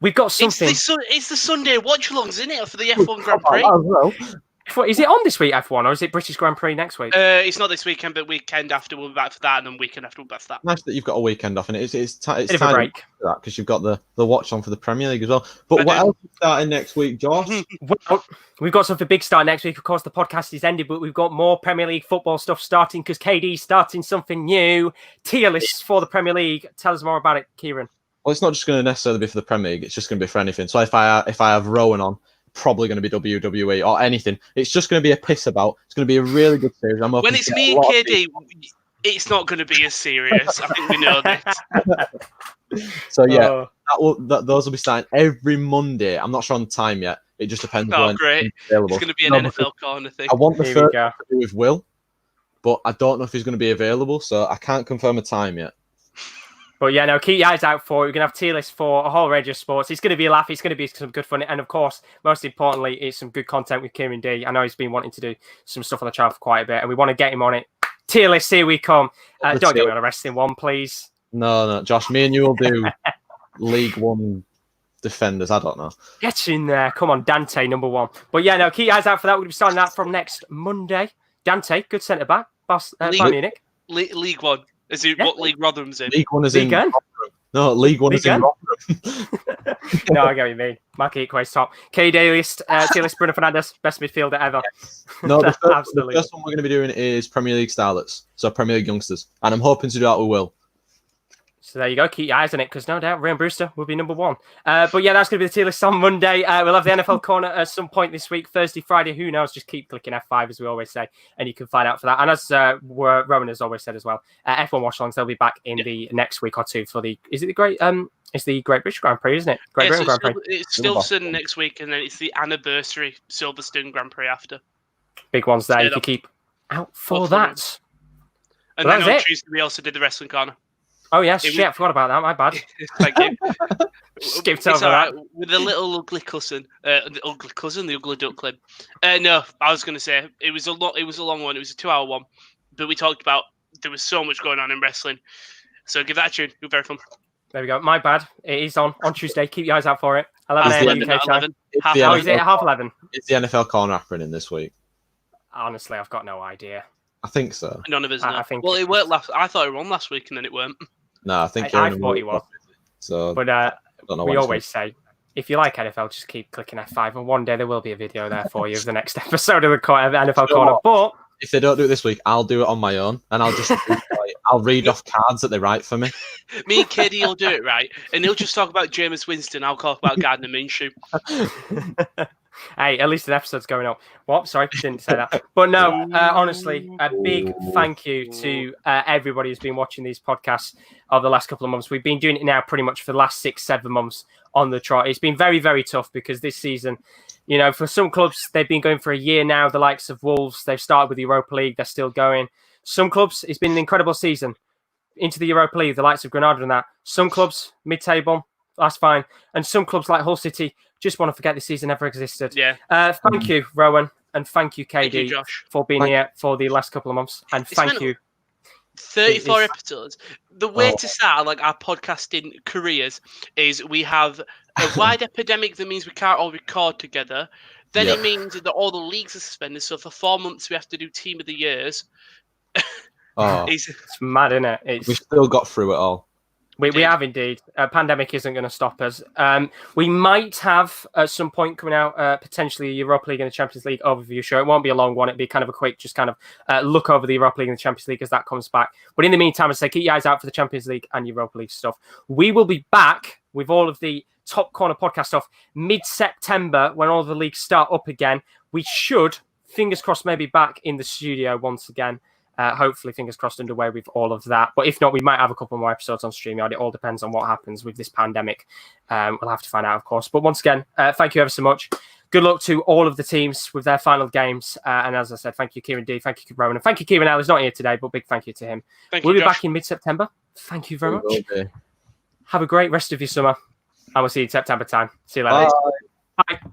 we've got something. It's the Sunday watch-alongs, isn't it, for the F1 Grand Prix? Is it on this week, F1, or is it British Grand Prix next week? It's not this weekend, but weekend after we'll be back for that, and then weekend after we'll be back for that. Nice that you've got a weekend off, and it's time a break for that, because you've got the watch on for the Premier League as well. But what else is starting next week, Josh? Well, we've got something big starting next week. Of course, the podcast is ended, but we've got more Premier League football stuff starting, because KD's starting something new. Tier lists for the Premier League. Tell us more about it, Kieran. Well, it's not just going to necessarily be for the Premier League. It's just going to be for anything. So if I have Rowan on, probably going to be WWE or anything. It's just going to be a piss about. It's going to be a really good series. When it's me and KD, it's not going to be as serious. I think we know this. So yeah, those will be starting every Monday. I'm not sure on the time yet. It just depends. Oh, great! It's going to be an NFL corner thing. I want the first to do with Will, but I don't know if he's going to be available, so I can't confirm a time yet. But yeah, no, keep your eyes out for it. We're going to have tier lists for a whole range of sports. It's going to be a laugh. It's going to be some good fun. And of course, most importantly, it's some good content with Kieran D. I know he's been wanting to do some stuff on the channel for quite a bit, and we want to get him on it. Tier list, here we come. Don't get me on a wrestling one, please. No, Josh, me and you will do League One defenders. I don't know. Get in there. Come on, Dante, number one. But yeah, no, keep your eyes out for that. We're going to be starting that from next Monday. Dante, good centre-back. Bayern Munich. League One. Is it what league Rotherham's in? League One is in Rotherham. No, League One is in Rotherham. No, I get what you mean. Mark Equays top. KD list, tier list, Bruno Fernandes, best midfielder ever. No, the first one we're going to be doing is Premier League starlets, so Premier League youngsters. And I'm hoping to do that with Will. So there you go. Keep your eyes on it, because no doubt Ryan Brewster will be number one. But yeah, that's going to be the tier list on Monday. We'll have the NFL corner at some point this week, Thursday, Friday. Who knows? Just keep clicking F5, as we always say, and you can find out for that. And as Rowan has always said as well, F1 watch-alongs, they'll be back in the next week or two for the. Is it the Great? It's the Great British Grand Prix, isn't it? Great Britain Grand Prix. It's Silverstone next week, and then it's the anniversary Silverstone Grand Prix after. Big ones there. You can keep out for that. And then on Tuesday, we also did the wrestling corner. Oh, yes. I forgot about that. My bad. Thank you. Skipped over that. With a little ugly cousin. The ugly duckling. No, I was going to say, it was a long one. It was a 2-hour one. But we talked about, there was so much going on in wrestling. So give that a tune. It was very fun. There we go. My bad. It is on Tuesday. Keep your eyes out for it. 11 a.m. UK time. Is it half 11? It's the NFL corner happening this week. Honestly, I've got no idea. I think so. None of us know. Well, it weren't last. I thought it were on last week, and then it weren't. No, I think I thought it was. So, but we always say, if you like NFL, just keep clicking F5, and one day there will be a video there for you of the next episode of the NFL Corner. But if they don't do it this week, I'll do it on my own, and I'll just I'll read off cards that they write for me. Me and Katie will do it right, and he'll just talk about Jameis Winston. I'll talk about Gardner Minshew. Hey, at least an episode's going up. What? Sorry, didn't say that. But no, honestly, a big thank you to everybody who's been watching these podcasts over the last couple of months. We've been doing it now pretty much for the last 6-7 months on the trot. It's been very, very tough, because this season, you know, for some clubs, they've been going for a year now. The likes of Wolves, they've started with the Europa League. They're still going. Some clubs, it's been an incredible season into the Europa League, the likes of Granada and that. Some clubs, mid-table, that's fine. And some clubs like Hull City just want to forget the season ever existed. Yeah. Thank you, Rowan, and thank you, KD, thank you, Josh, for being here for the last couple of months. And thank you. 34 episodes. The way to start like our podcasting careers is we have a wide epidemic that means we can't all record together. Then it means that all the leagues are suspended. So for 4 months we have to do Team of the Years. Oh, it's mad, isn't it? We still got through it all. We have indeed. Pandemic isn't going to stop us. We might have at some point coming out potentially a Europa League and the Champions League overview show. It won't be a long one. It'll be kind of a quick, just kind of look over the Europa League and the Champions League as that comes back. But in the meantime, I say keep your eyes out for the Champions League and Europa League stuff. We will be back with all of the Top Corner podcast stuff mid-September when all the leagues start up again. We should, fingers crossed, maybe back in the studio once again. Hopefully, fingers crossed, underway with all of that. But if not, we might have a couple more episodes on StreamYard. It all depends on what happens with this pandemic. We'll have to find out, of course. But once again, thank you ever so much. Good luck to all of the teams with their final games. And as I said, thank you, Kieran D. Thank you, Rowan. And thank you, Kieran L. He's not here today, but big thank you to him. We'll be back in mid-September. Thank you very much. Have a great rest of your summer. And we'll see you in September time. See you later. Bye. Bye.